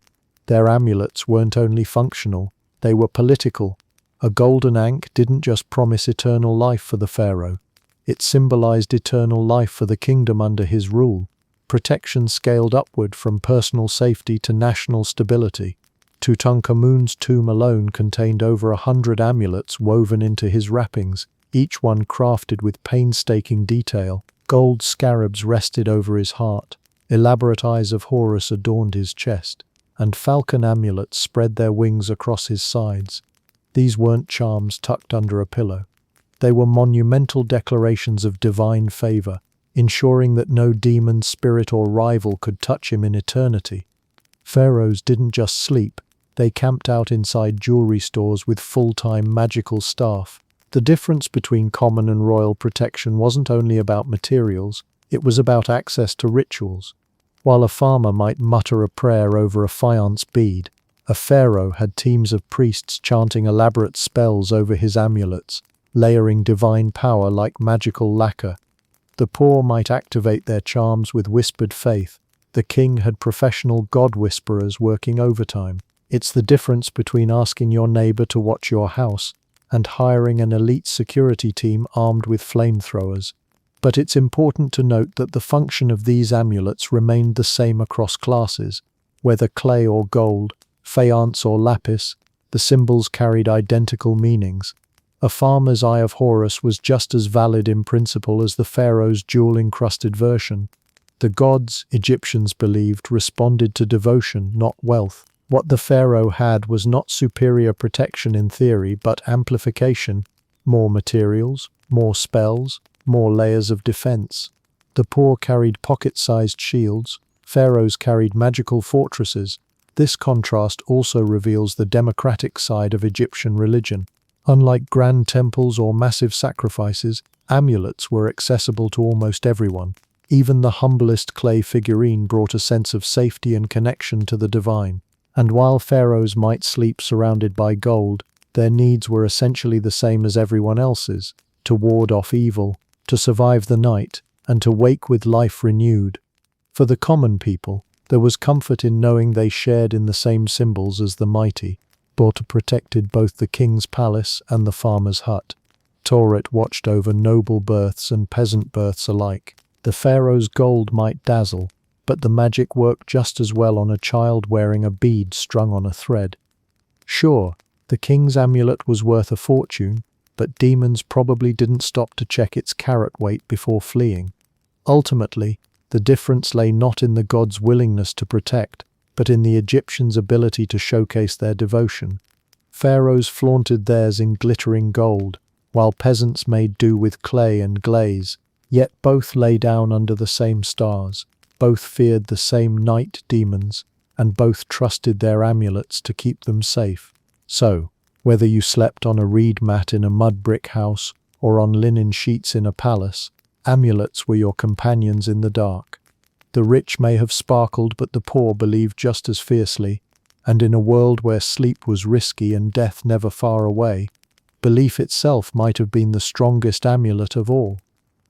Their amulets weren't only functional, they were political. A golden ankh didn't just promise eternal life for the pharaoh, it symbolized eternal life for the kingdom under his rule. Protection scaled upward from personal safety to national stability. Tutankhamun's tomb alone contained over 100 amulets woven into his wrappings, each one crafted with painstaking detail. Gold scarabs rested over his heart, elaborate eyes of Horus adorned his chest, and falcon amulets spread their wings across his sides. These weren't charms tucked under a pillow. They were monumental declarations of divine favor, ensuring that no demon, spirit, or rival could touch him in eternity. Pharaohs didn't just sleep, they camped out inside jewelry stores with full-time magical staff. The difference between common and royal protection wasn't only about materials, it was about access to rituals. While a farmer might mutter a prayer over a faience bead, a pharaoh had teams of priests chanting elaborate spells over his amulets, layering divine power like magical lacquer. The poor might activate their charms with whispered faith. The king had professional god whisperers working overtime. It's the difference between asking your neighbor to watch your house and hiring an elite security team armed with flamethrowers. But it's important to note that the function of these amulets remained the same across classes. Whether clay or gold, faience or lapis, the symbols carried identical meanings. A farmer's Eye of Horus was just as valid in principle as the pharaoh's jewel-encrusted version. The gods, Egyptians believed, responded to devotion, not wealth. What the pharaoh had was not superior protection in theory, but amplification: more materials, more spells, more layers of defense. The poor carried pocket-sized shields, pharaohs carried magical fortresses. This contrast also reveals the democratic side of Egyptian religion. Unlike grand temples or massive sacrifices, amulets were accessible to almost everyone. Even the humblest clay figurine brought a sense of safety and connection to the divine. And while pharaohs might sleep surrounded by gold, their needs were essentially the same as everyone else's: to ward off evil, to survive the night, and to wake with life renewed. For the common people, there was comfort in knowing they shared in the same symbols as the mighty. Bota protected both the king's palace and the farmer's hut. Tauret watched over noble births and peasant births alike. The pharaoh's gold might dazzle, but the magic worked just as well on a child wearing a bead strung on a thread. Sure, the king's amulet was worth a fortune, but demons probably didn't stop to check its carat weight before fleeing. Ultimately, the difference lay not in the gods' willingness to protect, but in the Egyptians' ability to showcase their devotion. Pharaohs flaunted theirs in glittering gold, while peasants made do with clay and glaze, yet both lay down under the same stars, both feared the same night demons, and both trusted their amulets to keep them safe. So, whether you slept on a reed mat in a mud brick house or on linen sheets in a palace, amulets were your companions in the dark. The rich may have sparkled, but the poor believed just as fiercely, and in a world where sleep was risky and death never far away, belief itself might have been the strongest amulet of all.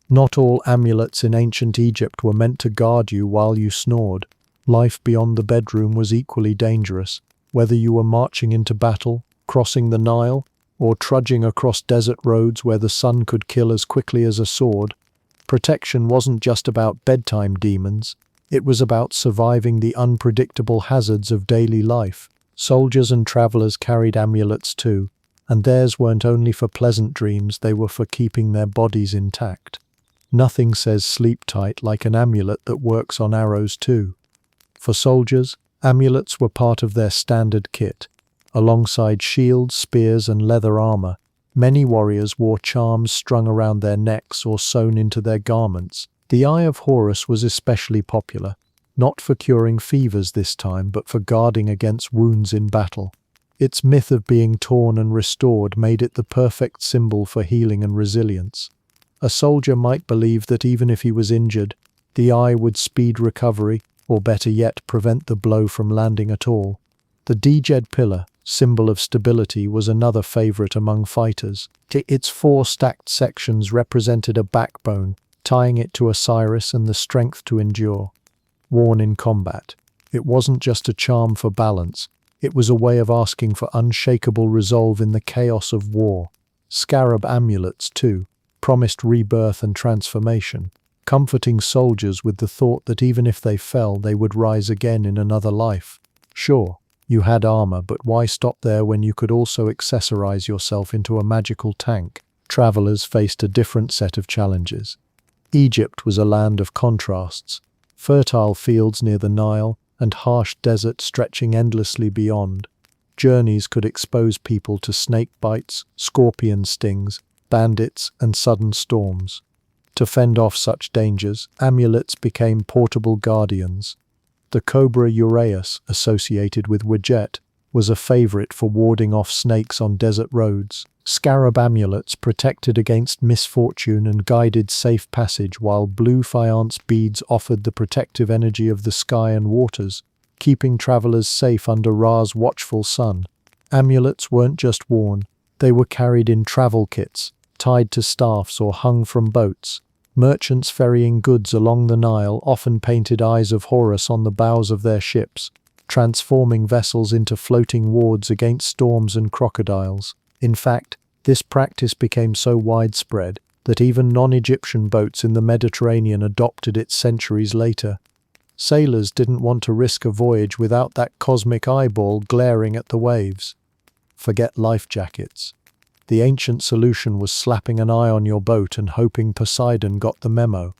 Not all amulets in ancient Egypt were meant to guard you while you snored. Life beyond the bedroom was equally dangerous, whether you were marching into battle, crossing the Nile, or trudging across desert roads where the sun could kill as quickly as a sword. Protection wasn't just about bedtime demons, it was about surviving the unpredictable hazards of daily life. Soldiers and travelers carried amulets too, and theirs weren't only for pleasant dreams, they were for keeping their bodies intact. Nothing says sleep tight like an amulet that works on arrows too. For soldiers, amulets were part of their standard kit. Alongside shields, spears, and leather armor, many warriors wore charms strung around their necks or sewn into their garments. The Eye of Horus was especially popular, not for curing fevers this time, but for guarding against wounds in battle. Its myth of being torn and restored made it the perfect symbol for healing and resilience. A soldier might believe that even if he was injured, the eye would speed recovery, or better yet, prevent the blow from landing at all. The Djed pillar, symbol of stability, was another favorite among fighters. Its 4 stacked sections represented a backbone, tying it to Osiris and the strength to endure. Worn in combat, it wasn't just a charm for balance, it was a way of asking for unshakable resolve in the chaos of war. Scarab amulets, too, promised rebirth and transformation, comforting soldiers with the thought that even if they fell, they would rise again in another life. Sure, you had armor, but why stop there when you could also accessorize yourself into a magical tank? Travelers faced a different set of challenges. Egypt was a land of contrasts, fertile fields near the Nile and harsh desert stretching endlessly beyond. Journeys could expose people to snake bites, scorpion stings, bandits, and sudden storms. To fend off such dangers, amulets became portable guardians. The cobra uraeus, associated with Wadjet, was a favorite for warding off snakes on desert roads. Scarab amulets protected against misfortune and guided safe passage, while blue faience beads offered the protective energy of the sky and waters, keeping travelers safe under Ra's watchful sun. Amulets weren't just worn, they were carried in travel kits, tied to staffs or hung from boats. Merchants ferrying goods along the Nile often painted Eyes of Horus on the bows of their ships, transforming vessels into floating wards against storms and crocodiles. In fact, this practice became so widespread that even non-Egyptian boats in the Mediterranean adopted it centuries later. Sailors didn't want to risk a voyage without that cosmic eyeball glaring at the waves. Forget life jackets. The ancient solution was slapping an eye on your boat and hoping Poseidon got the memo.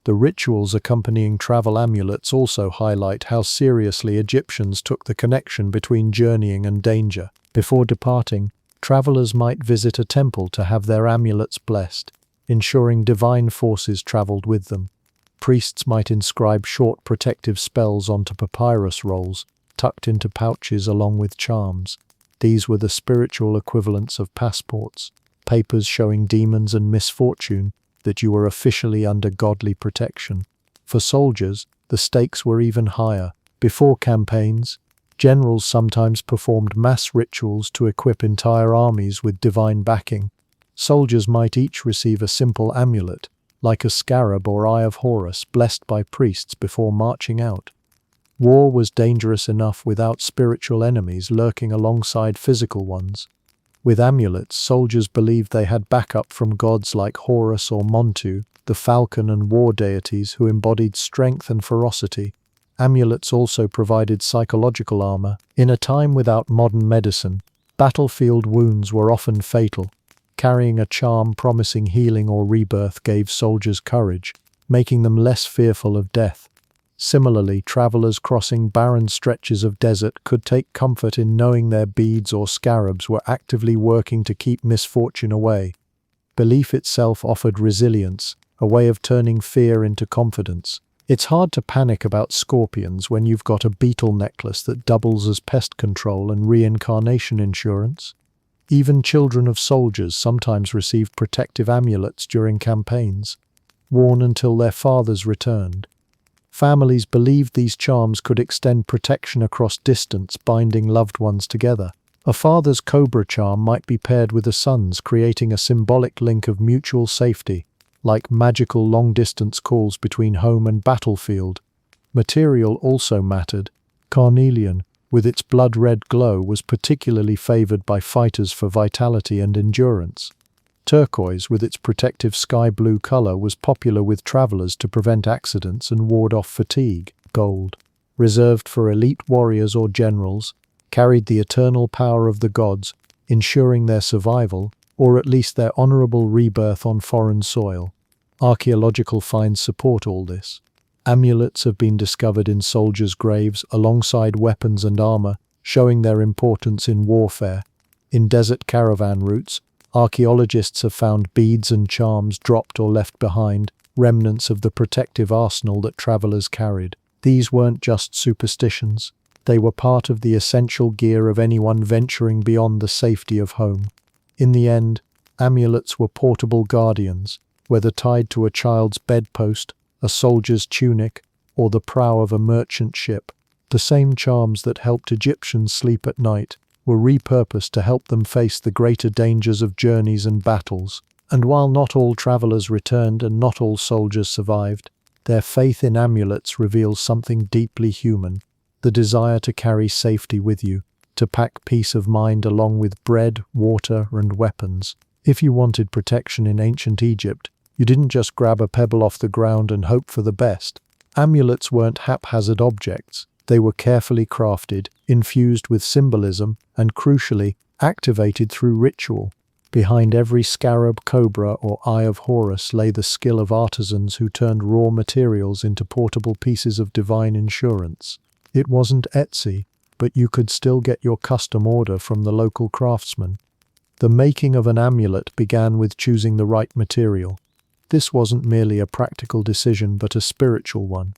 The rituals accompanying travel amulets also highlight how seriously Egyptians took the connection between journeying and danger. Before departing, travelers might visit a temple to have their amulets blessed, ensuring divine forces traveled with them. Priests might inscribe short protective spells onto papyrus rolls, tucked into pouches along with charms. These were the spiritual equivalents of passports, papers showing demons and misfortune that you were officially under godly protection. For soldiers, the stakes were even higher. Before campaigns, generals sometimes performed mass rituals to equip entire armies with divine backing. Soldiers might each receive a simple amulet, like a scarab or Eye of Horus, blessed by priests before marching out. War was dangerous enough without spiritual enemies lurking alongside physical ones. With amulets, soldiers believed they had backup from gods like Horus or Montu, the falcon and war deities who embodied strength and ferocity. Amulets also provided psychological armor. In a time without modern medicine, battlefield wounds were often fatal. Carrying a charm promising healing or rebirth gave soldiers courage, making them less fearful of death. Similarly, travelers crossing barren stretches of desert could take comfort in knowing their beads or scarabs were actively working to keep misfortune away. Belief itself offered resilience, a way of turning fear into confidence. It's hard to panic about scorpions when you've got a beetle necklace that doubles as pest control and reincarnation insurance. Even children of soldiers sometimes received protective amulets during campaigns, worn until their fathers returned. Families believed these charms could extend protection across distance, binding loved ones together. A father's cobra charm might be paired with a son's, creating a symbolic link of mutual safety, like magical long-distance calls between home and battlefield. Material also mattered. Carnelian, with its blood-red glow, was particularly favored by fighters for vitality and endurance. Turquoise, with its protective sky-blue color, was popular with travelers to prevent accidents and ward off fatigue. Gold, reserved for elite warriors or generals, carried the eternal power of the gods, ensuring their survival, or at least their honorable rebirth on foreign soil. Archaeological finds support all this. Amulets have been discovered in soldiers' graves alongside weapons and armor, showing their importance in warfare. In desert caravan routes, archaeologists have found beads and charms dropped or left behind, remnants of the protective arsenal that travelers carried. These weren't just superstitions. They were part of the essential gear of anyone venturing beyond the safety of home. In the end, amulets were portable guardians, whether tied to a child's bedpost, a soldier's tunic, or the prow of a merchant ship. The same charms that helped Egyptians sleep at night were repurposed to help them face the greater dangers of journeys and battles. And while not all travelers returned and not all soldiers survived, their faith in amulets reveals something deeply human: the desire to carry safety with you, to pack peace of mind along with bread, water, and weapons. If you wanted protection in ancient Egypt, you didn't just grab a pebble off the ground and hope for the best. Amulets weren't haphazard objects. They were carefully crafted, infused with symbolism, and crucially, activated through ritual. Behind every scarab, cobra, or Eye of Horus lay the skill of artisans who turned raw materials into portable pieces of divine insurance. It wasn't Etsy, but you could still get your custom order from the local craftsman. The making of an amulet began with choosing the right material. This wasn't merely a practical decision but a spiritual one.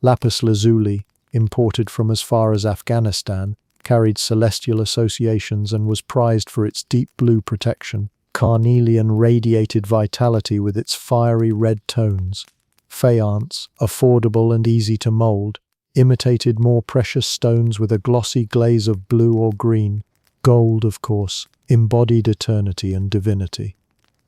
Lapis lazuli, imported from as far as Afghanistan, carried celestial associations and was prized for its deep blue protection. Carnelian radiated vitality with its fiery red tones. Faience, affordable and easy to mold, imitated more precious stones with a glossy glaze of blue or green. Gold, of course, embodied eternity and divinity.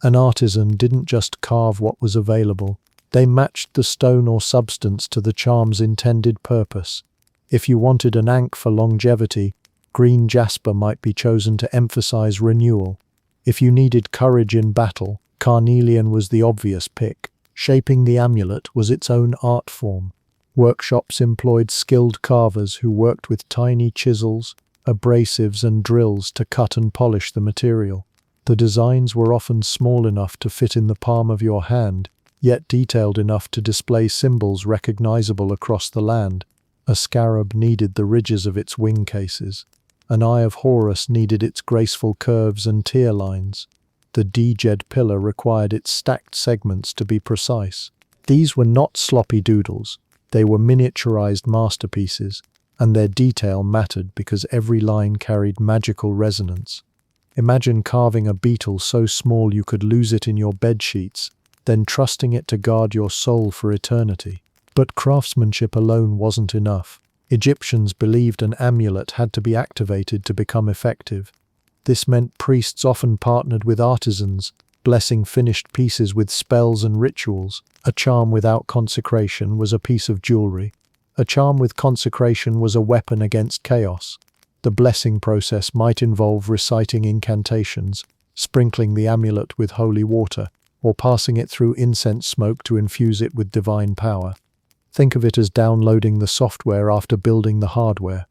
An artisan didn't just carve what was available. They matched the stone or substance to the charm's intended purpose. If you wanted an ankh for longevity, green jasper might be chosen to emphasize renewal. If you needed courage in battle, carnelian was the obvious pick. Shaping the amulet was its own art form. Workshops employed skilled carvers who worked with tiny chisels, abrasives, and drills to cut and polish the material. The designs were often small enough to fit in the palm of your hand, yet detailed enough to display symbols recognizable across the land. A scarab needed the ridges of its wing cases. An Eye of Horus needed its graceful curves and tear lines. The D-jed pillar required its stacked segments to be precise. These were not sloppy doodles. They were miniaturized masterpieces, and their detail mattered because every line carried magical resonance. Imagine carving a beetle so small you could lose it in your bedsheets, then trusting it to guard your soul for eternity. But craftsmanship alone wasn't enough. Egyptians believed an amulet had to be activated to become effective. This meant priests often partnered with artisans, blessing finished pieces with spells and rituals. A charm without consecration was a piece of jewelry. A charm with consecration was a weapon against chaos. The blessing process might involve reciting incantations, sprinkling the amulet with holy water, or passing it through incense smoke to infuse it with divine power. Think of it as downloading the software after building the hardware.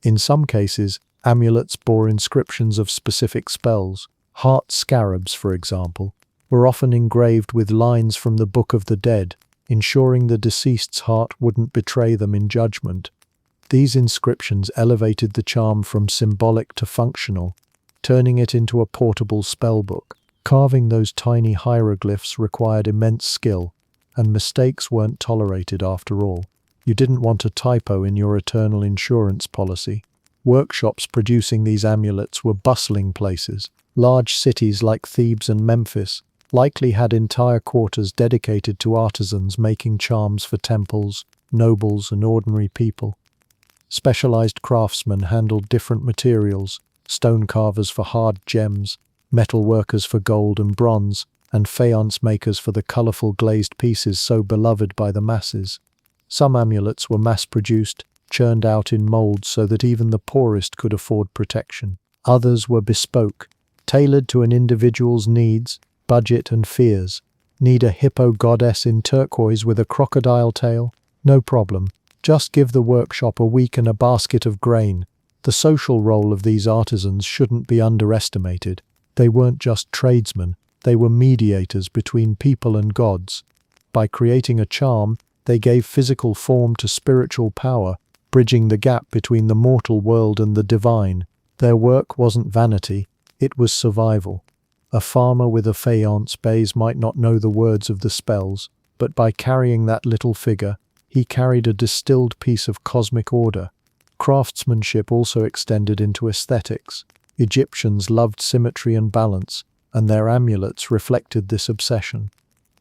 In some cases, amulets bore inscriptions of specific spells, Heart scarabs, for example, were often engraved with lines from the Book of the Dead, ensuring the deceased's heart wouldn't betray them in judgment. These inscriptions elevated the charm from symbolic to functional, turning it into a portable spellbook. Carving those tiny hieroglyphs required immense skill, and mistakes weren't tolerated after all. You didn't want a typo in your eternal insurance policy. Workshops producing these amulets were bustling places. Large cities like Thebes and Memphis likely had entire quarters dedicated to artisans making charms for temples, nobles, and ordinary people. Specialized craftsmen handled different materials, stone carvers for hard gems, metal workers for gold and bronze, and faience makers for the colorful glazed pieces so beloved by the masses. Some amulets were mass-produced, churned out in molds so that even the poorest could afford protection. Others were bespoke, tailored to an individual's needs, budget, and fears. Need a hippo goddess in turquoise with a crocodile tail? No problem. Just give the workshop a week and a basket of grain. The social role of these artisans shouldn't be underestimated. They weren't just tradesmen, they were mediators between people and gods. By creating a charm, they gave physical form to spiritual power, bridging the gap between the mortal world and the divine. Their work wasn't vanity, it was survival. A farmer with a faience base might not know the words of the spells, but by carrying that little figure, he carried a distilled piece of cosmic order. Craftsmanship also extended into aesthetics. Egyptians loved symmetry and balance, and their amulets reflected this obsession.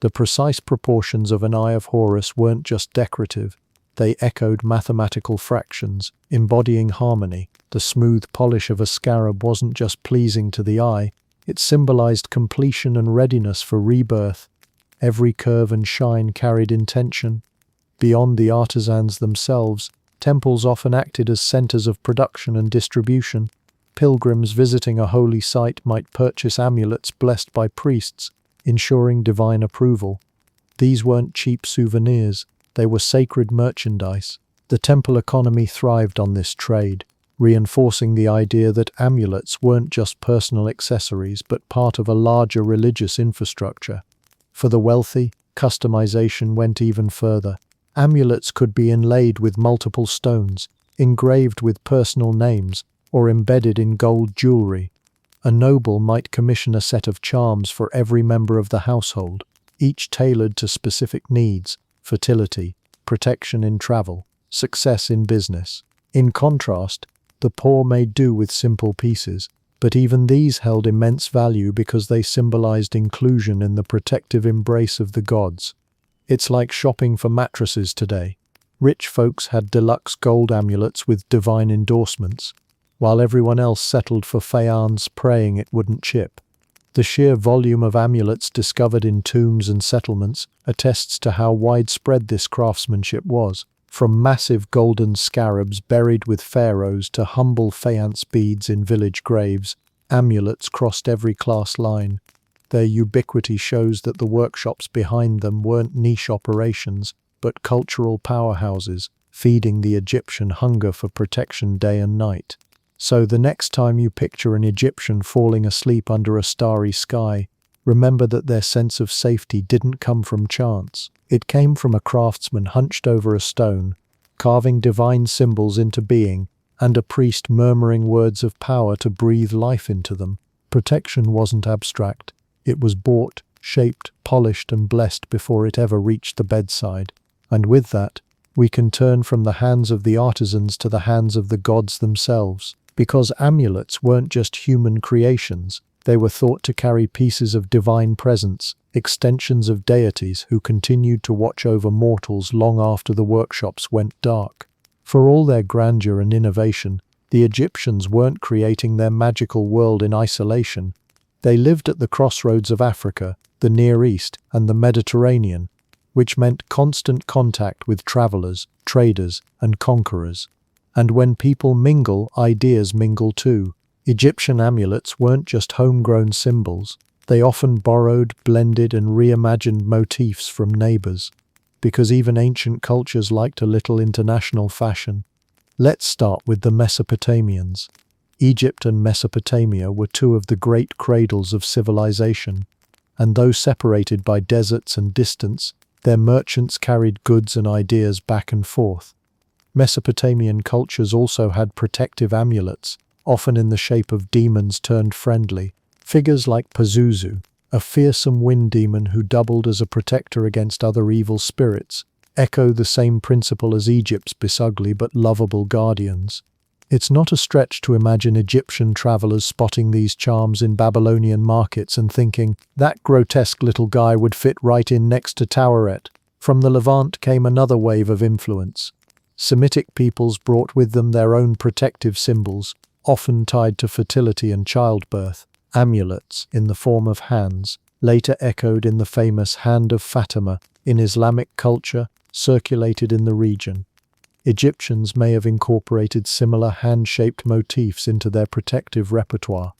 The precise proportions of an Eye of Horus weren't just decorative, they echoed mathematical fractions, embodying harmony. The smooth polish of a scarab wasn't just pleasing to the eye, it symbolized completion and readiness for rebirth. Every curve and shine carried intention. Beyond the artisans themselves, temples often acted as centers of production and distribution. Pilgrims visiting a holy site might purchase amulets blessed by priests, ensuring divine approval. These weren't cheap souvenirs, they were sacred merchandise. The temple economy thrived on this trade, reinforcing the idea that amulets weren't just personal accessories but part of a larger religious infrastructure. For the wealthy, customization went even further. Amulets could be inlaid with multiple stones, engraved with personal names, or embedded in gold jewelry. A noble might commission a set of charms for every member of the household, each tailored to specific needs: fertility, protection in travel, success in business. In contrast, the poor made do with simple pieces, but even these held immense value because they symbolized inclusion in the protective embrace of the gods. It's like shopping for mattresses today. Rich folks had deluxe gold amulets with divine endorsements, while everyone else settled for faience, praying it wouldn't chip. The sheer volume of amulets discovered in tombs and settlements attests to how widespread this craftsmanship was. From massive golden scarabs buried with pharaohs to humble faience beads in village graves, amulets crossed every class line. Their ubiquity shows that the workshops behind them weren't niche operations, but cultural powerhouses, feeding the Egyptian hunger for protection day and night. So the next time you picture an Egyptian falling asleep under a starry sky, remember that their sense of safety didn't come from chance. It came from a craftsman hunched over a stone, carving divine symbols into being, and a priest murmuring words of power to breathe life into them. Protection wasn't abstract. It was bought, shaped, polished, and blessed before it ever reached the bedside. And with that, we can turn from the hands of the artisans to the hands of the gods themselves. Because amulets weren't just human creations, they were thought to carry pieces of divine presence, extensions of deities who continued to watch over mortals long after the workshops went dark. For all their grandeur and innovation, the Egyptians weren't creating their magical world in isolation. They lived at the crossroads of Africa, the Near East, and the Mediterranean, which meant constant contact with travelers, traders, and conquerors. And when people mingle, ideas mingle too. Egyptian amulets weren't just homegrown symbols. They often borrowed, blended, and reimagined motifs from neighbors, because even ancient cultures liked a little international fashion. Let's start with the Mesopotamians. Egypt and Mesopotamia were two of the great cradles of civilization, and though separated by deserts and distance, their merchants carried goods and ideas back and forth. Mesopotamian cultures also had protective amulets, often in the shape of demons turned friendly. Figures like Pazuzu, a fearsome wind demon who doubled as a protector against other evil spirits, echo the same principle as Egypt's besugly but lovable guardians. It's not a stretch to imagine Egyptian travelers spotting these charms in Babylonian markets and thinking, that grotesque little guy would fit right in next to Taweret. From the Levant came another wave of influence. Semitic peoples brought with them their own protective symbols, often tied to fertility and childbirth. Amulets, in the form of hands, later echoed in the famous Hand of Fatima in Islamic culture, circulated in the region. Egyptians may have incorporated similar hand-shaped motifs into their protective repertoire.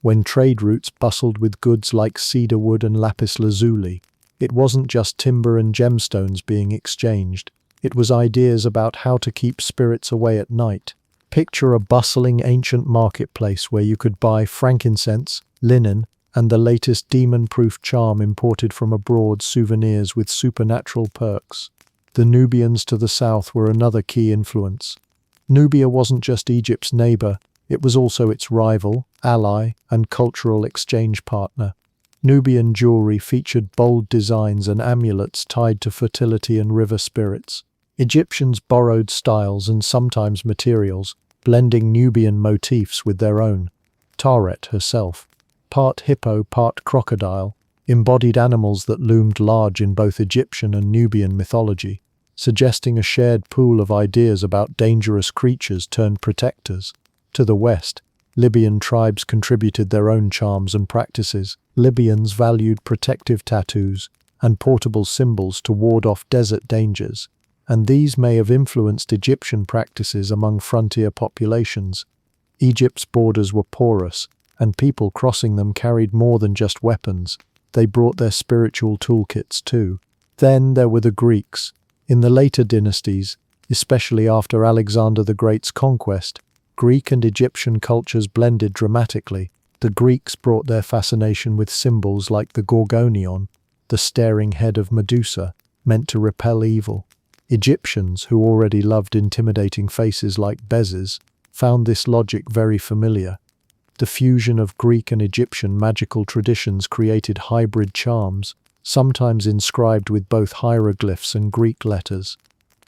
When trade routes bustled with goods like cedar wood and lapis lazuli, it wasn't just timber and gemstones being exchanged, it was ideas about how to keep spirits away at night. Picture a bustling ancient marketplace where you could buy frankincense, linen, and the latest demon-proof charm imported from abroad, souvenirs with supernatural perks. The Nubians to the south were another key influence. Nubia wasn't just Egypt's neighbor, it was also its rival, ally, and cultural exchange partner. Nubian jewelry featured bold designs and amulets tied to fertility and river spirits. Egyptians borrowed styles and sometimes materials, blending Nubian motifs with their own. Taweret herself, part hippo, part crocodile, embodied animals that loomed large in both Egyptian and Nubian mythology, suggesting a shared pool of ideas about dangerous creatures turned protectors. To the west, Libyan tribes contributed their own charms and practices. Libyans valued protective tattoos and portable symbols to ward off desert dangers, and these may have influenced Egyptian practices among frontier populations. Egypt's borders were porous, and people crossing them carried more than just weapons. They brought their spiritual toolkits too. Then there were the Greeks. In the later dynasties, especially after Alexander the Great's conquest, Greek and Egyptian cultures blended dramatically. The Greeks brought their fascination with symbols like the gorgonion, the staring head of Medusa, meant to repel evil. Egyptians, who already loved intimidating faces like Bezes, found this logic very familiar. The fusion of Greek and Egyptian magical traditions created hybrid charms, sometimes inscribed with both hieroglyphs and Greek letters.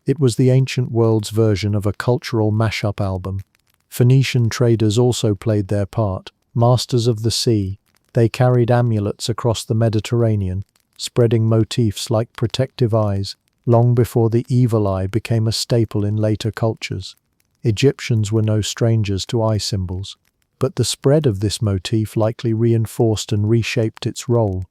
It was the ancient world's version of a cultural mashup album. Phoenician traders also played their part. Masters of the sea, they carried amulets across the Mediterranean, spreading motifs like protective eyes, long before the evil eye became a staple in later cultures. Egyptians were no strangers to eye symbols, but the spread of this motif likely reinforced and reshaped its role.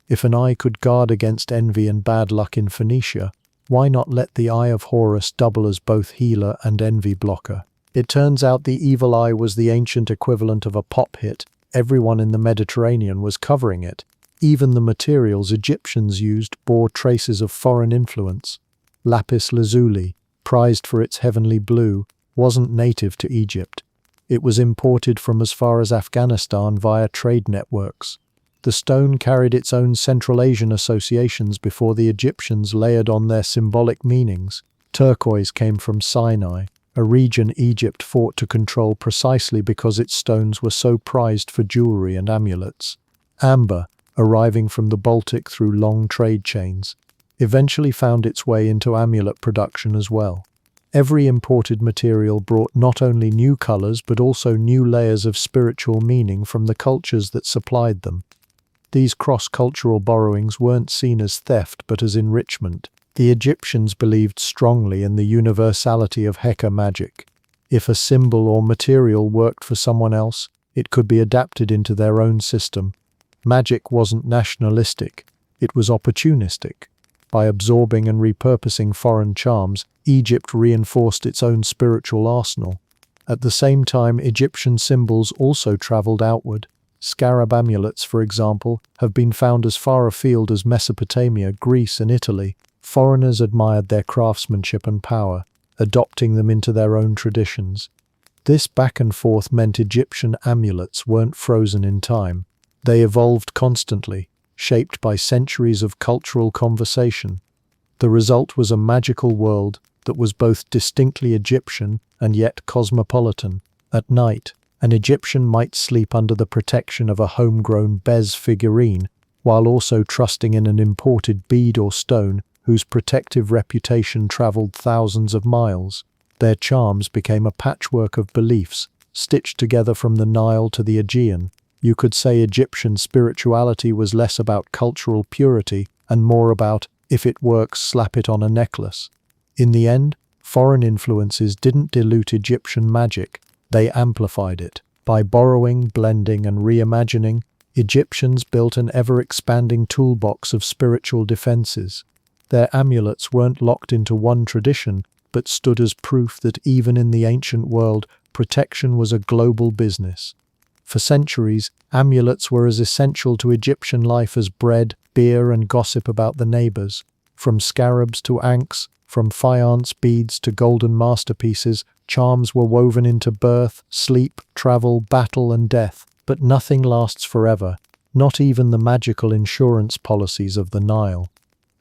If an eye could guard against envy and bad luck in Phoenicia, why not let the Eye of Horus double as both healer and envy blocker? It turns out the evil eye was the ancient equivalent of a pop hit. Everyone in the Mediterranean was covering it. Even the materials Egyptians used bore traces of foreign influence. Lapis lazuli, prized for its heavenly blue, wasn't native to Egypt. It was imported from as far as Afghanistan via trade networks. The stone carried its own Central Asian associations before the Egyptians layered on their symbolic meanings. Turquoise came from Sinai, a region Egypt fought to control precisely because its stones were so prized for jewelry and amulets. Amber, arriving from the Baltic through long trade chains, eventually found its way into amulet production as well. Every imported material brought not only new colors but also new layers of spiritual meaning from the cultures that supplied them. These cross-cultural borrowings weren't seen as theft but as enrichment. The Egyptians believed strongly in the universality of Heka magic. If a symbol or material worked for someone else, it could be adapted into their own system. Magic wasn't nationalistic, it was opportunistic. By absorbing and repurposing foreign charms, Egypt reinforced its own spiritual arsenal. At the same time, Egyptian symbols also traveled outward. Scarab amulets, for example, have been found as far afield as Mesopotamia, Greece, and Italy. Foreigners admired their craftsmanship and power, adopting them into their own traditions. This back and forth meant Egyptian amulets weren't frozen in time. They evolved constantly, shaped by centuries of cultural conversation. The result was a magical world that was both distinctly Egyptian and yet cosmopolitan. At night, an Egyptian might sleep under the protection of a homegrown Bez figurine, while also trusting in an imported bead or stone whose protective reputation traveled thousands of miles. Their charms became a patchwork of beliefs, stitched together from the Nile to the Aegean. You could say Egyptian spirituality was less about cultural purity and more about, if it works, slap it on a necklace. In the end, foreign influences didn't dilute Egyptian magic, they amplified it. By borrowing, blending, and reimagining, Egyptians built an ever-expanding toolbox of spiritual defenses. Their amulets weren't locked into one tradition, but stood as proof that even in the ancient world, protection was a global business. For centuries, amulets were as essential to Egyptian life as bread, beer, and gossip about the neighbors. From scarabs to ankhs, from faience beads to golden masterpieces, charms were woven into birth, sleep, travel, battle, and death. But nothing lasts forever, not even the magical insurance policies of the Nile.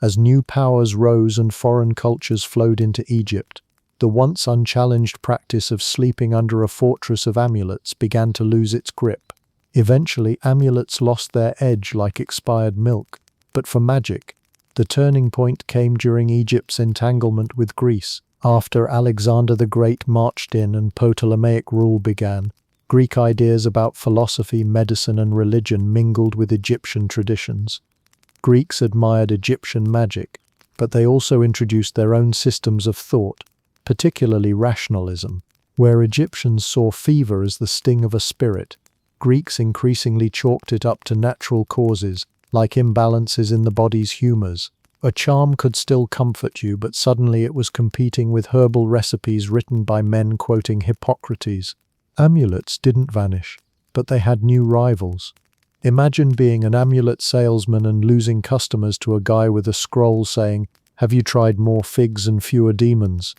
As new powers rose and foreign cultures flowed into Egypt, the once unchallenged practice of sleeping under a fortress of amulets began to lose its grip. Eventually, amulets lost their edge like expired milk. But for magic, the turning point came during Egypt's entanglement with Greece. After Alexander the Great marched in and Ptolemaic rule began, Greek ideas about philosophy, medicine, and religion mingled with Egyptian traditions. Greeks admired Egyptian magic, but they also introduced their own systems of thought, particularly rationalism. Where Egyptians saw fever as the sting of a spirit, Greeks increasingly chalked it up to natural causes, like imbalances in the body's humors. A charm could still comfort you, but suddenly it was competing with herbal recipes written by men quoting Hippocrates. Amulets didn't vanish, but they had new rivals. Imagine being an amulet salesman and losing customers to a guy with a scroll saying, "Have you tried more figs and fewer demons?"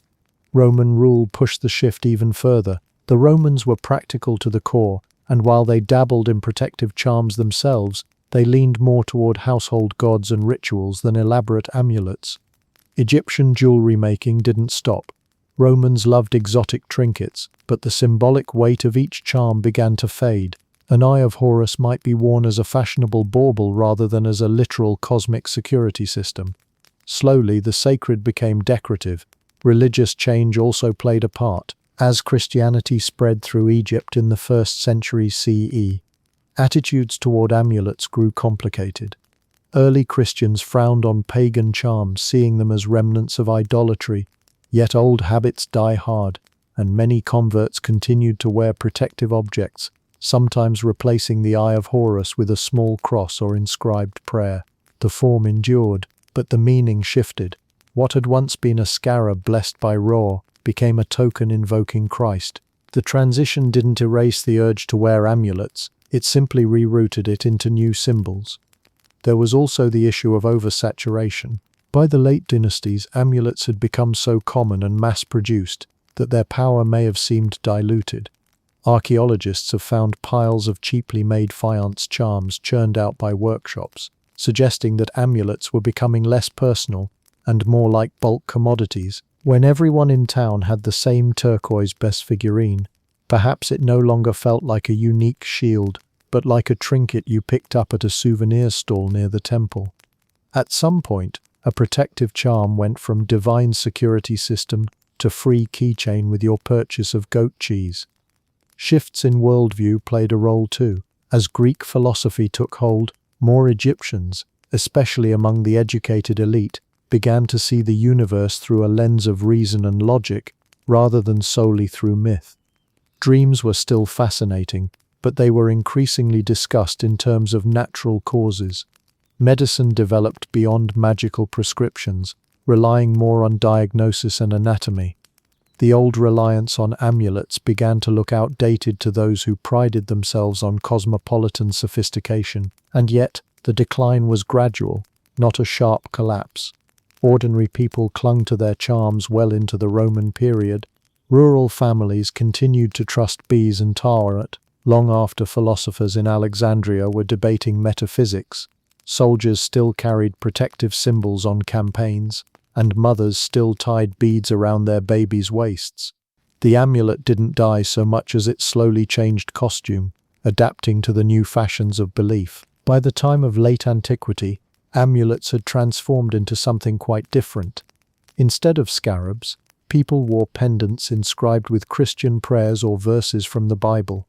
Roman rule pushed the shift even further. The Romans were practical to the core, and while they dabbled in protective charms themselves, they leaned more toward household gods and rituals than elaborate amulets. Egyptian jewelry making didn't stop. Romans loved exotic trinkets, but the symbolic weight of each charm began to fade. An Eye of Horus might be worn as a fashionable bauble rather than as a literal cosmic security system. Slowly, the sacred became decorative. Religious change also played a part. As Christianity spread through Egypt in the 1st century CE, attitudes toward amulets grew complicated. Early Christians frowned on pagan charms, seeing them as remnants of idolatry, yet old habits die hard, and many converts continued to wear protective objects, sometimes replacing the Eye of Horus with a small cross or inscribed prayer. The form endured, but the meaning shifted. What had once been a scarab blessed by Ra became a token invoking Christ. The transition didn't erase the urge to wear amulets, it simply rerouted it into new symbols. There was also the issue of oversaturation. By the late dynasties, amulets had become so common and mass-produced that their power may have seemed diluted. Archaeologists have found piles of cheaply made faience charms churned out by workshops, suggesting that amulets were becoming less personal and more like bulk commodities. When everyone in town had the same turquoise Bess figurine, perhaps it no longer felt like a unique shield, but like a trinket you picked up at a souvenir stall near the temple. At some point, a protective charm went from divine security system to free keychain with your purchase of goat cheese. Shifts in worldview played a role too. As Greek philosophy took hold, more Egyptians, especially among the educated elite, began to see the universe through a lens of reason and logic, rather than solely through myth. Dreams were still fascinating, but they were increasingly discussed in terms of natural causes. Medicine developed beyond magical prescriptions, relying more on diagnosis and anatomy. The old reliance on amulets began to look outdated to those who prided themselves on cosmopolitan sophistication, and yet the decline was gradual, not a sharp collapse. Ordinary people clung to their charms well into the Roman period. Rural families continued to trust bees and tarot long after philosophers in Alexandria were debating metaphysics. Soldiers still carried protective symbols on campaigns, and mothers still tied beads around their babies' waists. The amulet didn't die so much as it slowly changed costume, adapting to the new fashions of belief. By the time of late antiquity, amulets had transformed into something quite different. Instead of scarabs, people wore pendants inscribed with Christian prayers or verses from the Bible.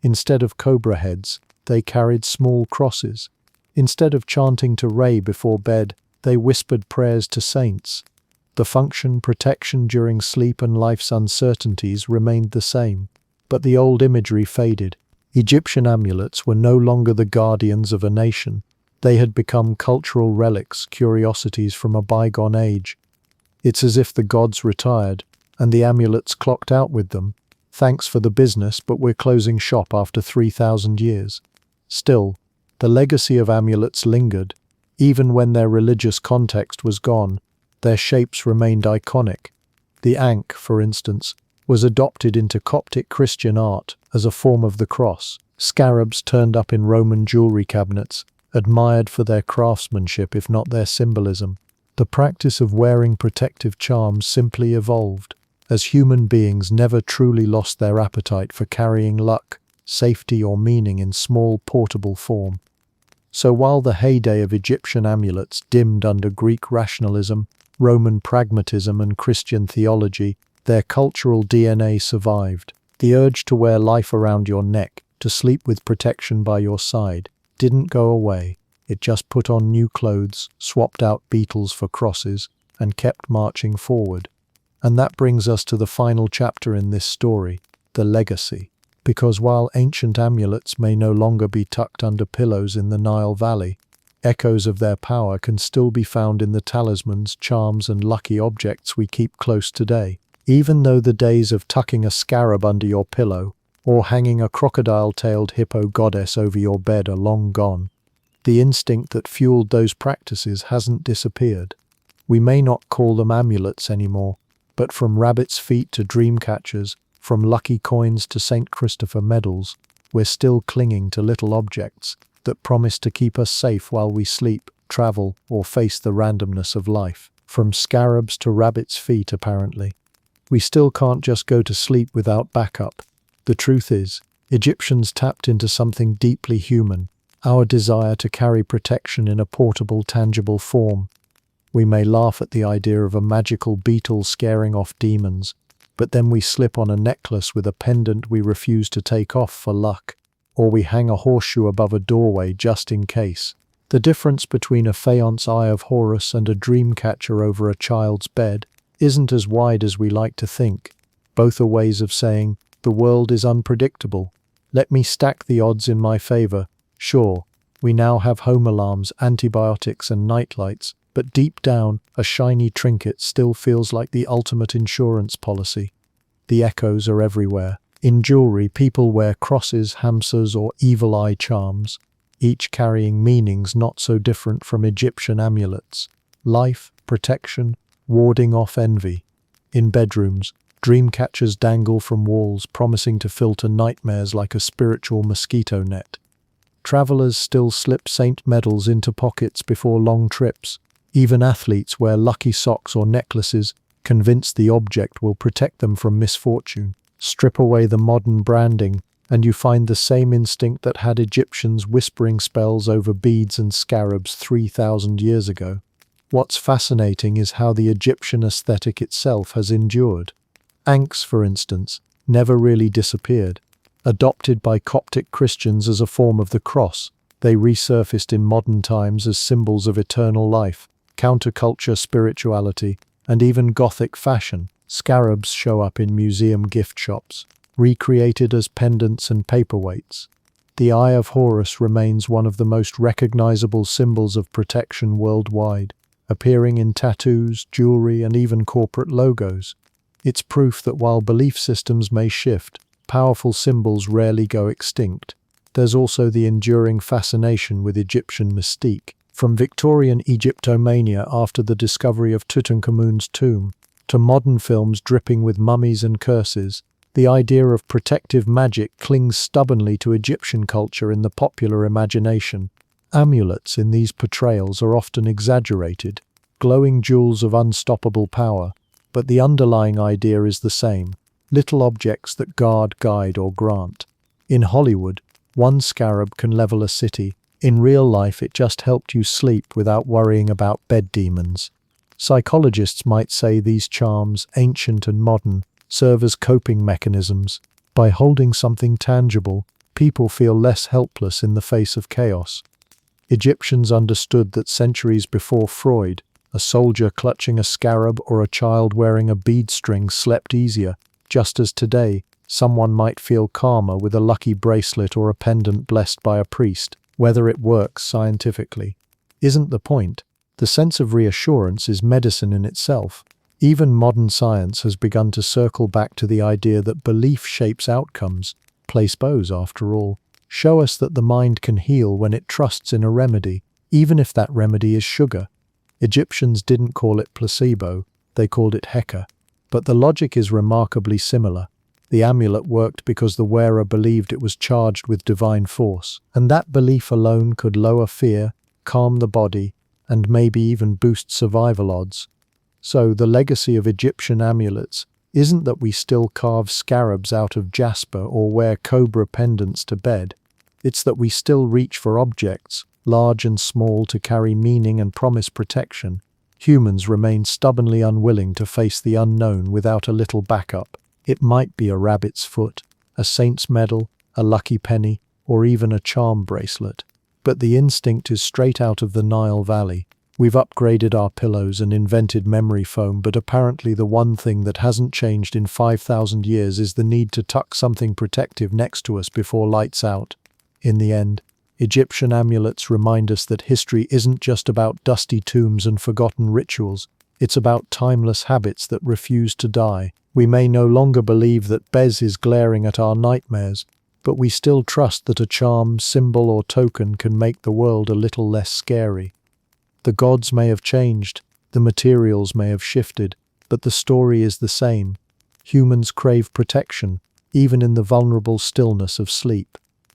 Instead of cobra heads, they carried small crosses. Instead of chanting to Re before bed, they whispered prayers to saints. The function, protection during sleep and life's uncertainties remained the same, but the old imagery faded. Egyptian amulets were no longer the guardians of a nation. They had become cultural relics, curiosities from a bygone age. It's as if the gods retired, and the amulets clocked out with them. Thanks for the business, but we're closing shop after 3,000 years. Still, the legacy of amulets lingered. Even when their religious context was gone, their shapes remained iconic. The ankh, for instance, was adopted into Coptic Christian art as a form of the cross. Scarabs turned up in Roman jewelry cabinets, admired for their craftsmanship if not their symbolism. The practice of wearing protective charms simply evolved, as human beings never truly lost their appetite for carrying luck, safety or meaning in small portable form. So while the heyday of Egyptian amulets dimmed under Greek rationalism, Roman pragmatism and Christian theology, their cultural DNA survived. The urge to wear life around your neck, to sleep with protection by your side, didn't go away. It just put on new clothes, swapped out beetles for crosses, and kept marching forward. And that brings us to the final chapter in this story, the legacy. Because while ancient amulets may no longer be tucked under pillows in the Nile Valley, echoes of their power can still be found in the talismans, charms, and lucky objects we keep close today. Even though the days of tucking a scarab under your pillow or hanging a crocodile-tailed hippo goddess over your bed are long gone, the instinct that fueled those practices hasn't disappeared. We may not call them amulets anymore, but from rabbit's feet to dream catchers, from lucky coins to St. Christopher medals, we're still clinging to little objects that promise to keep us safe while we sleep, travel, or face the randomness of life. From scarabs to rabbit's feet, apparently. We still can't just go to sleep without backup. The truth is, Egyptians tapped into something deeply human, our desire to carry protection in a portable, tangible form. We may laugh at the idea of a magical beetle scaring off demons, but then we slip on a necklace with a pendant we refuse to take off for luck, or we hang a horseshoe above a doorway just in case. The difference between a faience Eye of Horus and a dream catcher over a child's bed isn't as wide as we like to think. Both are ways of saying, the world is unpredictable. Let me stack the odds in my favor. Sure, we now have home alarms, antibiotics, and nightlights, but deep down, a shiny trinket still feels like the ultimate insurance policy. The echoes are everywhere. In jewelry, people wear crosses, hamsas, or evil eye charms, each carrying meanings not so different from Egyptian amulets. Life, protection, warding off envy. In bedrooms, dream catchers dangle from walls, promising to filter nightmares like a spiritual mosquito net. Travelers still slip saint medals into pockets before long trips. Even athletes wear lucky socks or necklaces, convinced the object will protect them from misfortune. Strip away the modern branding, and you find the same instinct that had Egyptians whispering spells over beads and scarabs 3,000 years ago. What's fascinating is how the Egyptian aesthetic itself has endured. Ankhs, for instance, never really disappeared. Adopted by Coptic Christians as a form of the cross, they resurfaced in modern times as symbols of eternal life, counterculture spirituality, and even Gothic fashion. Scarabs show up in museum gift shops, recreated as pendants and paperweights. The Eye of Horus remains one of the most recognizable symbols of protection worldwide, appearing in tattoos, jewelry, and even corporate logos. It's proof that while belief systems may shift, powerful symbols rarely go extinct. There's also the enduring fascination with Egyptian mystique. From Victorian Egyptomania after the discovery of Tutankhamun's tomb, to modern films dripping with mummies and curses, the idea of protective magic clings stubbornly to Egyptian culture in the popular imagination. Amulets in these portrayals are often exaggerated, glowing jewels of unstoppable power, but the underlying idea is the same: little objects that guard, guide, or grant. In Hollywood, one scarab can level a city. In real life, it just helped you sleep without worrying about bed demons. Psychologists might say these charms, ancient and modern, serve as coping mechanisms. By holding something tangible, people feel less helpless in the face of chaos. Egyptians understood that centuries before Freud, a soldier clutching a scarab or a child wearing a bead string slept easier, just as today, someone might feel calmer with a lucky bracelet or a pendant blessed by a priest. Whether it works scientifically isn't the point. The sense of reassurance is medicine in itself. Even modern science has begun to circle back to the idea that belief shapes outcomes. Placebos, after all, show us that the mind can heal when it trusts in a remedy, even if that remedy is sugar. Egyptians didn't call it placebo, they called it heka. But the logic is remarkably similar. The amulet worked because the wearer believed it was charged with divine force, and that belief alone could lower fear, calm the body, and maybe even boost survival odds. So, the legacy of Egyptian amulets isn't that we still carve scarabs out of jasper or wear cobra pendants to bed. It's that we still reach for objects, large and small, to carry meaning and promise protection. Humans remain stubbornly unwilling to face the unknown without a little backup. It might be a rabbit's foot, a saint's medal, a lucky penny, or even a charm bracelet. But the instinct is straight out of the Nile Valley. We've upgraded our pillows and invented memory foam, but apparently the one thing that hasn't changed in 5,000 years is the need to tuck something protective next to us before lights out. In the end, Egyptian amulets remind us that history isn't just about dusty tombs and forgotten rituals. It's about timeless habits that refuse to die. We may no longer believe that Bez is glaring at our nightmares, but we still trust that a charm, symbol, or token can make the world a little less scary. The gods may have changed, the materials may have shifted, but the story is the same. Humans crave protection, even in the vulnerable stillness of sleep.